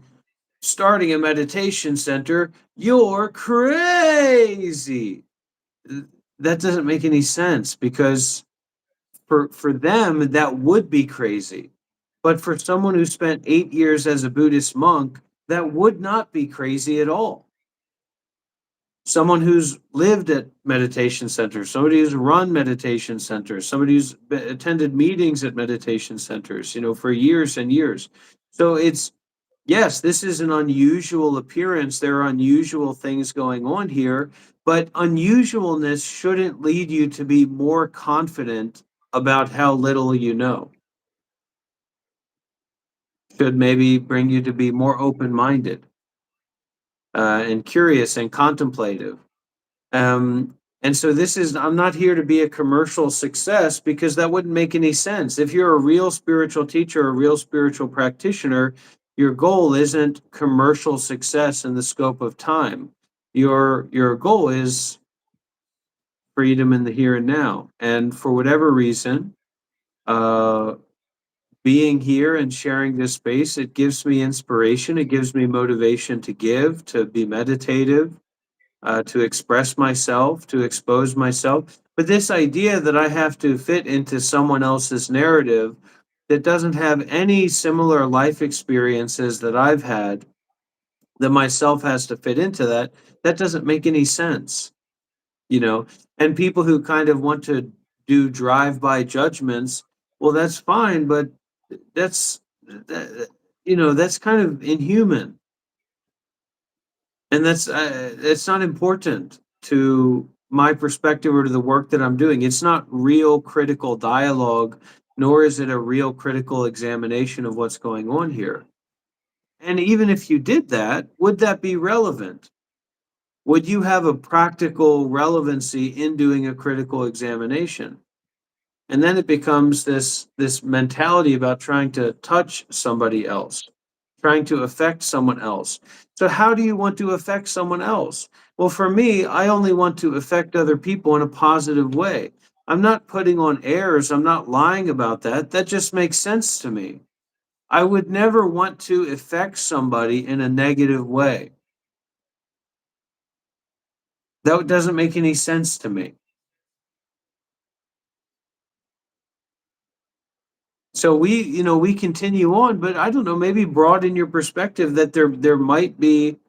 starting a meditation center, you're crazy. That doesn't make any sense because for them, that would be crazy. But for someone who spent 8 years as a Buddhist monk, that would not be crazy at all. Someone who's lived at meditation centers, somebody who's run meditation centers, somebody who's attended meetings at meditation centers, for years and years. So yes, this is an unusual appearance. There are unusual things going on here, but unusualness shouldn't lead you to be more confident about how little you know. Should maybe bring you to be more open-minded and curious and contemplative. And so I'm not here to be a commercial success because that wouldn't make any sense. If you're a real spiritual teacher, a real spiritual practitioner, your goal isn't commercial success in the scope of time. Your goal is freedom in the here and now. And for whatever reason, uh, being here and sharing this space, it gives me inspiration. It gives me motivation to give, to be meditative, to express myself, to expose myself. But this idea that I have to fit into someone else's narrative that doesn't have any similar life experiences that I've had, that myself has to fit into that doesn't make any sense, you know? And people who kind of want to do drive-by judgments, well, that's fine, but that's, that, that's kind of inhuman. And it's not important to my perspective or to the work that I'm doing. It's not real critical dialogue, nor is it a real critical examination of what's going on here. And even if you did that, would that be relevant? Would you have a practical relevancy in doing a critical examination? And then it becomes this mentality about trying to touch somebody else, trying to affect someone else. So how do you want to affect someone else? Well, for me, I only want to affect other people in a positive way. I'm not putting on airs. I'm not lying about that. That just makes sense to me. I would never want to affect somebody in a negative way. That doesn't make any sense to me. So we continue on, but I don't know, maybe broaden your perspective that there might be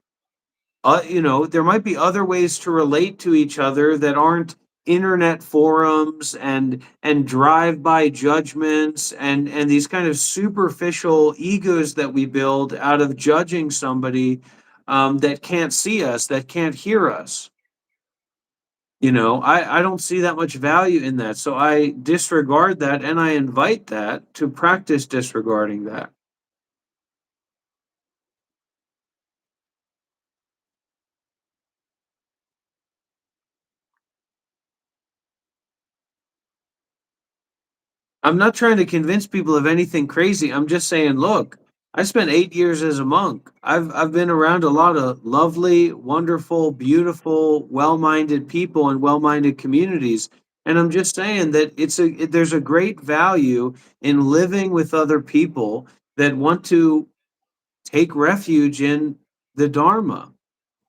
there might be other ways to relate to each other that aren't internet forums and drive-by judgments and these kind of superficial egos that we build out of judging somebody that can't see us, that can't hear us. I don't see that much value in that. So I disregard that and I invite that to practice disregarding that. I'm not trying to convince people of anything crazy. I'm just saying, look, I spent 8 years as a monk. I've been around a lot of lovely, wonderful, beautiful, well-minded people and well-minded communities. And I'm just saying that there's a great value in living with other people that want to take refuge in the Dharma,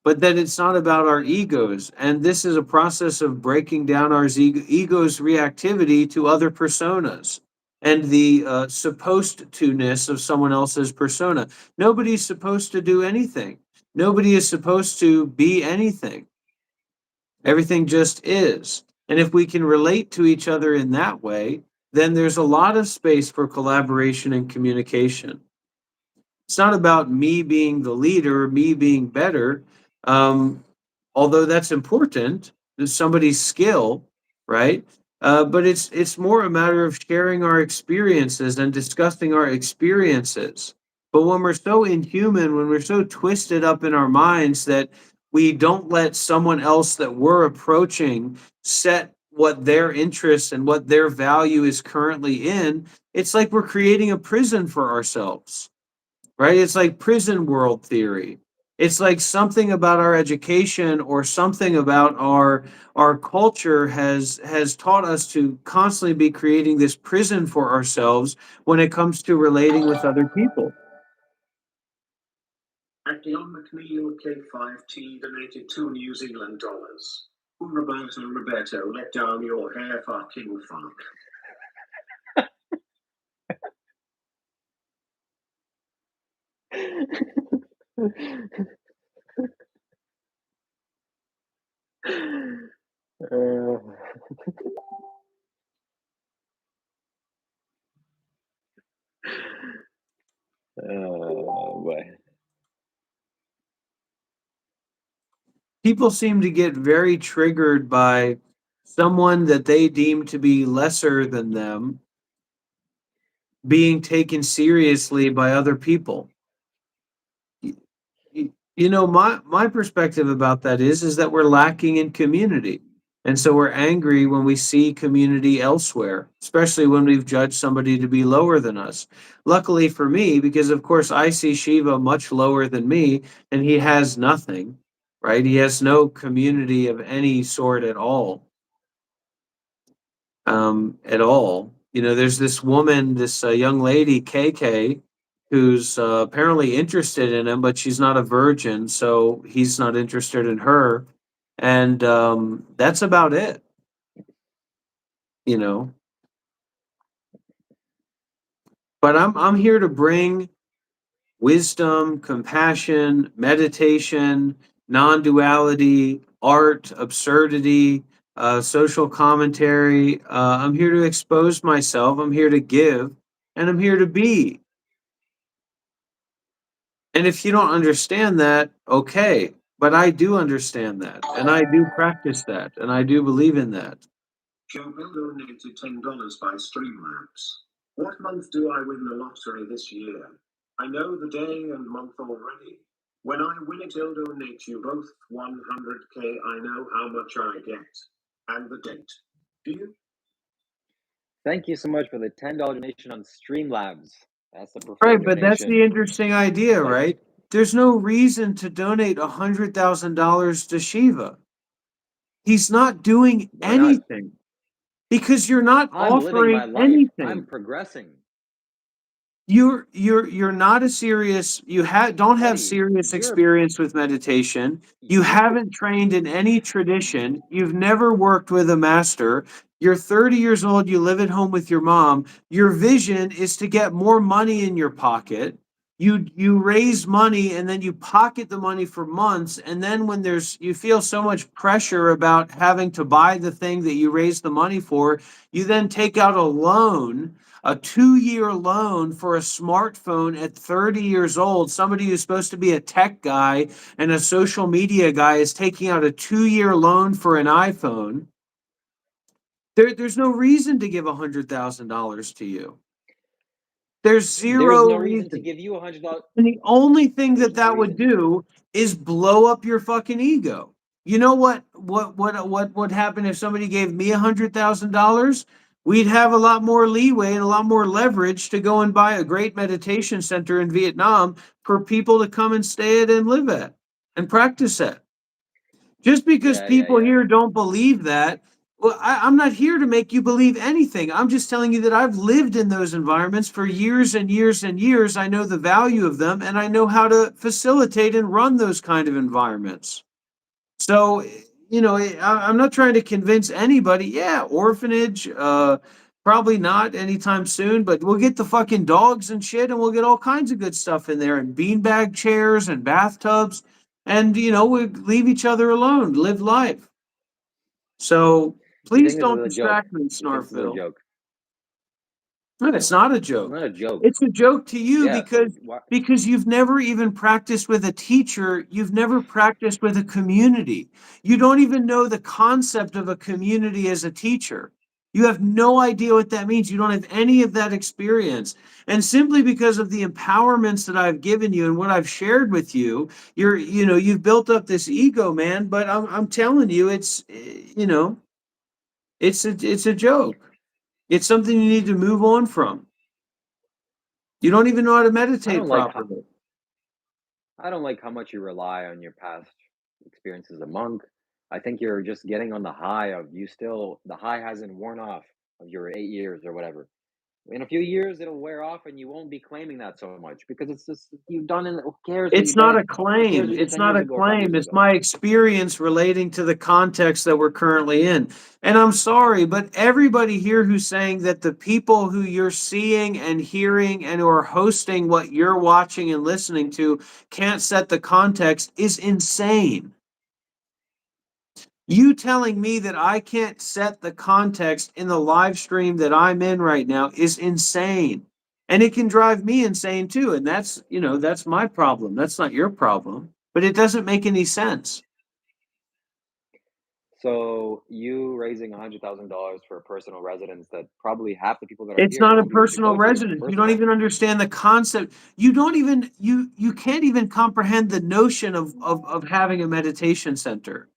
but that it's not about our egos. And this is a process of breaking down our ego's reactivity to other personas and the supposed to ness of someone else's persona. Nobody's supposed to do anything. Nobody is supposed to be anything. Everything just is. And if we can relate to each other in that way, then there's a lot of space for collaboration and communication. It's not about me being the leader, me being better, um, although that's important. There's somebody's skill, right? But it's more a matter of sharing our experiences and discussing our experiences. But when we're so inhuman, when we're so twisted up in our minds that we don't let someone else that we're approaching set what their interests and what their value is currently in, it's like we're creating a prison for ourselves, right? It's like prison world theory. It's like something about our education or something about our culture has taught us to constantly be creating this prison for ourselves when it comes to relating with other people. Acton McNeil K5T donated $2 New Zealand. Roberto, let down your hair, fucking fuck. Oh boy. People seem to get very triggered by someone that they deem to be lesser than them being taken seriously by other people. My perspective about that is that we're lacking in community. And so we're angry when we see community elsewhere, especially when we've judged somebody to be lower than us. Luckily for me, because of course I see Shiva much lower than me, and he has nothing, right? He has no community of any sort at all. At all. There's this woman, this young lady, KK, who's apparently interested in him, but she's not a virgin, so he's not interested in her. And that's about it, you know. But I'm here to bring wisdom, compassion, meditation, non-duality, art, absurdity, social commentary. I'm here to expose myself. I'm here to give, and I'm here to be. And if you don't understand that, okay. But I do understand that, and I do practice that, and I do believe in that. Joe Bill donated $10 by Streamlabs. What month do I win the lottery this year? I know the day and month already. When I win it, I'll donate you both 100K. I know how much I get. And the date. Do you? Thank you so much for the $10 donation on Streamlabs. That's the Right, preferred but that's the donation. interesting idea, Like, right? There's no reason to donate $100,000 to Shiva. He's not doing why not? anything because you're not I'm living my offering life. I'm anything. progressing. You're not a serious don't have Buddy, serious experience with meditation. You you're haven't trained in any tradition. You've never worked with a master. You're 30 years old, you live at home with your mom. Your vision is to get more money in your pocket. You raise money and then you pocket the money for months, and then when you feel so much pressure about having to buy the thing that you raised the money for, you then take out a loan a 2-year loan for a smartphone at 30 years old. Somebody who's supposed to be a tech guy and a social media guy is taking out a 2-year loan for an iPhone. There's no reason to give $100,000 to you. There's There is zero no reason to reason. give you $100. And the only thing There's no that would reason. do is blow up your fucking ego. You know what would happen if somebody gave me $100,000? We'd have a lot more leeway and a lot more leverage to go and buy a great meditation center in Vietnam for people to come and stay at and live at and practice at. Just because Yeah, yeah, people yeah. here don't believe that, well, I'm not here to make you believe anything. I'm just telling you that I've lived in those environments for years and years and years. I know the value of them and I know how to facilitate and run those kind of environments. So, I'm not trying to convince anybody. Yeah, orphanage, probably not anytime soon, but we'll get the fucking dogs and shit and we'll get all kinds of good stuff in there and beanbag chairs and bathtubs. And, we leave each other alone, live life. So You please think this is don't a joke? distract me, You think this is a Snarfville. joke? No, it's not a It's joke. not a joke. It's a joke to you Yeah. So why? because you've never even practiced with a teacher. You've never practiced with a community. You don't even know the concept of a community as a teacher. You have no idea what that means. You don't have any of that experience. And simply because of the empowerments that I've given you and what I've shared with you, you've built up this ego, man. But I'm telling you, it's a joke. It's something you need to move on from. You don't even know how to I meditate don't like how properly. I don't like how much you rely on your past experience as a monk. I think you're just getting on the high of you still the high hasn't worn off of your 8 years or whatever. In a few years it'll wear off and you won't be claiming that so much because it's just you've done it. Who cares what you It's not did? a Who cares claim. what you did It's 10 not years a ago or 5 years claim. It's ago? my experience relating to the context that we're currently in. And I'm sorry, but everybody here who's saying that the people who you're seeing and hearing and who are hosting what you're watching and listening to can't set the context is insane. You telling me that I can't set the context in the live stream that I'm in right now is insane. And it can drive me insane too. And that's my problem. That's not your problem. But it doesn't make any sense. So you raising $100,000 for a personal residence that probably half the people that are It's here not a won't be able to personal go to, residence. You first of don't all. even understand the concept. You don't even you can't even comprehend the notion of having a meditation center.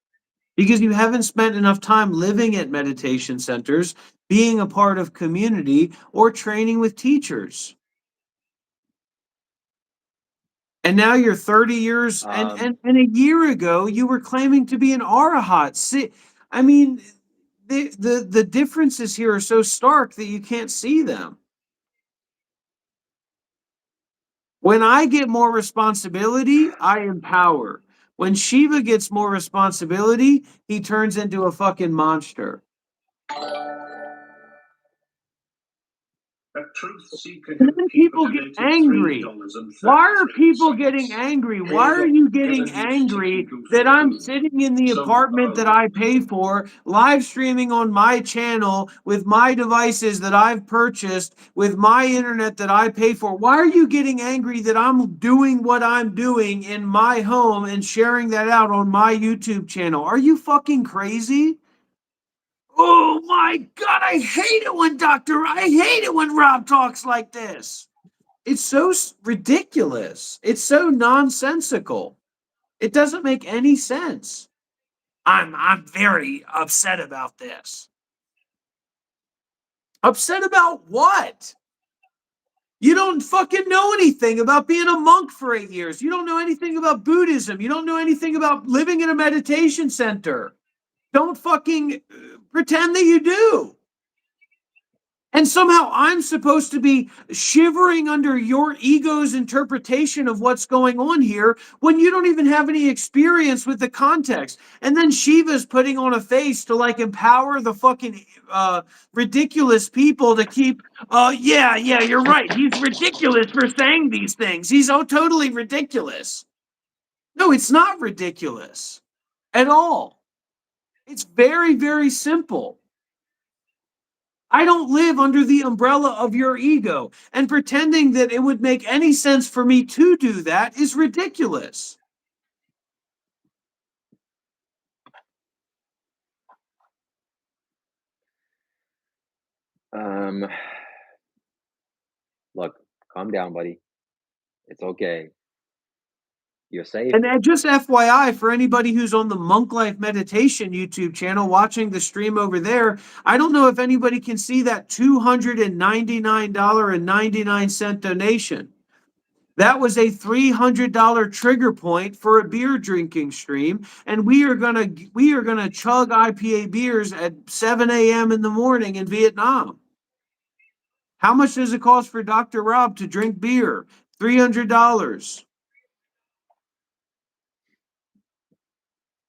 Because you haven't spent enough time living at meditation centers, being a part of community, or training with teachers. And now you're 30 years, and, Um, and, and a year ago, you were claiming to be an arahat. See, I mean, the differences here are so stark that you can't see them. When I get more responsibility, I empower. When Shiva gets more responsibility, he turns into a fucking monster. A truth seeker And who then people people get donated angry. Why are people getting $3.33. angry? Here Why you are go. you Get getting a new sticky angry goo for that the I'm poo. sitting in the Some apartment that I pay for, live streaming on my channel with my devices that I've purchased, with my internet that I pay for? Why are you getting angry that I'm doing what I'm doing in my home and sharing that out on my YouTube channel? Are you fucking crazy? Oh my God, I hate it when I hate it when Rob talks like this. It's so ridiculous. It's so nonsensical. It doesn't make any sense. I'm very upset about this. Upset about what? You don't fucking know anything about being a monk for 8 years. You don't know anything about Buddhism. You don't know anything about living in a meditation center. Don't fucking pretend that you do. And somehow I'm supposed to be shivering under your ego's interpretation of what's going on here when you don't even have any experience with the context. And then Shiva's putting on a face to like empower the fucking ridiculous people to keep, yeah, you're right. He's ridiculous for saying these things. He's totally ridiculous. No, it's not ridiculous at all. It's very, very simple. I don't live under the umbrella of your ego. And pretending that it would make any sense for me to do that is ridiculous. Look, calm down, buddy. It's okay. You're safe. And just FYI, for anybody who's on the Monk Life Meditation YouTube channel watching the stream over there, I don't know if anybody can see that $299.99 donation. That was a $300 trigger point for a beer drinking stream, and we are gonna chug IPA beers at 7 a.m. in the morning in Vietnam. How much does it cost for Dr. Rob to drink beer? $300.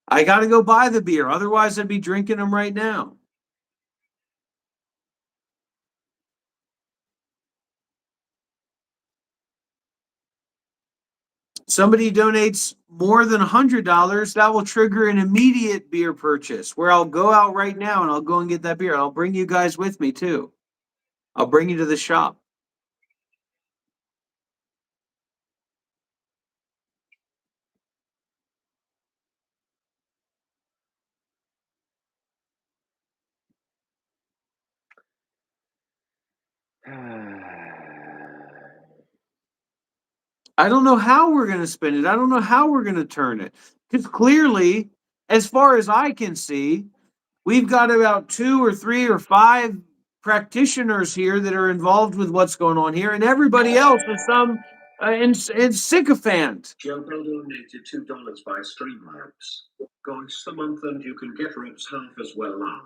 I got to go buy the beer. Otherwise, I'd be drinking them right now. Somebody donates more than $100, that will trigger an immediate beer purchase where I'll go out right now and I'll go and get that beer. I'll bring you guys with me too. I'll bring you to the shop. I don't know how we're going to spin it. I don't know how we're going to turn it. Because clearly, as far as I can see, we've got about 2 or 3 or 5 practitioners here that are involved with what's going on here, and everybody else is some sycophant. Joe Bell donated $2 by Streamlabs. Guys, the month and you can get Rob's half as well now.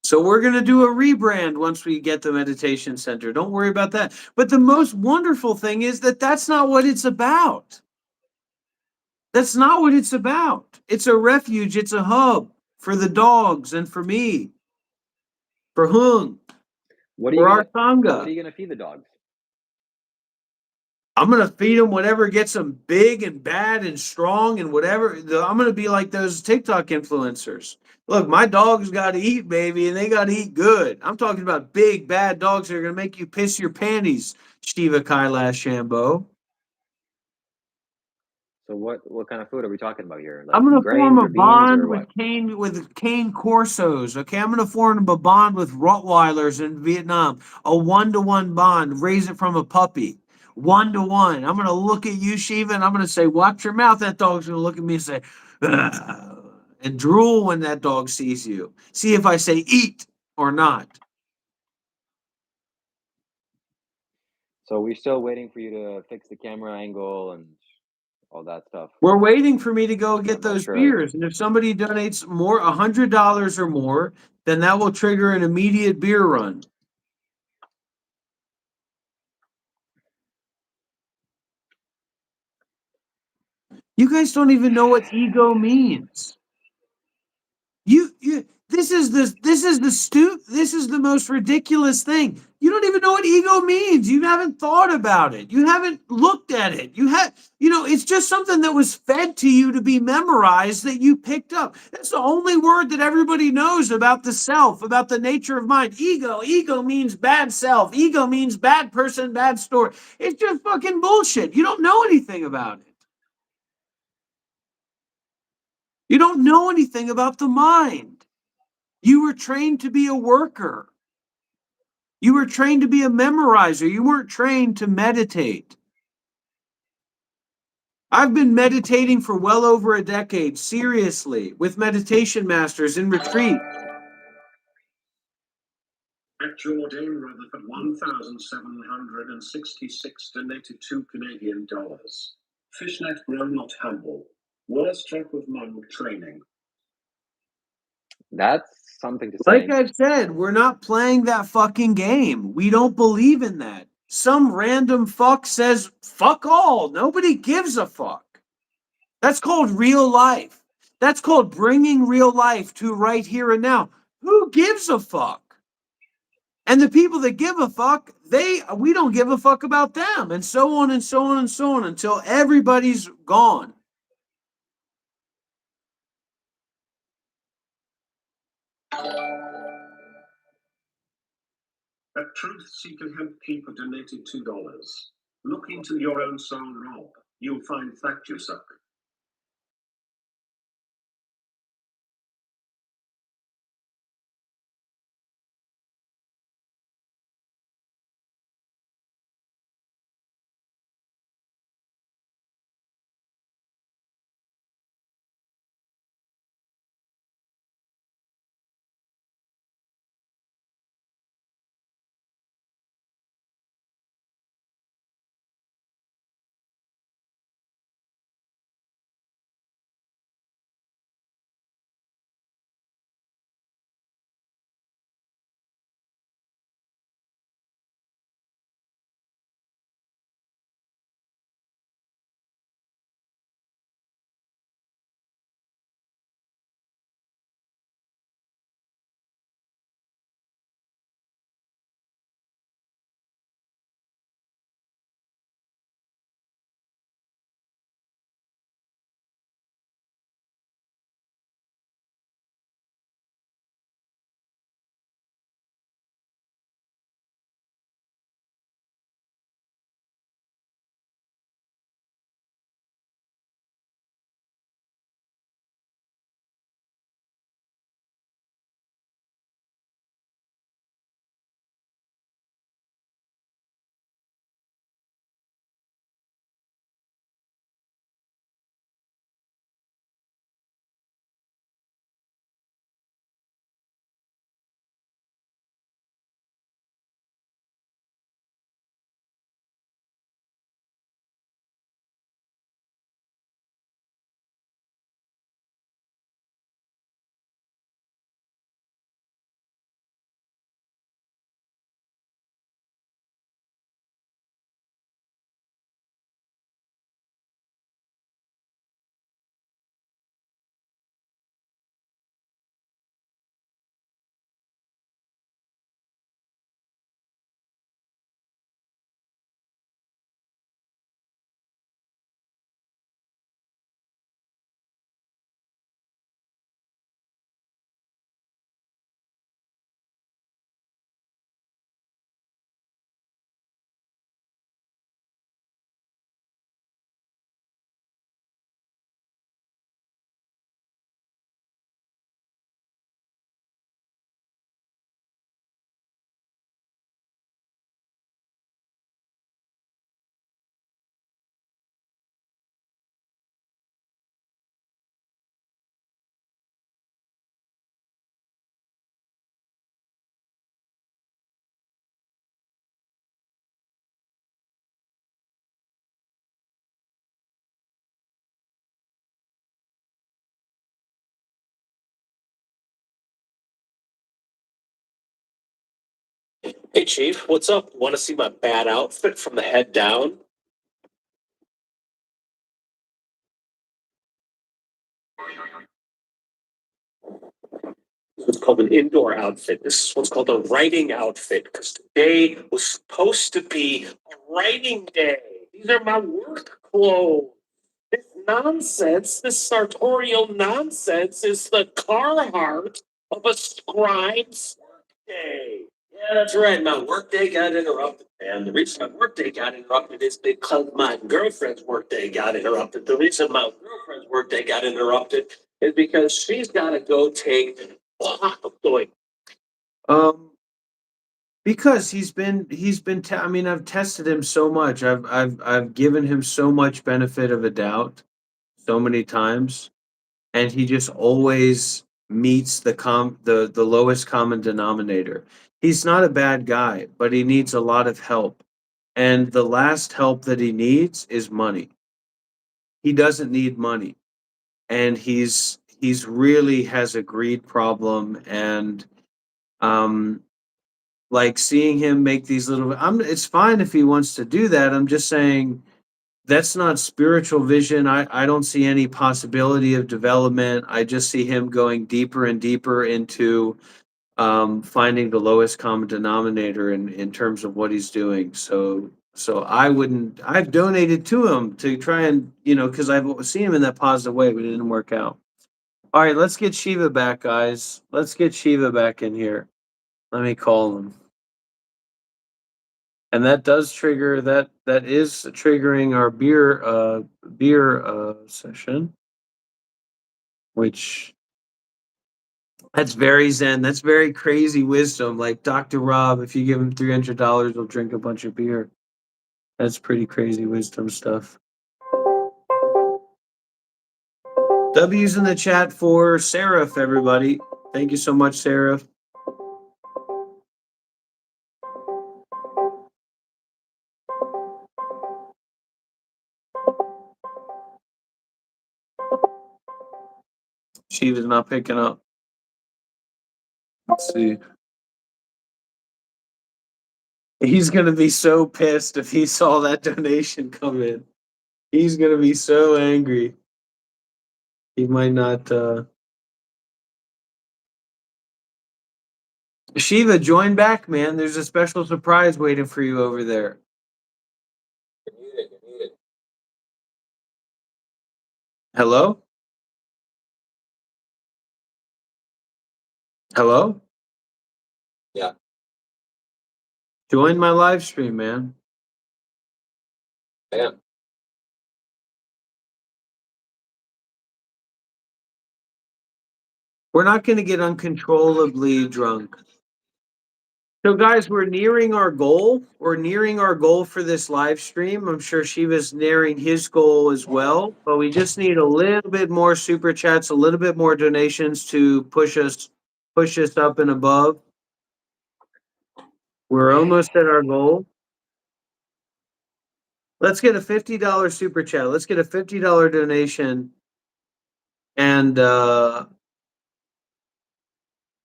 So we're going to do a rebrand once we get the meditation center. Don't worry about that. But the most wonderful thing is that that's not what it's about. That's not what it's about. It's a refuge. It's a hub for the dogs and for me, for Hung, for our Sangha. What are you going to feed the dogs? I'm going to feed them whatever gets them big and bad and strong and whatever. I'm going to be like those TikTok influencers. Look, my dogs got to eat, baby, and they got to eat good. I'm talking about big, bad dogs that are going to make you piss your panties, Shiva Kailash Shambho. So what kind of food are we talking about here? Like I'm going to form a bond with cane corsos. Okay, I'm going to form a bond with Rottweilers in Vietnam. A 1-to-1 bond. Raise it from a puppy. 1-to-1. I'm going to look at you, Shiva, and I'm going to say, "Watch your mouth." That dog's going to look at me and say, "Ugh," and drool when that dog sees you. See if I say eat or not. So we're still waiting for you to fix the camera angle and all that stuff. We're waiting for me to go get those beers. And if somebody donates more, $100 or more, then that will trigger an immediate beer run. You guys don't even know what ego means. This is the most ridiculous thing. You don't even know what ego means. You haven't thought about it. You haven't looked at it. It's just something that was fed to you to be memorized that you picked up. That's the only word that everybody knows about the self, about the nature of mind. Ego means bad self. Ego means bad person, bad story. It's just fucking bullshit. You don't know anything about it. You don't know anything about the mind. You were trained to be a worker. You were trained to be a memorizer. You weren't trained to meditate. I've been meditating for well over a decade, seriously, with meditation masters in retreat. Actual Dame Rutherford 1,766 donated $2 Canadian. Fishnet grow not humble. Worst trip of monk training. That's something to say. Like I said, we're not playing that fucking game. We don't believe in that. Some random fuck says, fuck all. Nobody gives a fuck. That's called real life. That's called bringing real life to right here and now. Who gives a fuck? And the people that give a fuck, we don't give a fuck about them, and so on and so on and so on until everybody's gone. A truth seeker hemp keeper donated $2. Look into your own soul, Rob. You'll find that you suck. Hey Chief, what's up? Want to see my bad outfit from the head down? It's called an indoor outfit. This is what's called a writing outfit because today was supposed to be a writing day. These are my work clothes. This nonsense, this sartorial nonsense is the Carhartt of a scribe's workday. Yeah, that's right. My workday got interrupted, man. The reason my workday got interrupted is because my girlfriend's workday got interrupted. The reason my girlfriend's workday got interrupted is because she's got to go take. Um, because I mean, I've tested him so much. I've given him so much benefit of a doubt so many times, and he just always meets the lowest common denominator. He's not a bad guy, but he needs a lot of help. And the last help that he needs is money. He doesn't need money. And he's really has a greed problem, and um like seeing him make these little it's fine if he wants to do that. I'm just saying that's not spiritual vision. I don't see any possibility of development. I just see him going deeper and deeper into finding the lowest common denominator in terms of what he's doing. So I've donated to him to try and, because I've seen him in that positive way, but it didn't work out. All right, let's get Shiva back, guys. Let's get Shiva back in here. Let me call him. And that does trigger that is triggering our beer session, which that's very zen. That's very crazy wisdom. Like Dr. Rob, if you give him $300, he'll drink a bunch of beer. That's pretty crazy wisdom stuff. W's in the chat for Seraph, everybody. Thank you so much, Seraph. Shiva's not picking up. Let's see. He's gonna be so pissed if he saw that donation come in. He's gonna be so angry. He might not Shiva, join back, man. There's a special surprise waiting for you over there. You're muted. You're muted. Hello? Hello? Yeah. Join my live stream, man. I am. We're not going to get uncontrollably drunk. So, guys, we're nearing our goal. We're nearing our goal for this live stream. I'm sure Shiva's nearing his goal as well. But we just need a little bit more super chats, a little bit more donations to push us up and above. We're almost at our goal. Let's get a $50 super chat. Let's get a $50 donation, and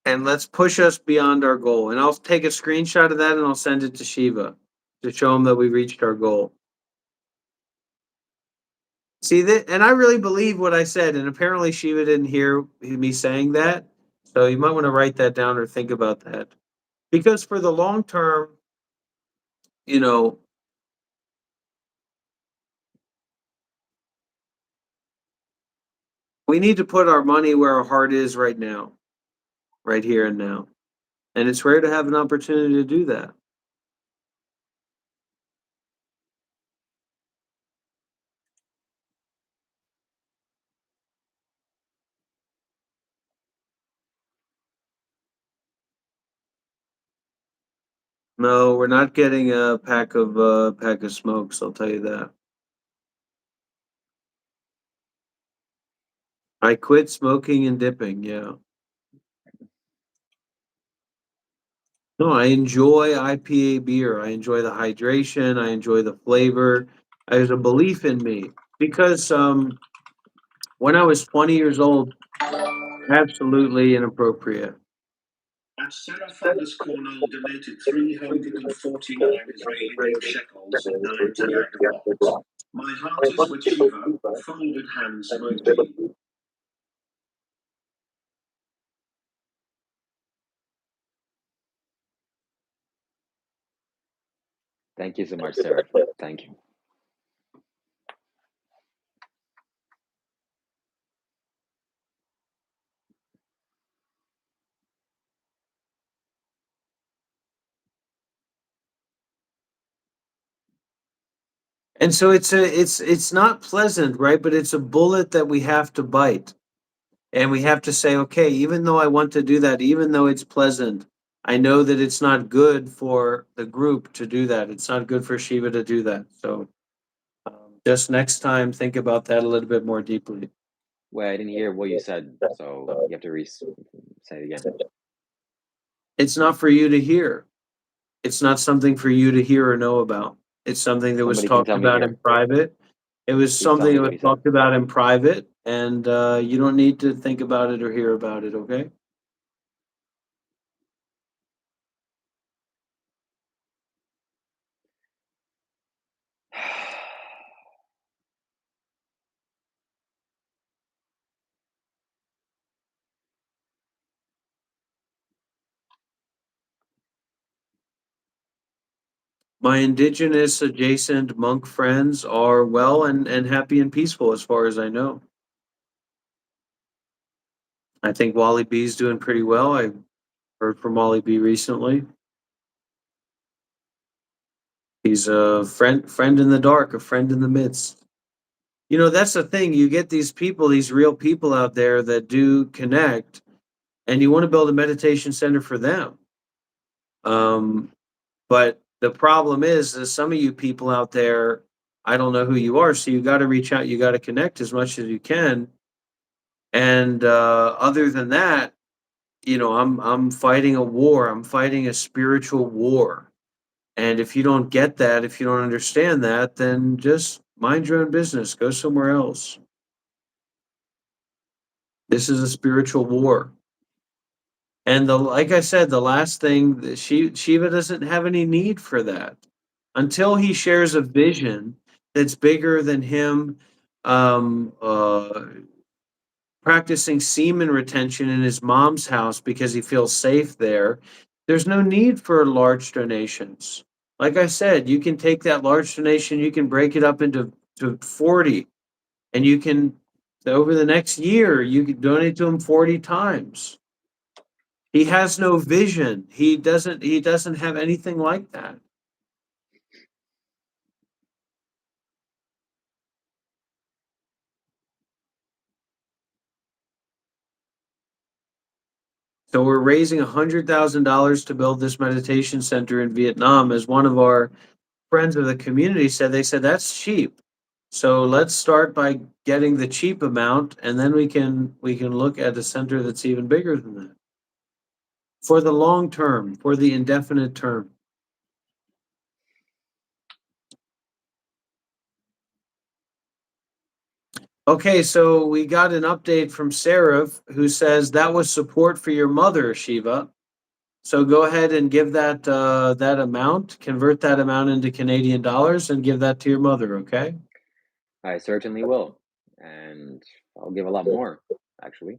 let's push us beyond our goal. And I'll take a screenshot of that and I'll send it to Shiva to show him that we reached our goal. See that, and I really believe what I said. And apparently Shiva didn't hear me saying that, so you might want to write that down or think about that, because for the long term, you know, we need to put our money where our heart is right now, right here and now. And it's rare to have an opportunity to do that. No, we're not getting a pack of smokes, I'll tell you that. I quit smoking and dipping, yeah. No, I enjoy IPA beer. I enjoy the hydration, I enjoy the flavor. There's a belief in me because when I was 20 years old, absolutely inappropriate. And Seraph_Cornell donated 349 Israeli new shekels, 98 bucks. My heart is with Shiva, folded hands emoji. Thank you so much, Sarah. Thank you. And so it's not pleasant, right? But it's a bullet that we have to bite. And we have to say, okay, even though I want to do that, even though it's pleasant, I know that it's not good for the group to do that. It's not good for Shiva to do that. So just next time, think about that a little bit more deeply. Well, I didn't hear what you said, so you have to say it again. It's not for you to hear. It's not something for you to hear or know about. It's something that was Somebody can talked tell me about here. in private. It was Please tell something me that what was he said. talked about in private, and you don't need to think about it or hear about it, okay? My indigenous adjacent monk friends are well and happy and peaceful as far as I know. I think Wally B's doing pretty well. I heard from Wally B recently. He's a friend in the dark, a friend in the midst. You know, that's the thing. You get these people, these real people out there that do connect, and you want to build a meditation center for them. Um, but the problem is some of you people out there, I don't know who you are, so you got to reach out, you got to connect as much as you can. And other than that, you know, I'm fighting a war. I'm fighting a spiritual war. And if you don't get that, if you don't understand that, then just mind your own business. Go somewhere else. This is a spiritual war. And like I said, the last thing that Shiva doesn't have any need for that until he shares a vision that's bigger than him um, uh, practicing semen retention in his mom's house because he feels safe there. There's no need for large donations. Like I said, you can take that large donation, you can break it up into 40, and you can, over the next year, you can donate to him 40 times. He has no vision. He doesn't have anything like that. So we're raising $100,000 to build this meditation center in Vietnam. As one of our friends of the community said, they said that's cheap. So let's start by getting the cheap amount, and then we can look at a center that's even bigger than that for the long term, for the indefinite term. Okay, so we got an update from Sarah who says that was support for your mother, Shiva. So go ahead and give that amount, convert that amount into Canadian dollars, and give that to your mother. Okay. I certainly will, and I'll give a lot more, actually.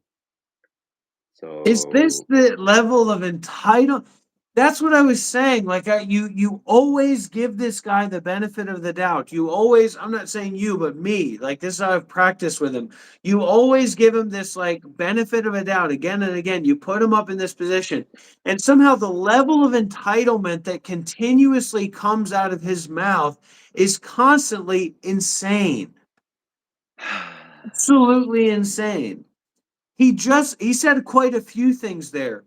Is this So the level of entitled? That's what I was saying. Like you always give this guy the benefit of the doubt. You always, I'm not saying you, but me. Like this, is how I've practiced with him. You always give him this like benefit of a doubt again and again. You put him up in this position, and somehow the level of entitlement that continuously comes out of his mouth is constantly insane. Absolutely insane. He said quite a few things there.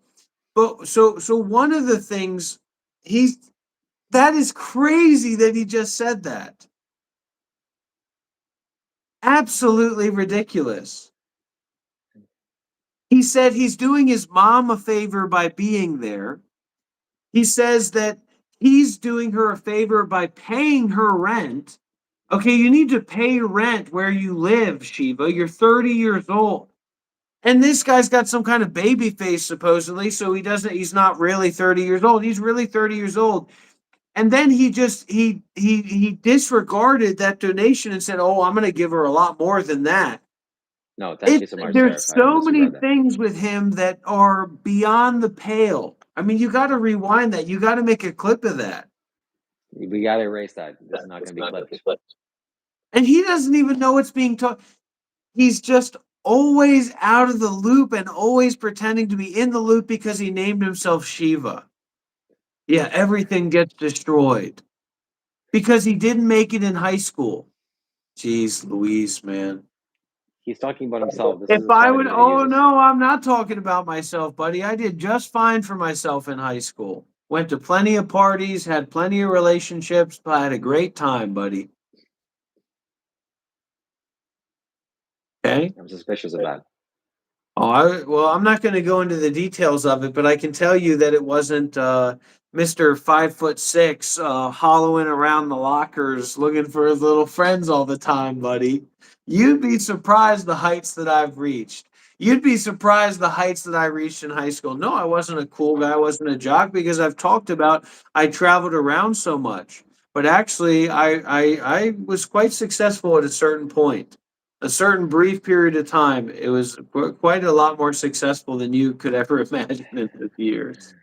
But so one of the things he's that is crazy that he just said that. Absolutely ridiculous. He said he's doing his mom a favor by being there. He says that he's doing her a favor by paying her rent. Okay, you need to pay rent where you live, Shiva. You're 30 years old. And this guy's got some kind of baby face supposedly, so he's not really 30 years old. He's really 30 years old. And then he disregarded that donation and said, "Oh, I'm going to give her a lot more than that." no, thank you so much, sir. There's I don't so many disregard that. things with him that are beyond the pale. I mean, you got to rewind that. You got to make a clip of that. We gotta erase that. This is not gonna be clipped. And he doesn't even know it's being taught. He's just always out of the loop and always pretending to be in the loop because he named himself Shiva. Yeah, everything gets destroyed because he didn't make it in high school. Jeez Louise, man. He's talking about himself. This is If a I strategy would, that he oh uses. no, I'm not talking about myself, buddy. I did just fine for myself in high school. Went to plenty of parties, had plenty of relationships, but I had a great time, buddy. Okay. I'm suspicious of that. Well, I'm not going to go into the details of it, but I can tell you that it wasn't Mr. 5'6" hollowing around the lockers looking for his little friends all the time, buddy. You'd be surprised the heights that I've reached. You'd be surprised the heights that I reached in high school. No, I wasn't a cool guy. I wasn't a jock because I've talked about I traveled around so much. But actually, I was quite successful at a certain point, a certain brief period of time. It was quite a lot more successful than you could ever imagine in the years.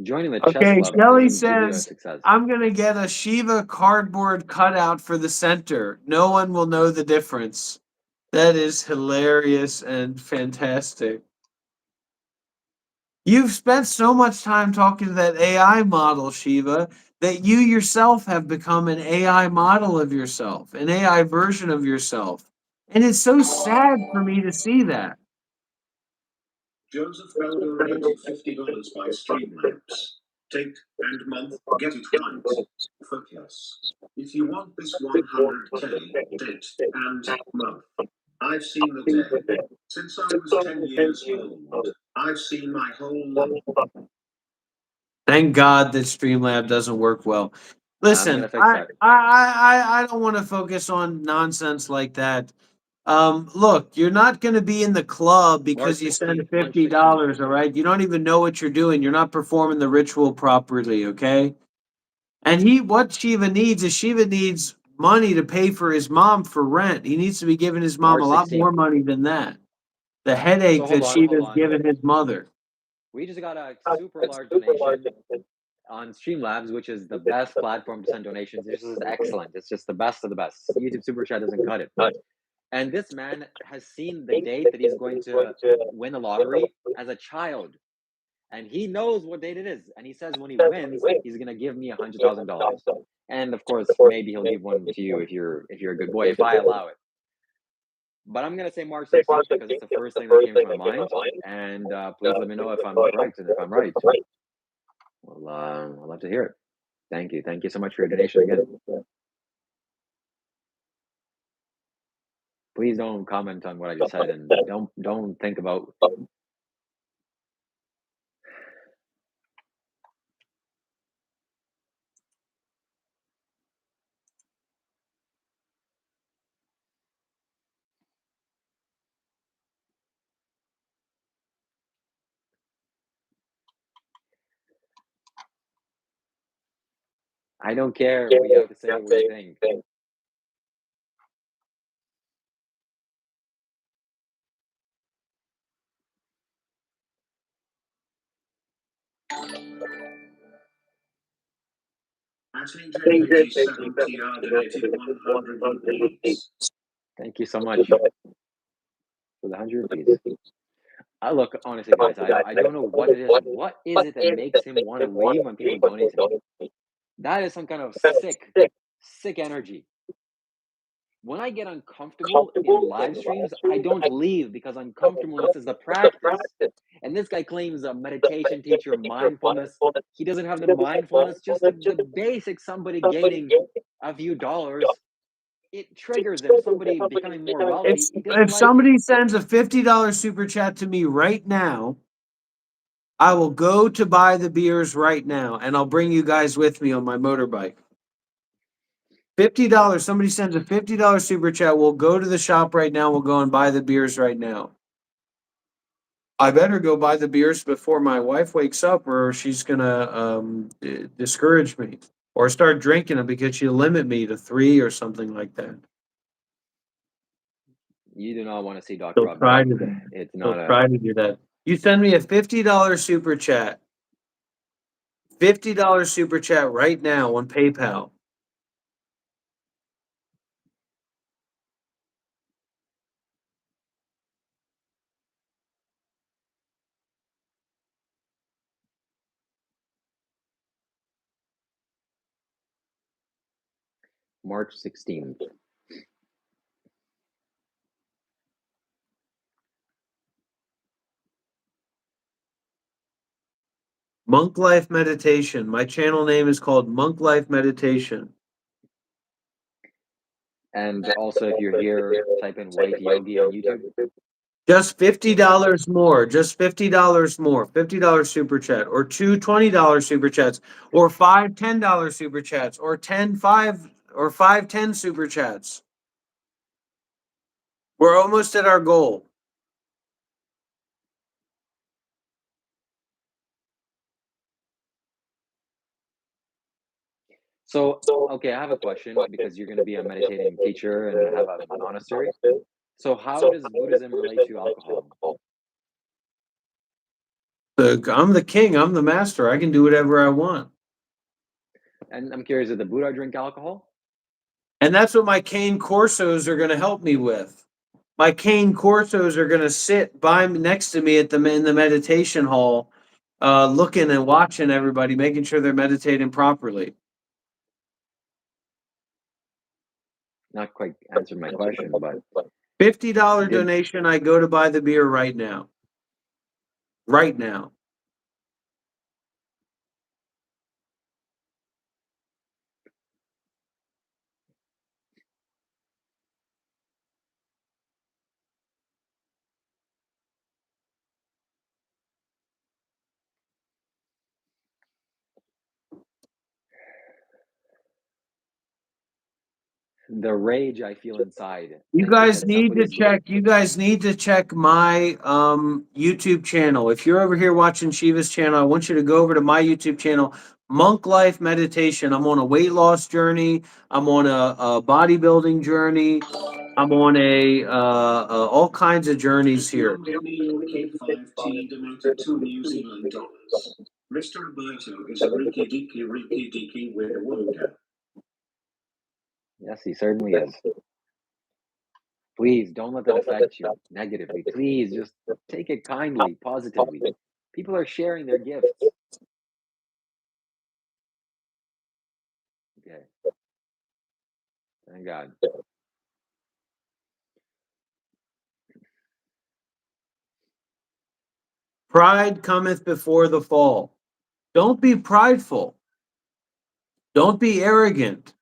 Joining the chess Okay, club Shelly doesn't give you a says, success. I'm going to get a Shiva cardboard cutout for the center. No one will know the difference. That is hilarious and fantastic. You've spent so much time talking to that AI model, Shiva, that you yourself have become an AI model of yourself, an AI version of yourself. And it's so sad for me to see that. Joseph Bell donated $50 by Streamlabs. Date and month, get it right. Focus. If you want this 100K, date and month. I've seen the day. Since I was 10 years old, I've seen my whole life. Thank God that Streamlab doesn't work well. I'm Listen, gonna fix that. I don't want to focus on nonsense like that. Look, you're not going to be in the club March because you send 16th, March 16th. $50, all right? You don't even know what you're doing. You're not performing the ritual properly, okay? And what Shiva needs is Shiva needs money to pay for his mom for rent. He needs to be giving his mom March a lot 16th. more money than that. The So headache that hold Shiva's on. giving his mother. We just got a super large donation on Streamlabs, which is the best platform to send donations. This is excellent. It's just the best of the best. YouTube Super Chat doesn't cut it. And this man has seen the date that he's going to win the lottery as a child. And he knows what date it is. And he says when he wins, he's gonna give me $100,000. And of course, maybe he'll give one to you if you're a good boy, if I allow it. But I'm gonna say March 16th because it's the first thing that came to my mind. And please let me know if I'm correct and if I'm right. Well, I'd love to hear it. Thank you. Thank you so much for your donation again. Please don't comment on what I just said, and don't think about. I don't care what you have to say or what you think. Ashley JKG7TR donated 100 rupees. Thank you so much for the 100 rupees. I look honestly, guys. I don't know what it is. What is it that makes him want to leave when people donate to me? That is some kind of sick energy. When I get uncomfortable in live streams, I don't leave because uncomfortableness is the practice. And this guy claims a meditation teacher, mindfulness. He doesn't have the mindfulness, just the basic somebody gaining a few dollars. It triggers him. Somebody becoming more If wealthy. He doesn't if like it. somebody sends a $50 super chat to me right now, I will go to buy the beers right now, and I'll bring you guys with me on my motorbike. $50. Somebody sends a $50 super chat. We'll go to the shop right now. We'll go and buy the beers right now. I better go buy the beers before my wife wakes up, or she's gonna discourage me, or start drinking them because she'll limit me to 3 or something like that. You do not want to see Dr. She'll Rob try drunk. to do. It's She'll not a. try to do that. You send me a $50 super chat. $50 super chat right now on PayPal. March 16th. Monk Life Meditation. My channel name is called Monk Life Meditation. And also, if you're here, type in White Yogi on YouTube. Just $50 more. Just $50 more. $50 super chat, or two $20 super chats, or five $10 super chats, or 10 5 or 5 10 super chats. We're almost at our goal. So, okay, I have a question because you're going to be a meditating teacher and have a monastery. So, how does Buddhism relate to alcohol? I'm the king. I'm the master. I can do whatever I want. And I'm curious, did the Buddha drink alcohol? And that's what my cane corsos are going to help me with. My cane corsos are going to sit by next to me in the meditation hall, looking and watching everybody, making sure they're meditating properly. Not quite answered my question, but $50 did donation. I go to buy the beer right now. Right now. the rage I feel inside You thinking guys that need to somebody's check. You guys need to check my YouTube channel. If you're over here watching Shiva's channel, I want you to go over to my YouTube channel, Monk Life Meditation. I'm on a weight loss journey. I'm on a bodybuilding journey. I'm on all kinds of journeys here. Neil K5T donated £2 New Zealand. Mr. Roberto is a Riki Diki with a Wonka. Yes, he certainly is. Please don't let that affect you negatively. Please just take it kindly, positively. People are sharing their gifts. Okay. Thank God. Pride cometh before the fall. Don't be prideful. Don't be arrogant.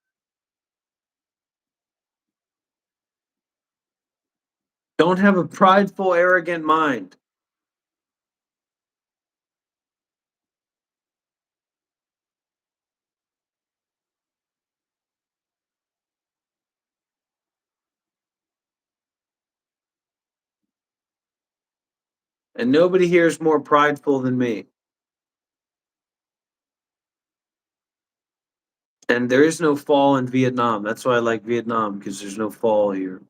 Don't have a prideful, arrogant mind. And nobody here is more prideful than me. And there is no fall in Vietnam. That's why I like Vietnam, because there's no fall here.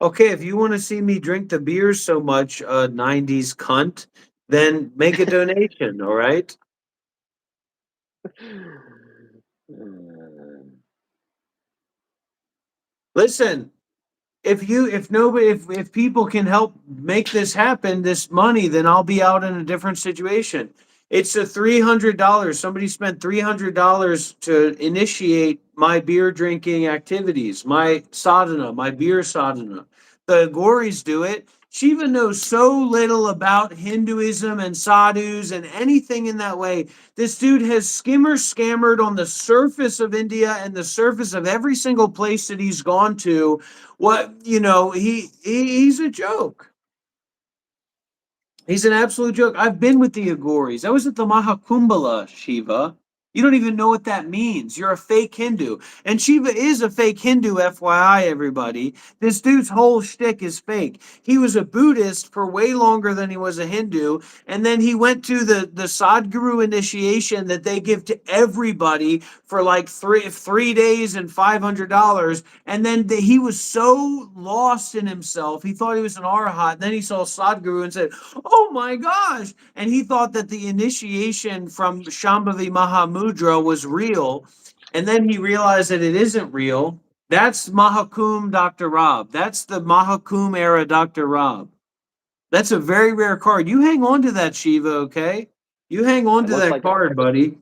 Okay, if you want to see me drink the beers so much, 90s cunt, then make a donation, all right? Listen, if people can help make this happen, this money, then I'll be out in a different situation. It's a $300. Somebody spent $300 to initiate my beer drinking activities, my sadhana, my beer sadhana. The Goris do it. Shiva knows so little about Hinduism and sadhus and anything in that way. This dude has scammered on the surface of India and the surface of every single place that he's gone to. He's a joke. He's an absolute joke. I've been with the Agoris. I was at the Mahakumbhala, Shiva. You don't even know what that means. You're a fake Hindu. And Shiva is a fake Hindu, FYI, everybody. This dude's whole shtick is fake. He was a Buddhist for way longer than he was a Hindu. And then he went to the Sadhguru initiation that they give to everybody for like three days and $500. And then he was so lost in himself. He thought he was an Arahat. Then he saw Sadhguru and said, "Oh my gosh." And he thought that the initiation from Shambhavi Mahamudra was real. And then he realized that it isn't real. That's Mahakum Dr. Rob. That's the Mahakum era Dr. Rob. That's a very rare card. You hang on to that, Shiva, okay? You hang on It to looks that like, card, buddy.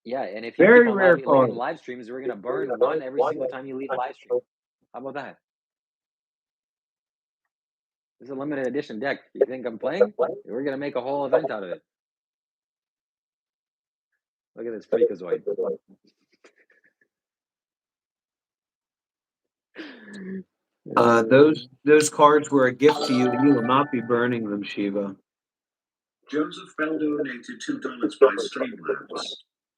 yeah, and if you keep Very on rare leaving card. live streams, we're gonna burn one every single time you leave a live stream. How about that? This is a limited edition deck. You think I'm playing? We're gonna make a whole event out of it. Look at this freakazoid. Those cards were a gift to you, and you will not be burning them, Shiva. Joseph Bell donated $2 by Streamlabs.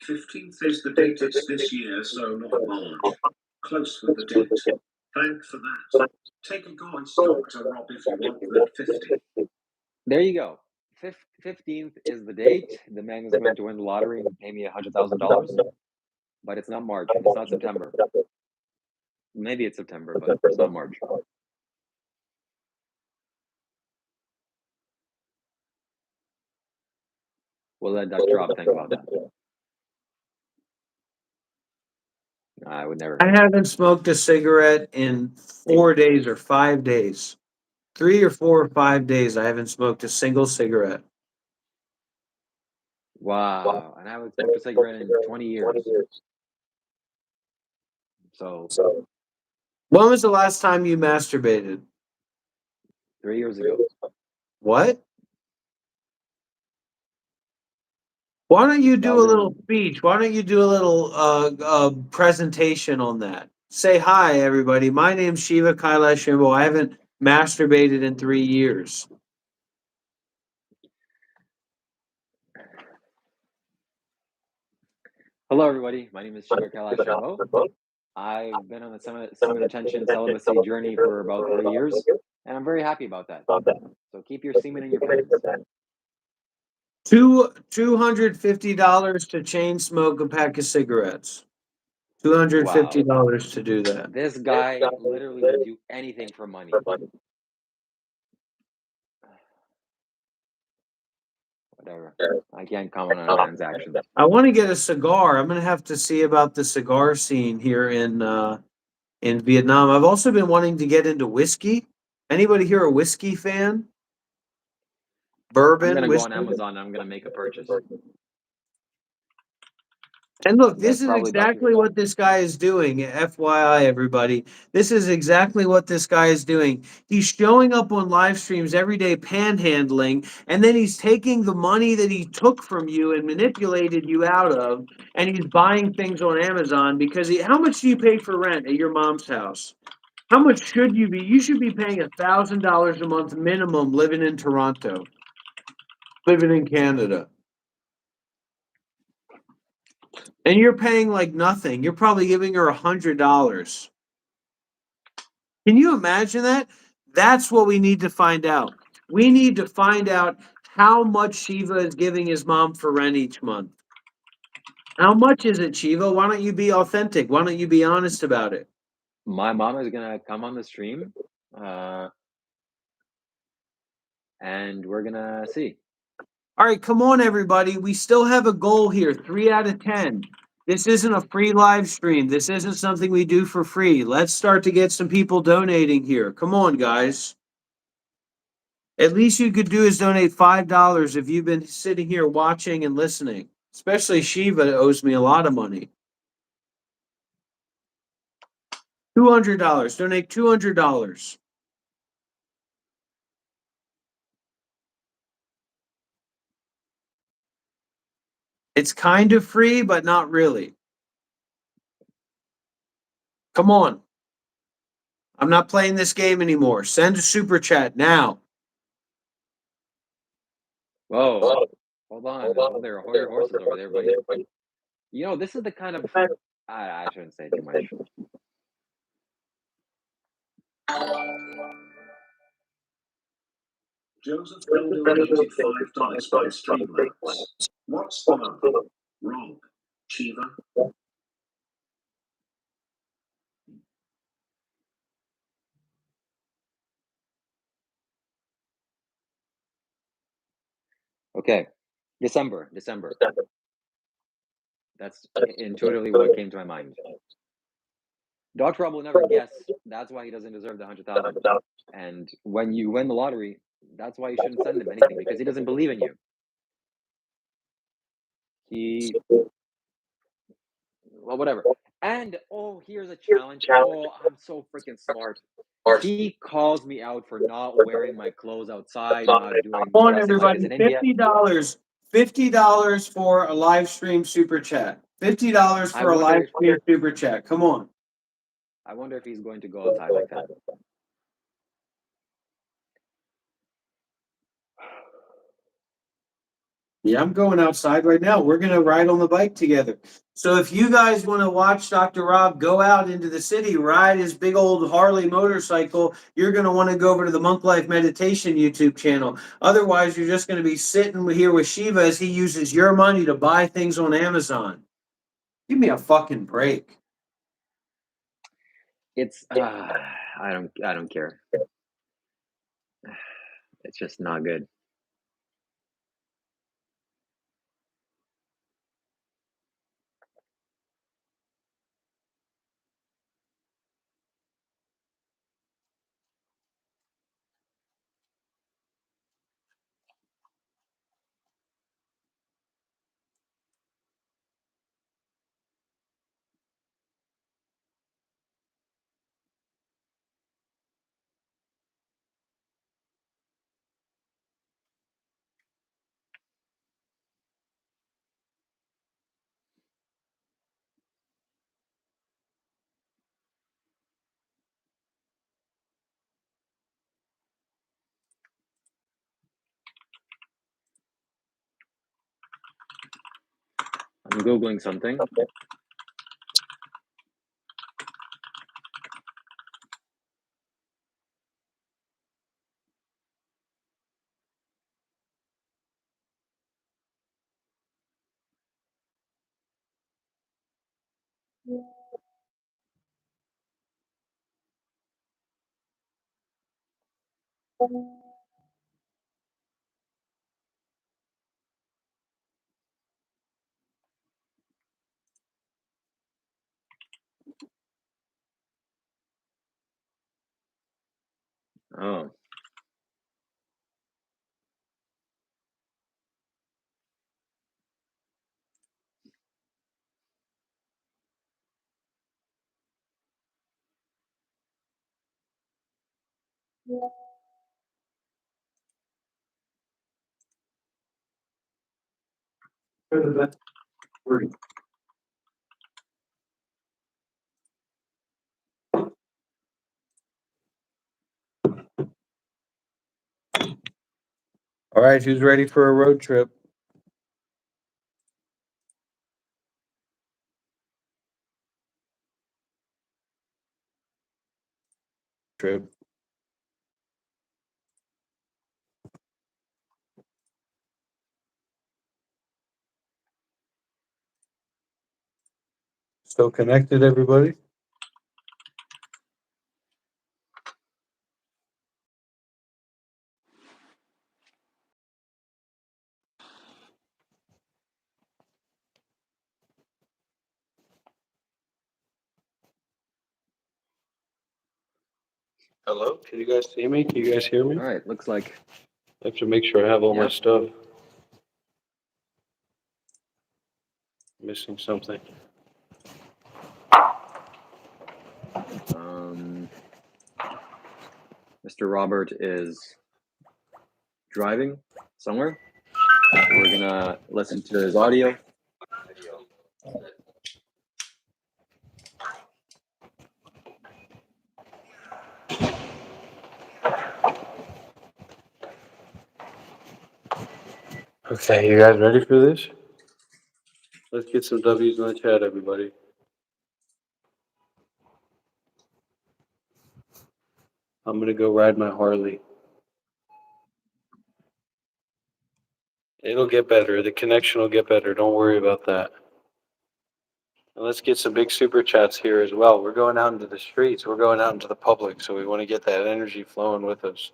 15th is the date, it's this year, so not March. Close with the date. Thanks for that. Take a guess, Dr. Rob, if you want that 50. There you go. 15th is the date. The man is going to win the lottery and pay me $100,000. But it's not March and it's not September. Maybe it's September, but it's not March. We'll let Dr. Rob think about that. I would never. I haven't smoked a cigarette in 4 days or 5 days. 3 or 4 or 5 days, I haven't smoked a single cigarette. Wow. And I haven't smoked a cigarette in 20 years. So When was the last time you masturbated? 3 years ago. What? Why don't you That do a was little in speech? Why don't you do a little presentation on that? Say hi, everybody. My name's Shiva Kailash Shimbo. I haven't masturbated in 3 years. Hello, everybody. My name is Shiva Kailash Shimbo. I've been on the semen-retention celibacy journey for about 3 years, and I'm very happy about that. So keep your semen in your pants. $250 to chain smoke a pack of cigarettes. Wow. $250 to do that. This guy literally would do anything for money. Whatever. I can't comment on transactions. I want to get a cigar. I'm gonna have to see about the cigar scene here in Vietnam. I've also been wanting to get into whiskey. Anybody here a whiskey fan? I'm Bourbon, gonna go on whiskey? Amazon and I'm gonna make a purchase. And look, this That's is probably about exactly what this guy is doing. FYI, everybody. This is exactly what this guy is doing. He's showing up on live streams every day panhandling, and then he's taking the money that he took from you and manipulated you out of, and he's buying things on Amazon because how much do you pay for rent at your mom's house? How much should you be? You should be paying $1,000 a month minimum living in Toronto, living in Canada. And you're paying like nothing. You're probably giving her $100. Can you imagine that? That's what we need to find out. We need to find out how much Shiva is giving his mom for rent each month. How much is it, Shiva? Why don't you be authentic? Why don't you be honest about it? My mom is gonna come on the stream, and we're gonna see. All right, come on, everybody. We still have a goal here 3 out of 10. This isn't a free live stream. This isn't something we do for free. Let's start to get some people donating here. Come on, guys. At least you could do is donate $5 if you've been sitting here watching and listening. Especially Shiva owes me a lot of money. $200. Donate $200. It's kind of free, but not really. Come on. I'm not playing this game anymore. Send a super chat now. Whoa. Hold on. Oh, there are your horses over there, buddy. You know, this is the kind of I shouldn't say too much. Joseph Bell donated $5 for his Streamlabs. What's the number? Rob, Shiva. Okay. December. That's intuitively what came to my mind. Dr. Rob will never guess. That's why he doesn't deserve the 100,000. And when you win the lottery, that's why you shouldn't send him anything because he doesn't believe in you. Well, whatever. And here's a challenge. Oh, I'm so freaking smart. He calls me out for not wearing my clothes outside, not doing Come on, dressing like this everybody. in India. $50 for a live stream super chat. $50 for a live stream super chat. Come on. I wonder if he's going to go outside like that. Yeah, I'm going outside right now. We're going to ride on the bike together. So if you guys want to watch Dr. Rob go out into the city, ride his big old Harley motorcycle, you're going to want to go over to the Monk Life Meditation YouTube channel. Otherwise, you're just going to be sitting here with Shiva as he uses your money to buy things on Amazon. Give me a fucking break. It's I don't care. It's just not good. I'm Googling something. Okay. Oh. All right, who's ready for a road trip? Still connected, everybody? Hello? Can you guys see me? Can you guys hear me? All right. Looks like. I have to make sure I have all my Yep. stuff. Missing something. Mr. Robert is driving somewhere. We're gonna listen to his audio. Okay, you guys ready for this? Let's get some W's in the chat, everybody. I'm gonna go ride my Harley. It'll get better. The connection will get better. Don't worry about that. And let's get some big super chats here as well. We're going out into the streets. We're going out into the public, so we want to get that energy flowing with us.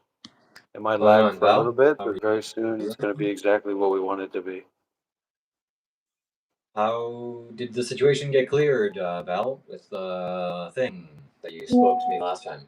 It might Going lag on, for a Val? little bit, How are but very soon it's going to be exactly what we want it to be. How did the situation get cleared, Val, with the thing that you spoke to me last time?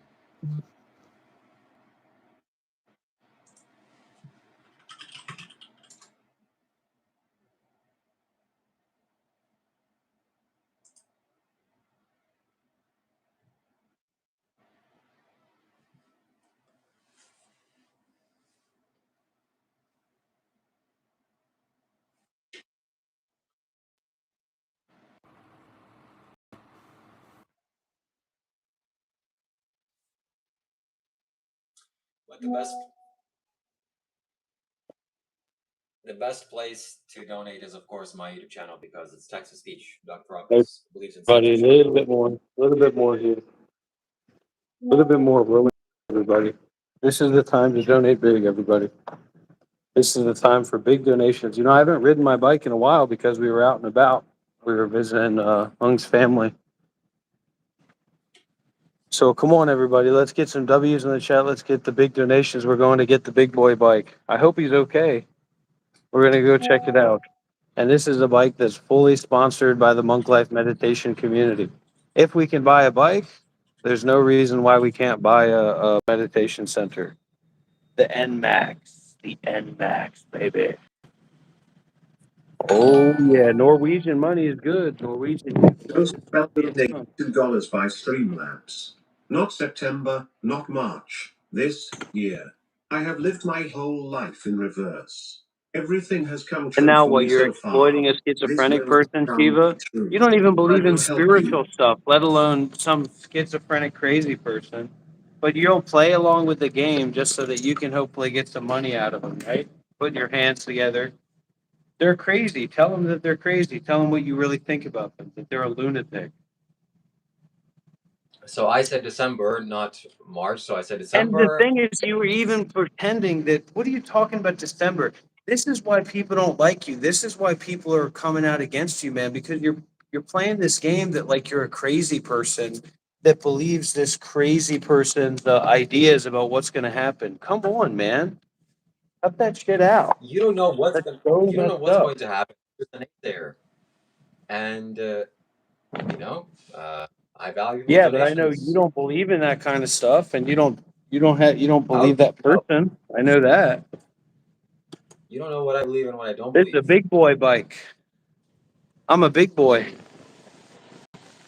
But the best place to donate is, of course, my YouTube channel because it's text to speech. Dr. Rob believes in Buddy, a censorship. little bit more here. A little bit more room, everybody. This is the time to donate big, everybody. This is the time for big donations. You know, I haven't ridden my bike in a while because we were out and about. We were visiting Hung's family. So come on, everybody. Let's get some W's in the chat. Let's get the big donations. We're going to get the big boy bike. I hope he's okay. We're going to go check it out. And this is a bike that's fully sponsored by the Monk Life Meditation community. If we can buy a bike, there's no reason why we can't buy a meditation center. The NMAX, baby. Oh yeah, Norwegian money is good. Norwegian. Joseph Bell donated $2 by Streamlabs. Not September, not March. This year. I have lived my whole life in reverse. Everything has come And true now for what? me You're so far. exploiting a This schizophrenic will person, come Shiva? true. You don't even I believe in will help spiritual you. stuff, let alone some schizophrenic crazy person. But you'll play along with the game just so that you can hopefully get some money out of them, right? Putting your hands together. They're crazy. Tell them that they're crazy. Tell them what you really think about them, that they're a lunatic. So I said December, not March. So I said And the December. thing is, you were even pretending that, what are you talking about December? This is why people don't like you. This is why people are coming out against you, man, because you're playing this game that like you're a crazy person that believes this crazy person's ideas about what's going to happen. Come on, man. Cut that shit out. You don't know what's That's going. so You don't know messed what's up. going to happen. There's an there, and you know, I value my Yeah, but I know you donations. don't believe in that kind of stuff, and you don't How? believe that How? person. I know that. You don't know what I believe and what I don't This is a believe. big boy bike. I'm a big boy.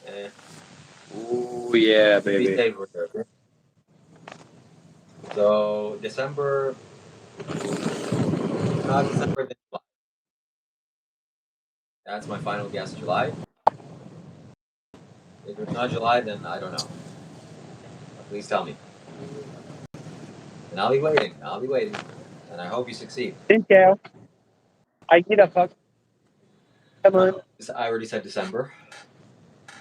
Eh, Oh yeah, be baby. safe with her. Okay? So December, if not December, then July. That's my final guess. July. If it's not July, then I don't know. Please tell me, and I'll be waiting. I'll be waiting, and I hope you succeed. Thank you. I get a fuck. Come on. I already said December.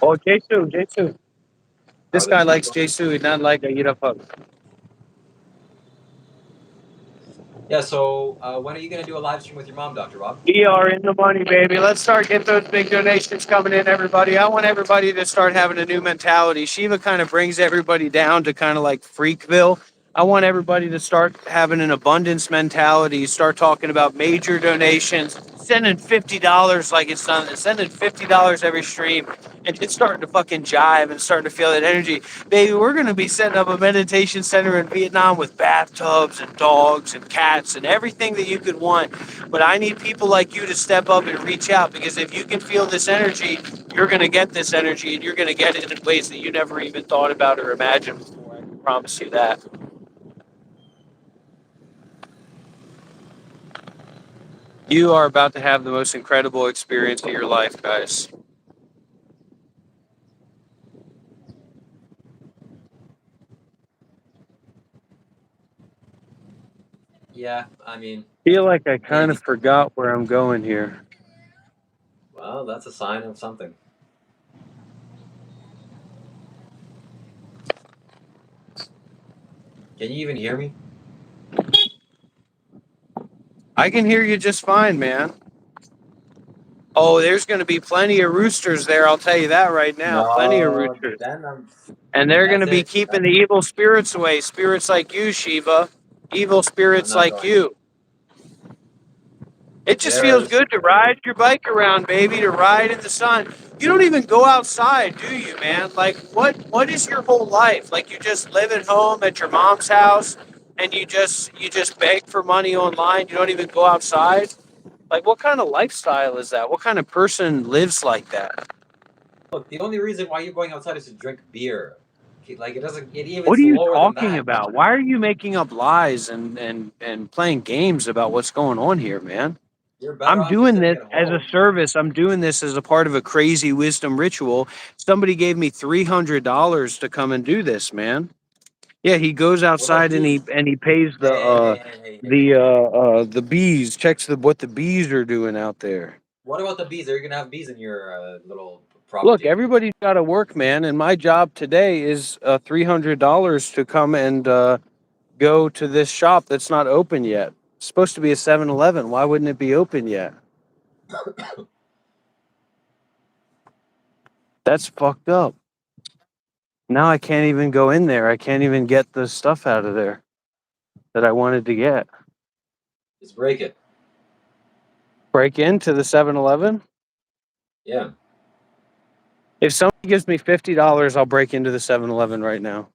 Oh, Jesu, Jesu. How This the guy likes people? Jesu. He not like I get a fuck. Yeah. So when are you gonna do a live stream with your mom, Doctor Rob? We are in the money, baby. Let's start getting those big donations coming in, everybody. I want everybody to start having a new mentality. Shiva kind of brings everybody down to kind of like Freakville. I want everybody to start having an abundance mentality, start talking about major donations, sending $50 like it's done, sending $50 every stream, and just starting to fucking jive and starting to feel that energy. Baby, we're going to be setting up a meditation center in Vietnam with bathtubs and dogs and cats and everything that you could want. But I need people like you to step up and reach out, because if you can feel this energy, you're going to get this energy, and you're going to get it in ways that you never even thought about or imagined before. I can promise you that. You are about to have the most incredible experience of your life, guys. Yeah. I mean, Feel like I kind maybe. of forgot where I'm going here. Well, that's a sign of something. Can you even hear me? I can hear you just fine, man. Oh, there's going to be plenty of roosters there. I'll tell you that right now. Plenty of No. roosters. Then I'm. And they're going That's to be it. keeping the evil spirits away. Spirits like you, Shiva. Evil I'm spirits not like going. you. It just feels There's good to ride your bike around, baby, to ride in the sun. You don't even go outside, do you, man? Like, what is your whole life? Like, you just live at home at your mom's house, and you just beg for money online. You don't even go outside. Like, what kind of lifestyle is that? What kind of person lives like that? look. The only reason why you're going outside is to drink beer. Like it doesn't. It What even's are you lower than talking that. about? Why are you making up lies and playing games about what's going on here, man? You're better I'm off just doing sitting this at as a home. service. I'm doing this as a part of a crazy wisdom ritual. Somebody gave me $300 to come and do this, man. Yeah, he goes What about outside and me? he pays Hey. the bees, checks what the bees are doing out there. What about the bees? Are you gonna have bees in your little Look, property? everybody's got to work, man, and my job today is $300 to come and go to this shop that's not open yet. It's supposed to be a 7-Eleven. Why wouldn't it be open yet? That's fucked up. Now I can't even go in there. I can't even get the stuff out of there that I wanted to get. Just break it. Break into the 7-Eleven. Yeah. If somebody gives me $50, I'll break into the 7-Eleven right now.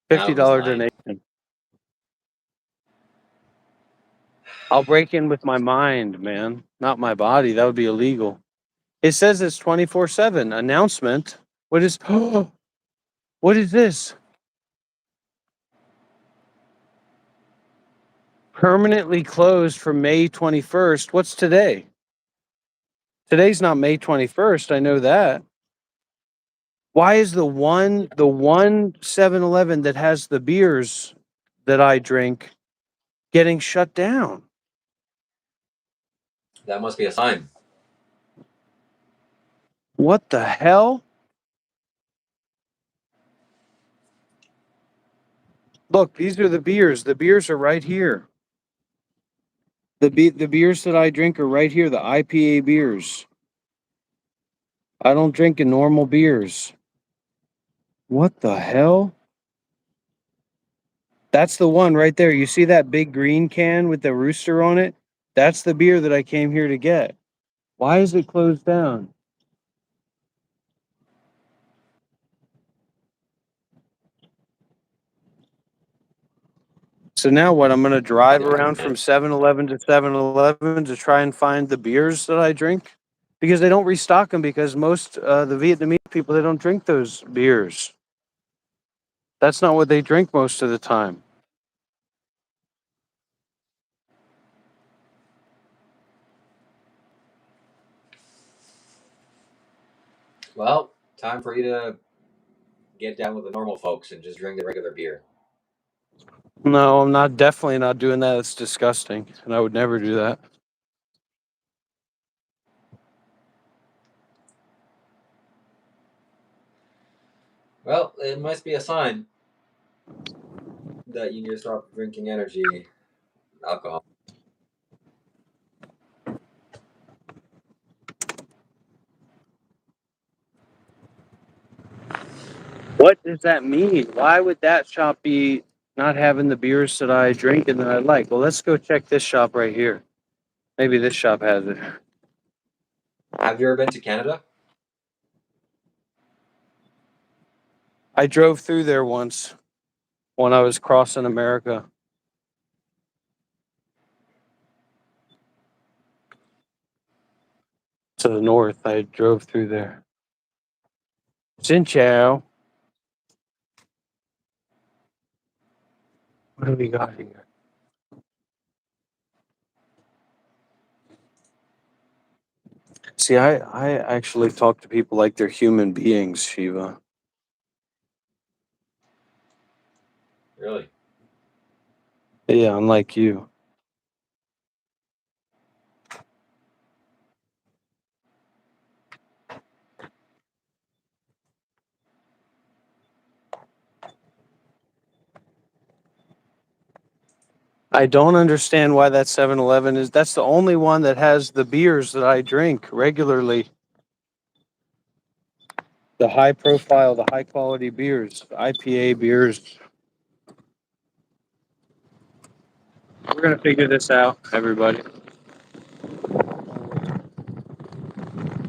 That was $50 nice. donation. I'll break in with my mind, man, not my body. That would be illegal. It says it's 24/7 announcement. What is what is this? Permanently closed from May 21st. What's today? Today's not May 21st. I know that. Why is the one 7-Eleven that has the beers that I drink getting shut down? That must be a sign. What the hell? Look, these are the beers. The beers are right here. The beers that I drink are right here, the IPA beers. I don't drink normal beers. What the hell? That's the one right there. You see that big green can with the rooster on it? That's the beer that I came here to get. Why is it closed down? So now what? I'm going to drive around from 7-Eleven to 7-Eleven to try and find the beers that I drink? Because they don't restock them because most the Vietnamese people, they don't drink those beers. That's not what they drink most of the time. Well, time for you to get down with the normal folks and just drink the regular beer. No, I'm not definitely not doing that. It's disgusting. And I would never do that. Well, it must be a sign that you need to stop drinking energy alcohol. What does that mean? Why would that shop be not having the beers that I drink and that I like? Well, let's go check this shop right here. Maybe this shop has it. Have you ever been to Canada? I drove through there once when I was crossing America to the north. I drove through there. Xin chào. What do we got here? See, I actually talk to people like they're human beings, Shiva. Really? Yeah, unlike you. I don't understand why that 7-Eleven is. That's the only one that has the beers that I drink regularly. The high profile, the high quality beers, IPA beers. We're going to figure this out, everybody.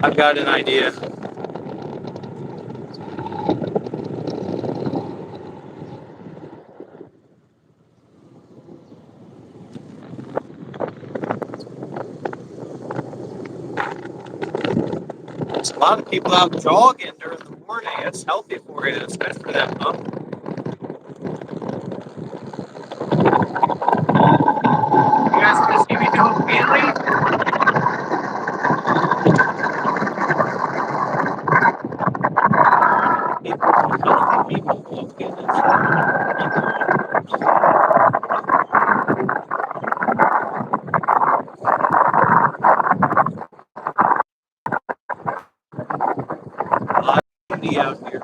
I've got an idea. There's a lot of people out jogging during the morning. It's healthy for you. It's good for them, huh? You guys want to see me do a wheelie? Healthy people walking. A lot of beauty out here.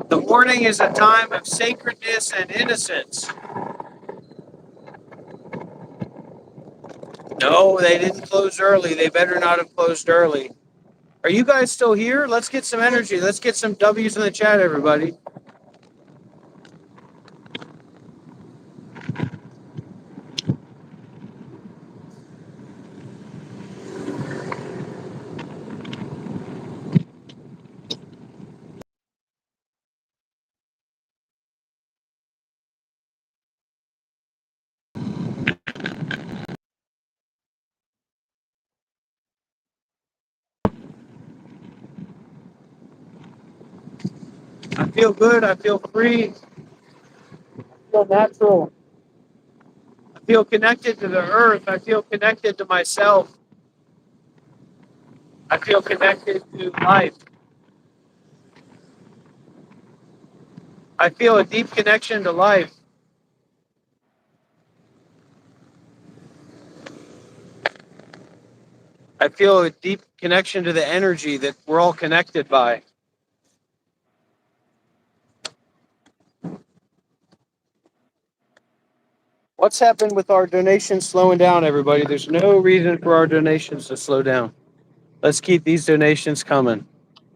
The morning is a time of sacredness and innocence. No, they didn't close early. They better not have closed early. Are you guys still here? Let's get some energy. Let's get some W's in the chat, everybody. I feel good. I feel free. feel natural. I feel connected to the earth. I feel connected to myself. I feel connected to life. I feel a deep connection to life. I feel a deep connection to the energy that we're all connected by. What's happened with our donations slowing down, everybody? There's no reason for our donations to slow down. Let's keep these donations coming.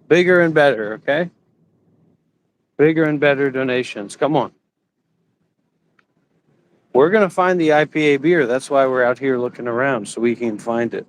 Bigger and better, okay? Bigger and better donations. Come on. We're going to find the IPA beer. That's why we're out here looking around, so we can find it.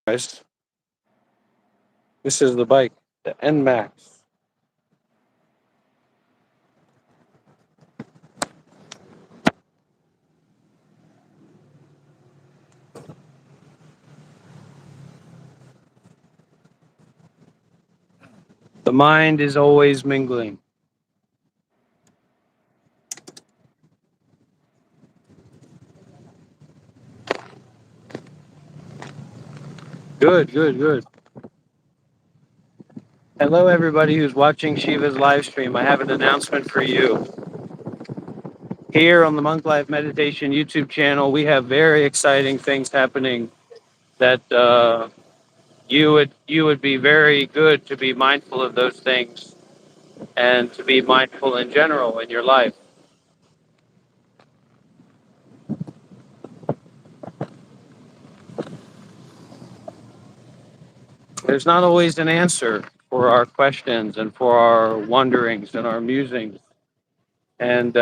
Guys, this is the bike, the NMAX. The mind is always mingling. Good, good, good. Hello, everybody who's watching Shiva's live stream. I have an announcement for you. Here on the Monk Life Meditation YouTube channel, we have very exciting things happening that you would be very good to be mindful of those things and to be mindful in general in your life. There's not always an answer for our questions and for our wonderings and our musings. And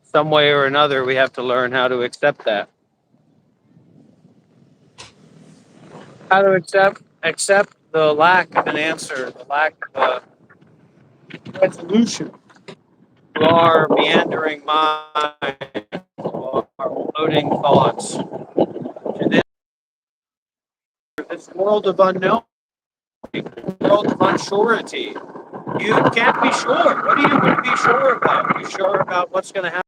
some way or another, we have to learn how to accept that. How to accept the lack of an answer, the lack of a resolution to our meandering mind, to our floating thoughts, to this world of unknown, world of unsurety. You can't be sure. What are you going to be sure about? You sure about what's going to happen?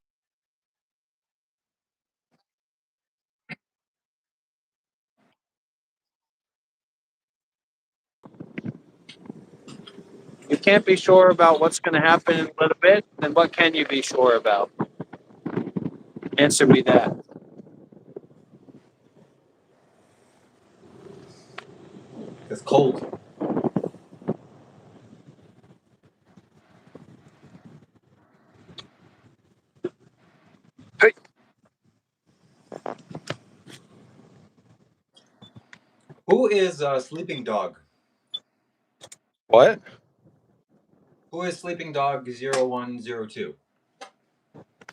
You can't be sure about what's going to happen in a little bit. Then what can you be sure about? Answer me that. It's cold. Who is Sleeping Dog? What? Who is Sleeping Dog 0102?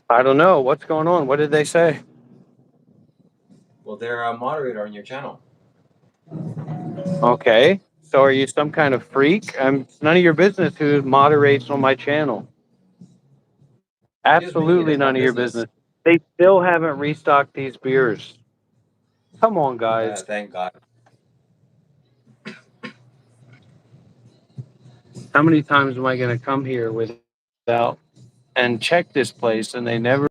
I don't know. What's going on? What did they say? Well, they're a moderator on your channel. Okay. So are you some kind of freak? It's none of your business who moderates on my channel. Excuse me, it Absolutely is my none of your business. business. They still haven't restocked these beers. Come on, Yeah, guys. thank God. How many times am I going to come here without and check this place and they never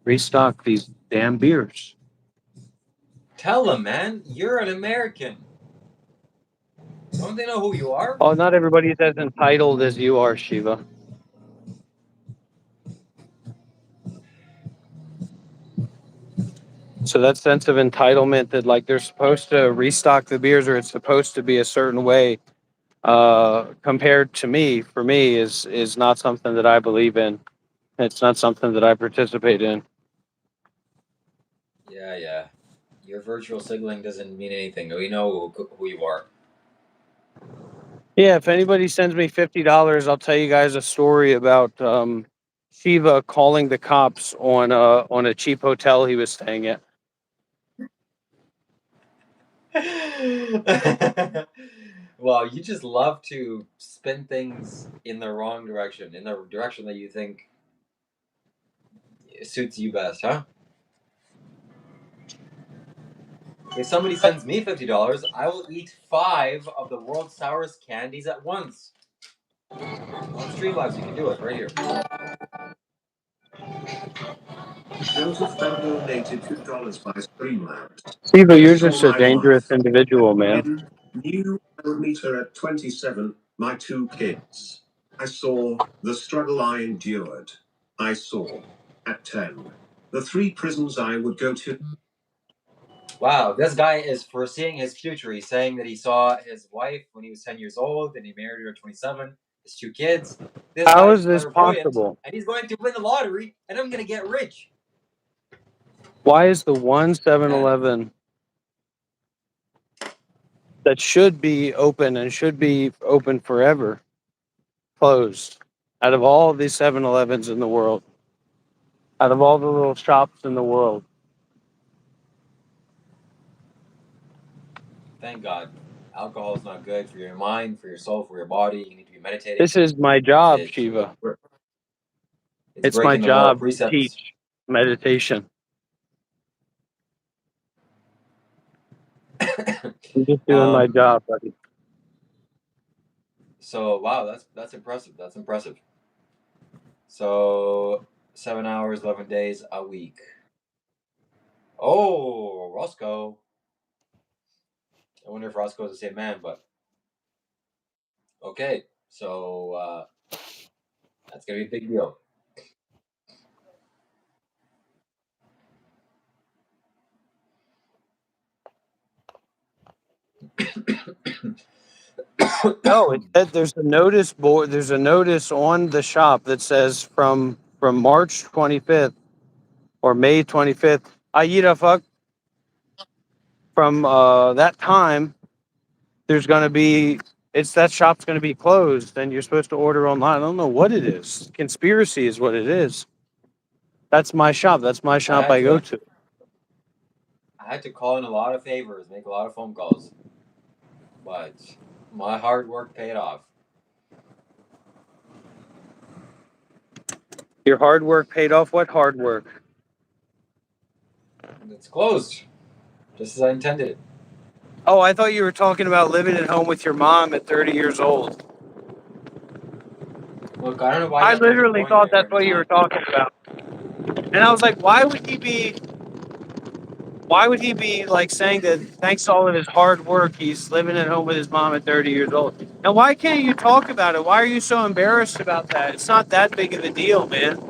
restock these damn beers? Tell them, man, you're an American. Don't they know who you are? Oh, not everybody's as entitled as you are, Shiva. So that sense of entitlement that like they're supposed to restock the beers or it's supposed to be a certain way, compared to me, for me, is not something that I believe in. It's not something that I participate in. Yeah. Your virtual signaling doesn't mean anything. We know who you are. Yeah, if anybody sends me $50, I'll tell you guys a story about Shiva calling the cops on a cheap hotel he was staying at. Well, you just love to spin things in the wrong direction, in the direction that you think suits you best, huh? If somebody sends me $50, I will eat 5 of the world's sourest candies at once. On Streamlabs, you can do it right here. Joseph Bell donated $2 by Streamlabs. Shiva, I you're saw just a my dangerous wife. individual, man. Then knew I would meet her at 27, my 2 kids. I saw the struggle I endured. I saw, at 10, the 3 prisons I would go to. Wow, this guy is foreseeing his future. He's saying that he saw his wife when he was 10 years old, and he married her at 27, his 2 kids. This How guy is is this clairvoyant, possible? and he's going to win the lottery, and I'm going to get rich. Why is the one 7-Eleven that should be open and should be open forever closed? Out of all these 7-Elevens in the world, out of all the little shops in the world. Thank God. Alcohol is not good for your mind, for your soul, for your body. You need to be meditating. This is my job, It's Shiva. it's It's my breaking the moral job to precepts. teach meditation. I'm just doing my job, buddy. So wow, that's impressive. That's impressive. So 7 hours, 11 days a week. Oh, Roscoe. I wonder if Roscoe is the same man, but okay. So that's gonna be a big deal. No, it said there's a notice board. There's a notice on the shop that says from March 25th or May 25th. Ayida fuck. From that time, there's gonna be that shop's gonna be closed, and you're supposed to order online. I don't know what it is. Conspiracy is what it is. That's my shop. That's my shop I go to. I had to call in a lot of favors, make a lot of phone calls, but my hard work paid off. Your hard work paid off. What hard work? It's closed, just as I intended it. Oh, I thought you were talking about living at home with your mom at 30 years old. Look, I don't know why. I You have to keep literally going thought there that's every what you were time. talking about. And I was like, why would he be like saying that thanks to all of his hard work, he's living at home with his mom at 30 years old? Now, why can't you talk about it? Why are you so embarrassed about that? It's not that big of a deal, man.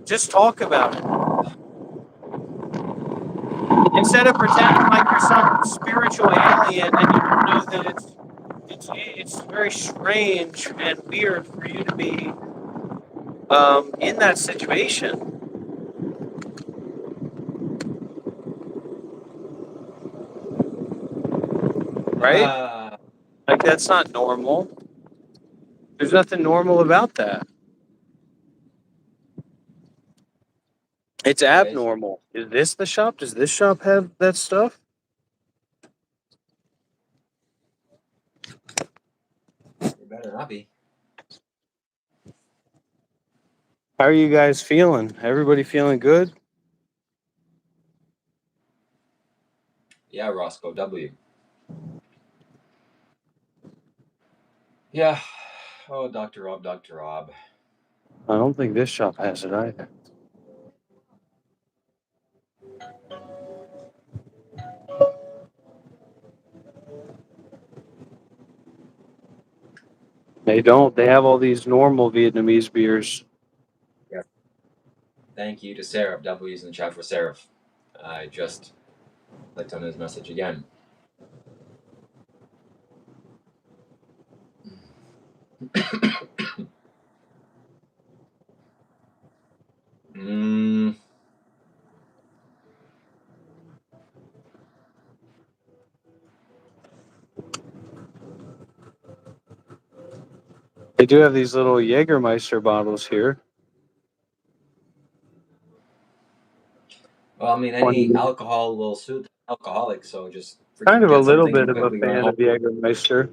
Just talk about it. Instead of pretending like you're some spiritual alien and you don't know that it's very strange and weird for you to be in that situation. Right? Like, that's not normal. There's nothing normal about that. It's Anyways, abnormal. Is this the shop? Does this shop have that stuff? it better not be. How are you guys feeling? Everybody feeling good? Yeah, Roscoe W. Yeah. Oh, Dr. Rob, Dr. Rob. I don't think this shop has it either. They don't. They have all these normal Vietnamese beers. Yeah. Thank you to Seraph. W's in the chat for Seraph. I just clicked on his message again. Mm, They do have these little Jägermeister bottles here. well, I mean, any alcohol will suit alcoholics, so just Kind freaking of a get little something bit and of a quickly run fan home. of Jägermeister.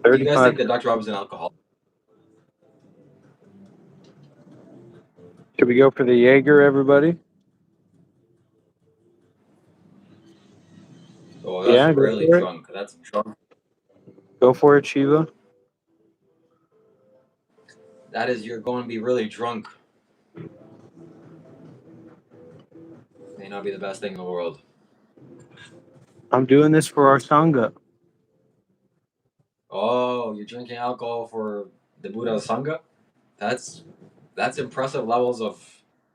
Do you guys think 35. that Dr. Rob is an alcoholic? Should we go for the Jaeger, everybody? Oh, that's Yeah, go really for it. drunk. That's drunk. Go for it, Shiva. That is, you're going to be really drunk. May not be the best thing in the world. I'm doing this for our Sangha. Oh, you're drinking alcohol for the Buddha Sangha? That's impressive levels of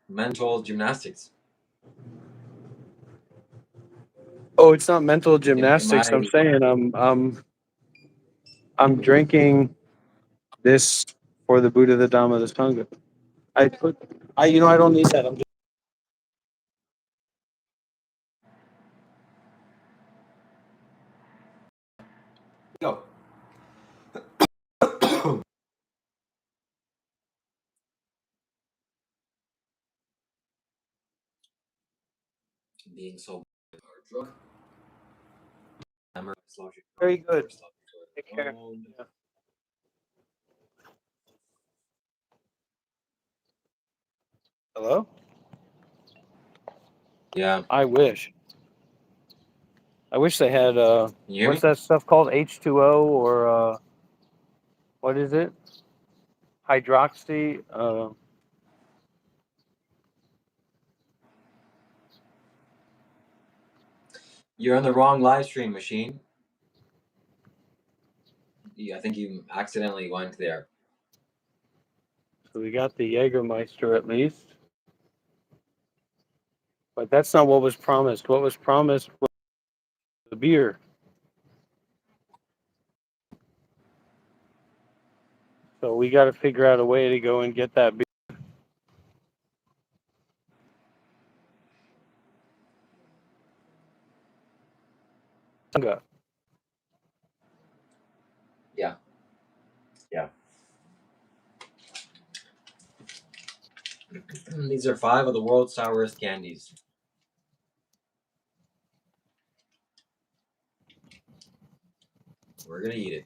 mental gymnastics. Oh, it's not mental In gymnastics. my I'm saying I'm drinking this for the Buddha, the Dhamma, the Sangha. I don't need that. I'm just go. Being so drunk. very good. Take care. Yeah. Hello? Yeah. I wish. I wish they had Can you hear me? what's that stuff called? H2O or what is it? Hydroxy. You're on the wrong live stream machine. I think you accidentally went there. So we got the Jägermeister at least. But that's not what was promised. What was promised was the beer. So we got to figure out a way to go and get that beer. Yeah. Yeah. These are 5 of the world's sourest candies. We're gonna eat it.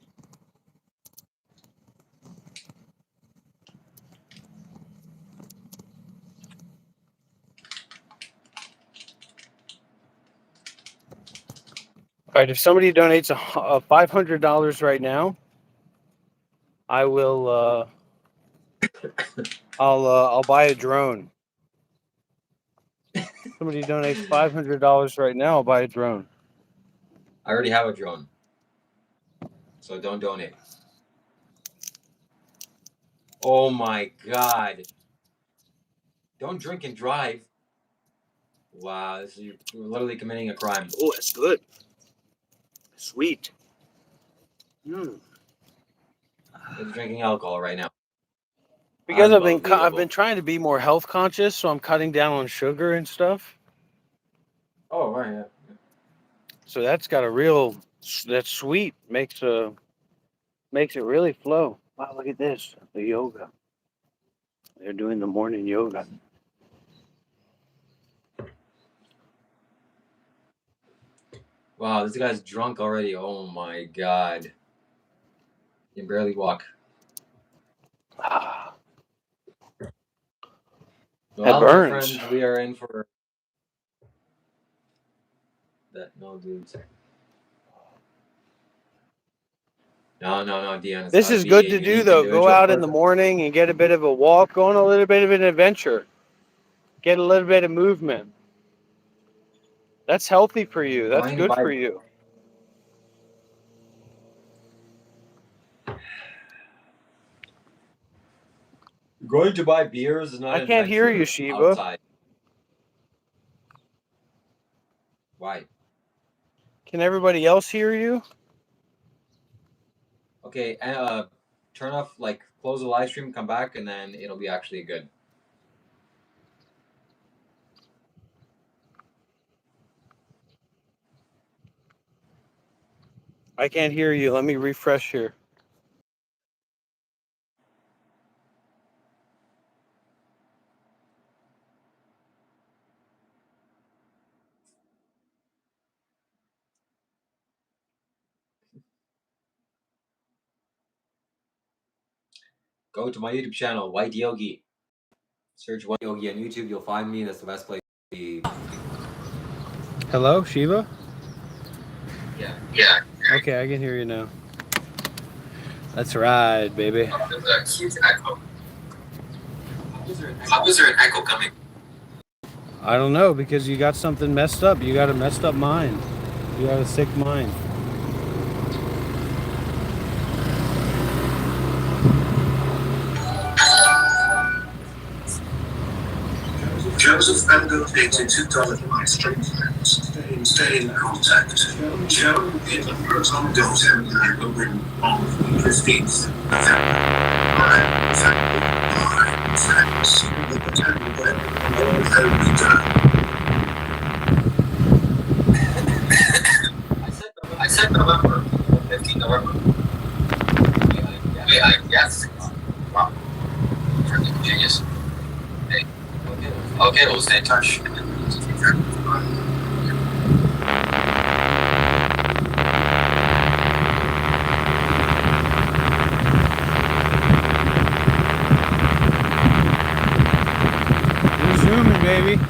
All right, if somebody donates a $500 right now, I will. I'll buy a drone. Somebody donates $500 right now, I'll buy a drone. I already have a drone, so don't donate. Oh my god! Don't drink and drive. Wow, you're literally committing a crime. Oh, that's good. Sweet. You're drinking alcohol right now. Because I've been Unbelievable. trying to be more health conscious, so I'm cutting down on sugar and stuff. Oh, right, yeah. So that's got a real, that sweet makes it really flow. Wow, look at this, the yoga. They're doing the morning yoga. Wow, this guy's drunk already. Oh my god. He can barely walk. Ah, Well, my burns. friends, we are in for that. No, dude. No, Dion. It's This gotta is be good a to do unique though. Go individual out in the person. morning and get a bit of a walk, go on a little bit of an adventure, get a little bit of movement. That's healthy for you. That's Going to good buy for you. going to buy beers is not I an can't hear you, adventure Shiva. outside. Why? Can everybody else hear you? Okay, turn off, like, close the live stream, come back, and then it'll be actually good. I can't hear you. Let me refresh here. Go to my YouTube channel, White Yogi. Search White Yogi on YouTube. You'll find me. That's the best place to be. Hello, Shiva? Yeah. Okay, I can hear you now. That's right, baby. There's a huge echo. How is there an echo coming? I don't know, because you got something messed up. You got a messed up mind. You got a sick mind. Joseph Van donated $2 to my stream friends. Stay in contact. Joe in Tom Dalton and Owen on the 15th. Thanks. I said November. 15th November. Yes. Wow. Freaking genius. Hey. Okay, we'll stay in touch. You're zooming, baby.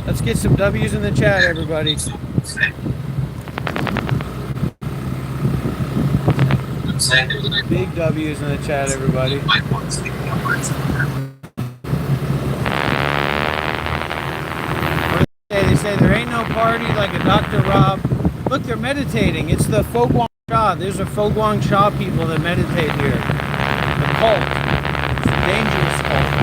Let's get some W's in the chat, everybody. Big W's in the chat, everybody. They say there ain't no party like a Dr. Rob. Look, they're meditating. It's the Fo Guang Sha. There's a Fo Guang Sha people that meditate here. The cult. It's a dangerous cult.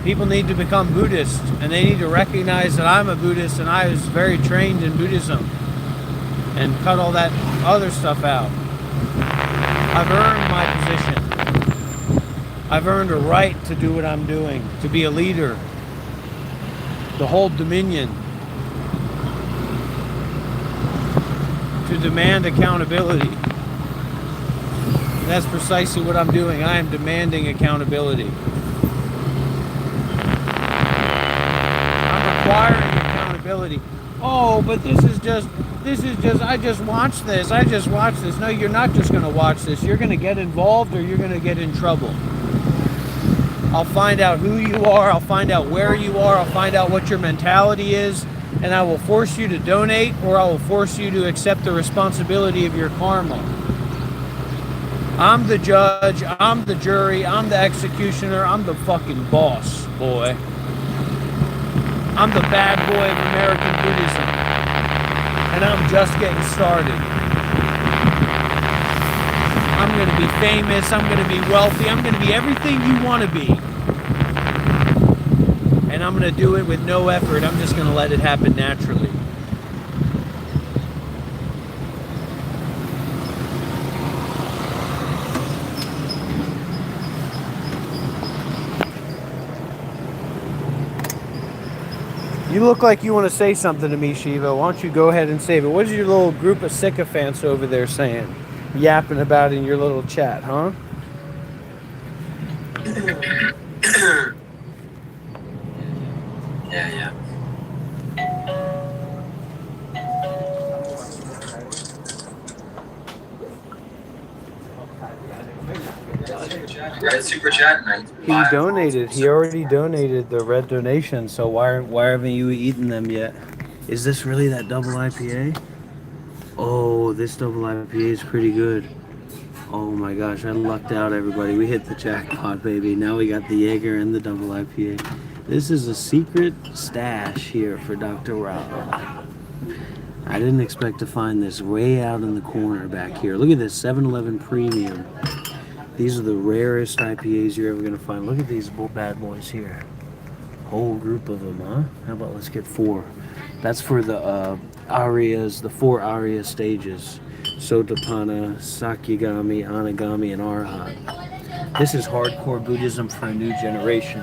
People need to become Buddhist, and they need to recognize that I'm a Buddhist and I was very trained in Buddhism, and cut all that other stuff out. I've earned my position. I've earned a right to do what I'm doing, to be a leader, to hold dominion, to demand accountability. And that's precisely what I'm doing. I am demanding accountability. I'm requiring accountability. Oh, but this is just, I just watched this. No, you're not just going to watch this. You're going to get involved or you're going to get in trouble. I'll find out who you are. I'll find out where you are. I'll find out what your mentality is. And I will force you to donate, or I will force you to accept the responsibility of your karma. I'm the judge. I'm the jury. I'm the executioner. I'm the fucking boss, boy. I'm the bad boy of American Buddhism. And I'm just getting started. I'm going to be famous. I'm going to be wealthy. I'm going to be everything you want to be. and I'm going to do it with no effort. I'm just going to let it happen naturally. You look like you want to say something to me, Shiva. Why don't you go ahead and save it? What is your little group of sycophants over there saying? Yapping about in your little chat, huh? Yeah. Red super chat. He donated. He already donated the red donation. So why haven't you eaten them yet? Is this really that double IPA? Oh, this double IPA is pretty good. Oh my gosh, I lucked out, everybody. We hit the jackpot, baby. Now we got the Jaeger and the double IPA. This is a secret stash here for Dr. Rob. I didn't expect to find this way out in the corner back here. Look at this 7-Eleven Premium. These are the rarest IPAs you're ever going to find. Look at these bad boys here. Whole group of them, huh? How about let's get 4? That's for the arias, the 4 aria stages. Sotapanna, Sakyagami, Anagami, and Arhat. This is hardcore Buddhism for a new generation.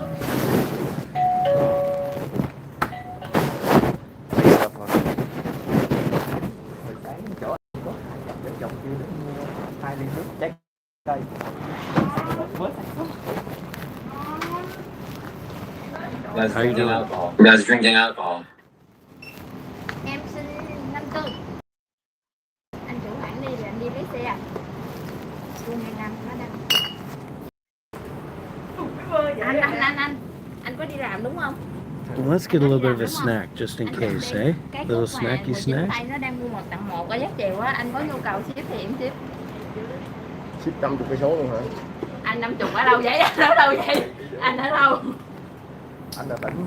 How you doing? You guys drinking alcohol? Em xin 54. Anh chủ hãng đi rồi anh đi lấy xe. Luôn ngày năm nó đang. Anh có đi làm đúng không? Well, let's get a little bit of a snack just in case, eh? Little snacky snack. Nó đang mua 1 tặng 1 ở giá chiều á, anh có nhu cầu ship thì em ship. Ship 50 cây số luôn hả? Anh 50 ở đâu vậy? Anh ở đâu vậy? Anh ở đâu? Anh là tỉnh.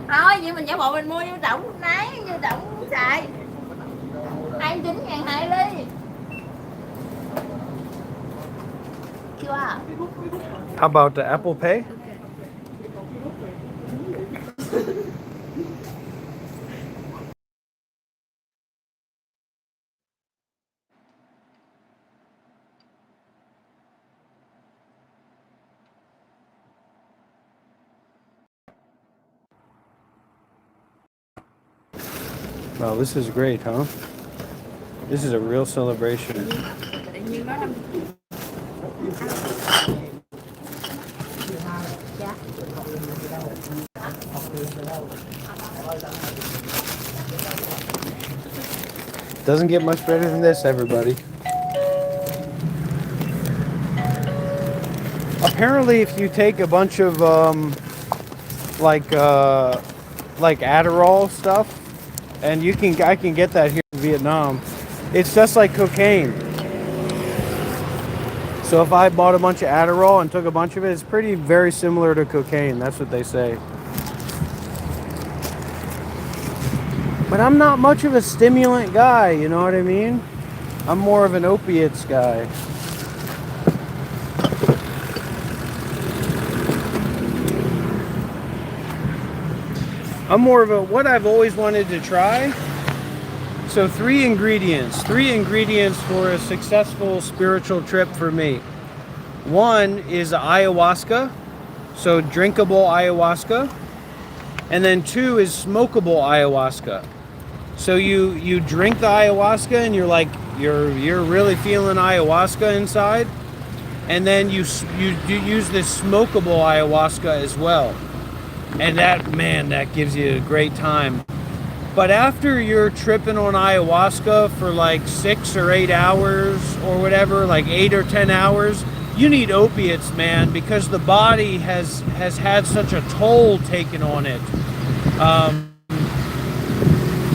Thôi vậy mình giả bộ mình mua vô tổng nấy, vô tổng xài 29.200 ly. Chưa à? How about the Apple Pay? Wow, this is great, huh? This is a real celebration. Doesn't get much better than this, everybody. Apparently, if you take a bunch of like Adderall stuff, and I can get that here in Vietnam. It's just like cocaine. So if I bought a bunch of Adderall and took a bunch of it, it's very similar to cocaine. That's what they say. But I'm not much of a stimulant guy, you know what I mean? I'm more of an opiates guy. I'm more of what I've always wanted to try. So 3 ingredients for a successful spiritual trip for me. 1 is ayahuasca, so drinkable ayahuasca. And then 2 is smokable ayahuasca. So you drink the ayahuasca and you're really feeling ayahuasca inside. And then you use this smokable ayahuasca as well. And that gives you a great time. But after you're tripping on ayahuasca for like 6 or 8 hours or whatever, like 8 or 10 hours, you need opiates, man, because the body has had such a toll taken on it.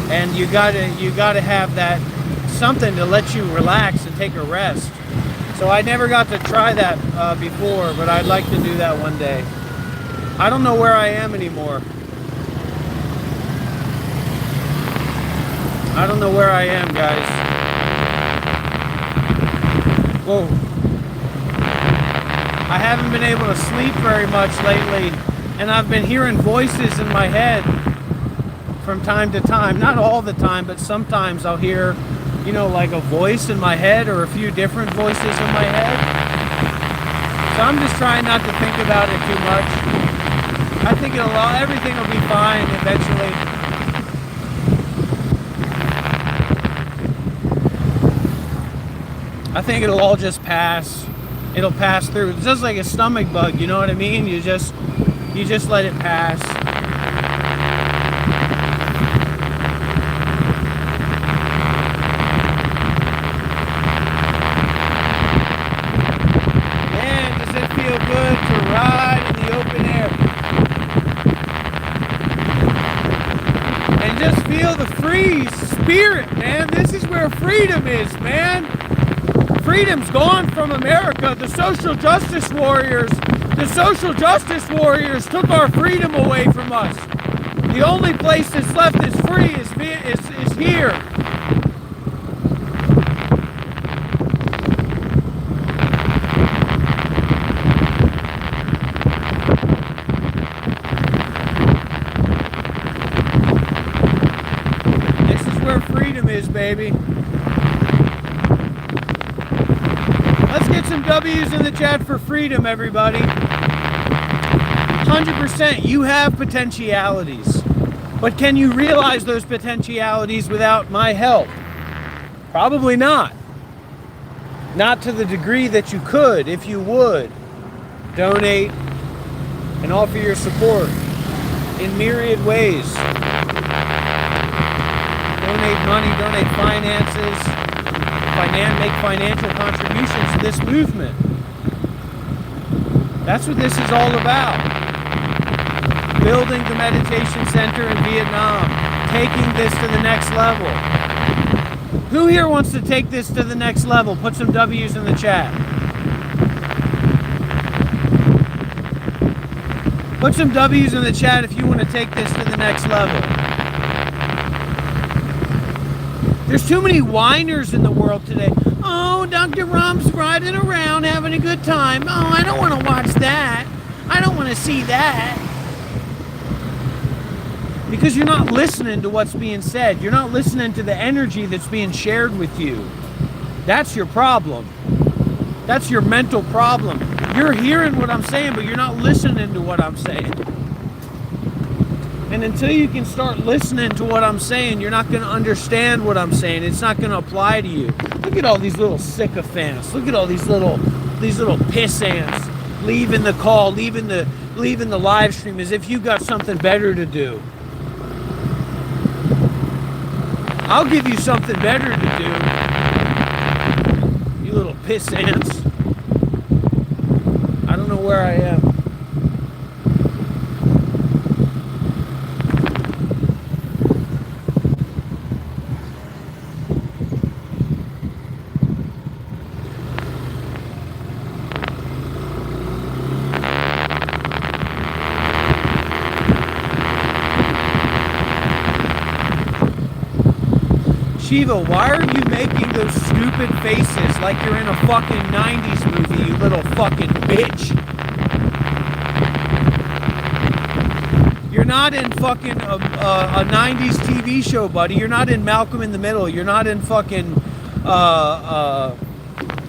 And you gotta have that something to let you relax and take a rest. So I never got to try that before, but I'd like to do that one day. I don't know where I am anymore. I don't know where I am, guys. Whoa. I haven't been able to sleep very much lately And I've been hearing voices in my head from time to time. Not all the time, but sometimes I'll hear, you know, like a voice in my head or a few different voices in my head. So I'm just trying not to think about it too much. I think everything will be fine eventually. I think it'll all just pass. It'll pass through. It's just like a stomach bug, you know what I mean? You just let it pass. Man, does it feel good to ride in the open air? And just feel the free spirit, man. This is where freedom is, man. Freedom's gone from America. The social justice warriors took our freedom away from us. The only place that's left is free is here. This is where freedom is, baby. Let's get some W's in the chat for freedom, everybody. 100%, you have potentialities. But can you realize those potentialities without my help? Probably not. Not to the degree that you could if you would donate and offer your support in myriad ways. Donate money, donate finances, make financial contributions to this movement. That's what this is all about. Building the meditation center in Vietnam, taking this to the next level. Who here wants to take this to the next level? Put some W's in the chat. Put some W's in the chat if you want to take this to the next level. There's too many whiners in the world today. Oh, Dr. Rom's riding around having a good time. Oh, I don't want to watch that. I don't want to see that. Because you're not listening to what's being said. You're not listening to the energy that's being shared with you. That's your problem. That's your mental problem. You're hearing what I'm saying, but you're not listening to what I'm saying. And until you can start listening to what I'm saying, you're not going to understand what I'm saying. It's not going to apply to you. Look at all these little sycophants. Look at all these little piss ants leaving the call, leaving the live stream as if you got something better to do. I'll give you something better to do. You little piss ants. I don't know where I am. Shiva, why are you making those stupid faces like you're in a fucking 90s movie, you little fucking bitch? You're not in fucking a 90s TV show, buddy. You're not in Malcolm in the Middle. You're not in fucking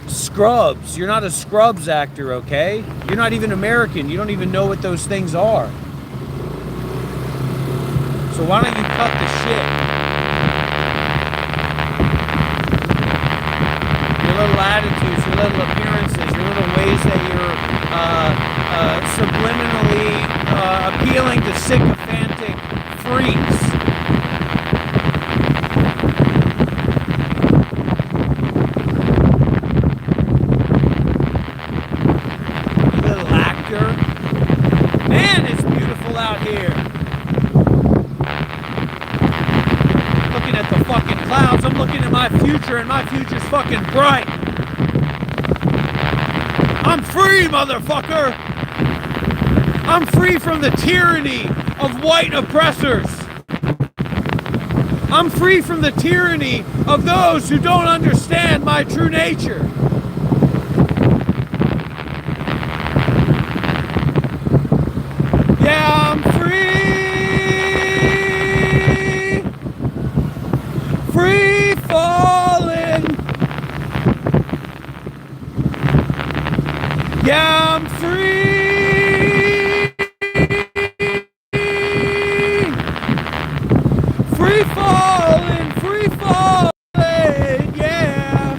Scrubs. You're not a Scrubs actor, okay? You're not even American. You don't even know what those things are. So why don't you cut the shit? Little attitudes, your little appearances, your little ways that you're subliminally appealing to sycophantic freaks. You little actor. Man, it's beautiful out here. Looking at the fucking clouds, I'm looking at my future, and my future's fucking bright. I'm free, motherfucker! I'm free from the tyranny of white oppressors. I'm free from the tyranny of those who don't understand my true nature. Yeah, Yeah, I'm free. Free falling, yeah.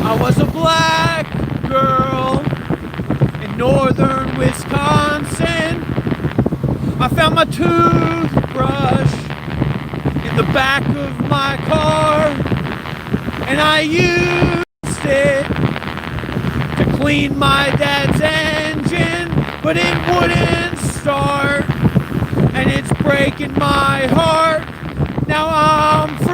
I was a black girl in northern Wisconsin. I found my toothbrush in the back of my car, and I used it to clean my dad's engine, but it wouldn't start, and it's breaking my heart. Now I'm free.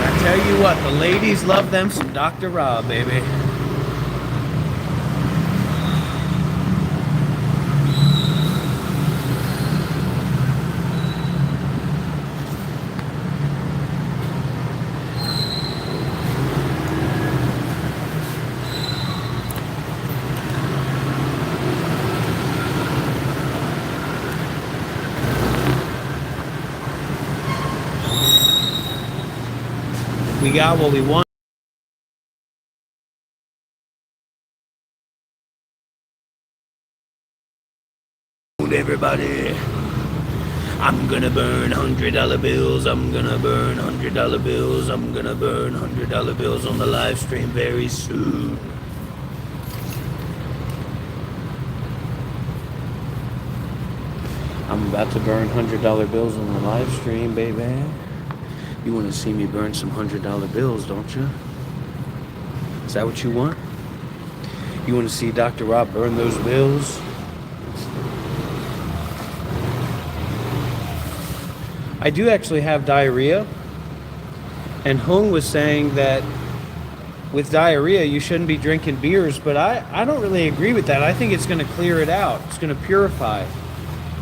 I tell you what, the ladies love them some Dr. Rob, baby. We got what we want. Everybody, I'm gonna burn $100 bills. I'm gonna burn $100 bills. I'm gonna burn $100 bills on the live stream very soon. I'm about to burn $100 bills on the live stream, baby. You want to see me burn some $100 bills, don't you? Is that what you want? You want to see Dr. Rob burn those bills? I do actually have diarrhea, and Hung was saying that with diarrhea you shouldn't be drinking beers, but I don't really agree with that. I think it's going to clear it out. It's going to purify,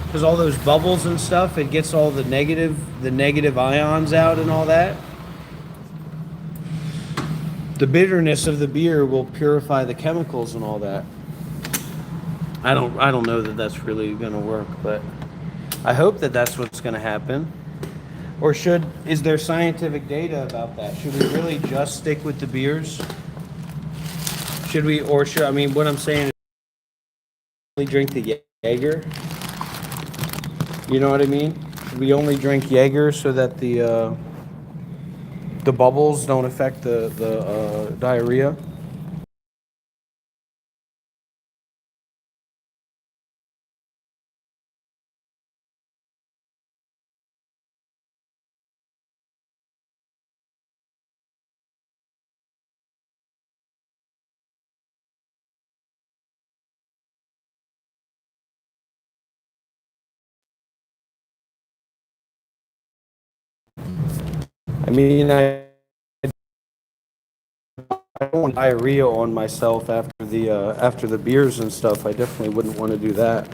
because all those bubbles and stuff, it gets all the negative ions out and all that. The bitterness of the beer will purify the chemicals and all that. I don't know that that's really going to work, but I hope that that's what's going to happen. Or is there scientific data about that? Should we really just stick with the beers? I mean, what I'm saying is only drink the Jaeger. You know what I mean? Should we only drink Jaeger so that the bubbles don't affect the diarrhea? I mean, I don't want diarrhea on myself after the beers and stuff. I definitely wouldn't want to do that.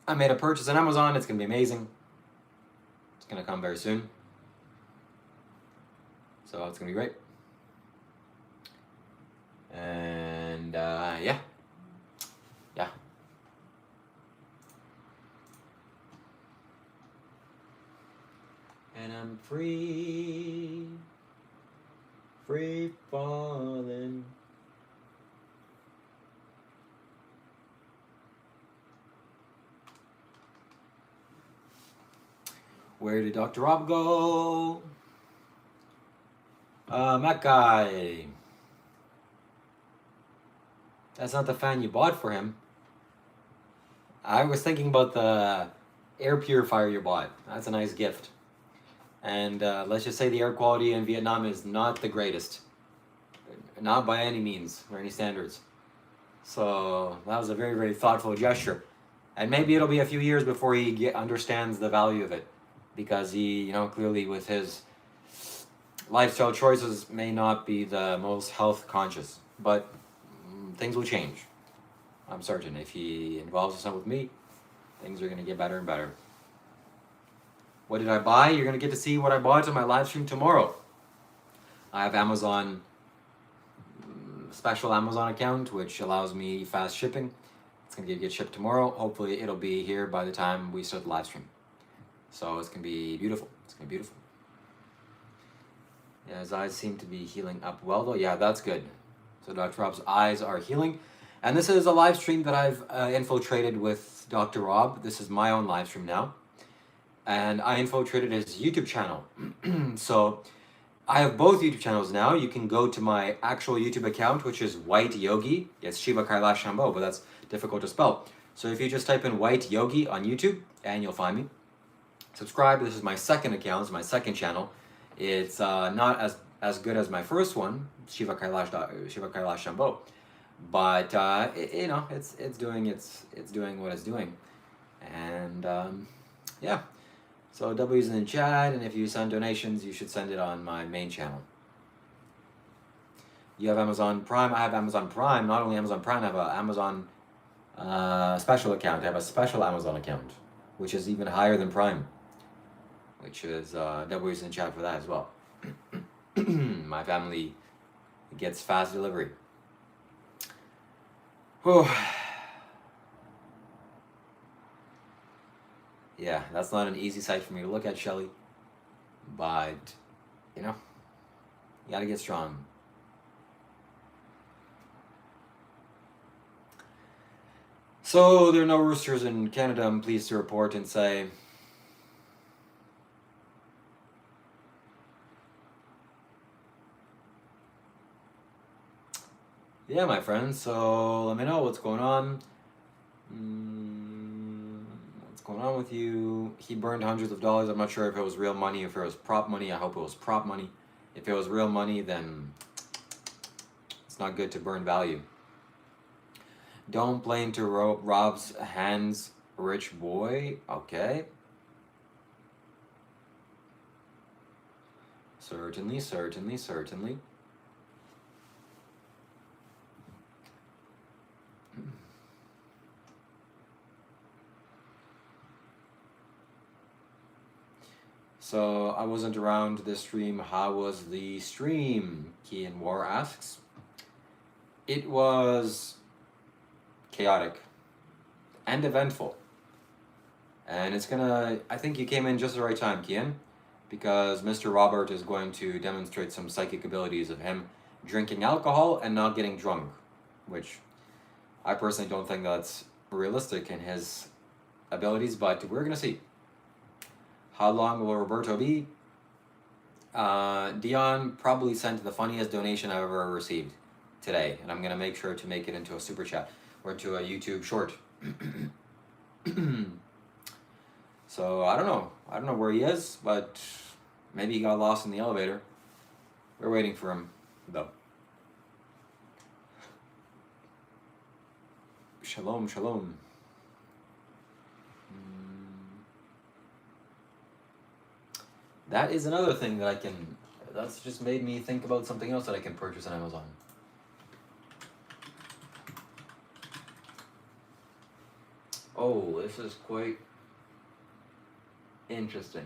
I made a purchase on Amazon. It's going to be amazing. It's going to come very soon. So it's going to be great. And yeah. And I'm free falling. Where did Dr. Rob go? That guy. That's not the fan you bought for him. I was thinking about the air purifier you bought. That's a nice gift. And let's just say the air quality in Vietnam is not the greatest. Not by any means or any standards. So that was a very, very thoughtful gesture. And maybe it'll be a few years before he understands the value of it. Because he, clearly with his lifestyle choices may not be the most health conscious. But things will change. I'm certain. If he involves himself with me, things are going to get better and better. What did I buy? You're going to get to see what I bought on my live stream tomorrow. I have Amazon, special Amazon account, which allows me fast shipping. It's going to get shipped tomorrow. Hopefully it'll be here by the time we start the live stream. So it's going to be beautiful. It's going to be beautiful. Yeah, his eyes seem to be healing up well though. Yeah, that's good. So Dr. Rob's eyes are healing. And this is a live stream that I've infiltrated with Dr. Rob. This is my own live stream now. And I infiltrated his YouTube channel. So I have both YouTube channels now. You can go to my actual YouTube account, which is White Yogi. It's Shiva Kailash Shambho, but that's difficult to spell. So if you just type in White Yogi on YouTube, and you'll find me. Subscribe. This is my second account. It's my second channel. It's not as good as my first one, Shiva Kailash Shambho. But it's doing what it's doing, and yeah. So W's in the chat, and if you send donations, you should send it on my main channel. You have Amazon Prime. I have Amazon Prime. Not only Amazon Prime, I have an Amazon special account. I have a special Amazon account, which is even higher than Prime, which is W's in the chat for that as well. My family gets fast delivery. Whew. Yeah, that's not an easy sight for me to look at, Shelly. But, you gotta get strong. So, there are no roosters in Canada, I'm pleased to report and say. Yeah, my friends, so let me know what's going on. What's going on with you? He burned hundreds of dollars. I'm not sure if it was real money, if it was prop money. I hope it was prop money. If it was real money, then it's not good to burn value. Don't play into Rob's hands, rich boy. Okay. Certainly. So I wasn't around this stream. How was the stream? Kian War asks. It was chaotic and eventful. And I think you came in just the right time, Kian, because Mr. Robert is going to demonstrate some psychic abilities of him drinking alcohol and not getting drunk, which I personally don't think that's realistic in his abilities, but we're going to see. How long will Roberto be? Dion probably sent the funniest donation I've ever received today, and I'm going to make sure to make it into a super chat or to a YouTube short. So I don't know where he is, but maybe he got lost in the elevator. We're waiting for him though. Shalom. That is another thing that's just made me think about something else that I can purchase on Amazon. Oh, this is quite interesting.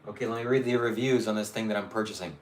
Okay, let me read the reviews on this thing that I'm purchasing.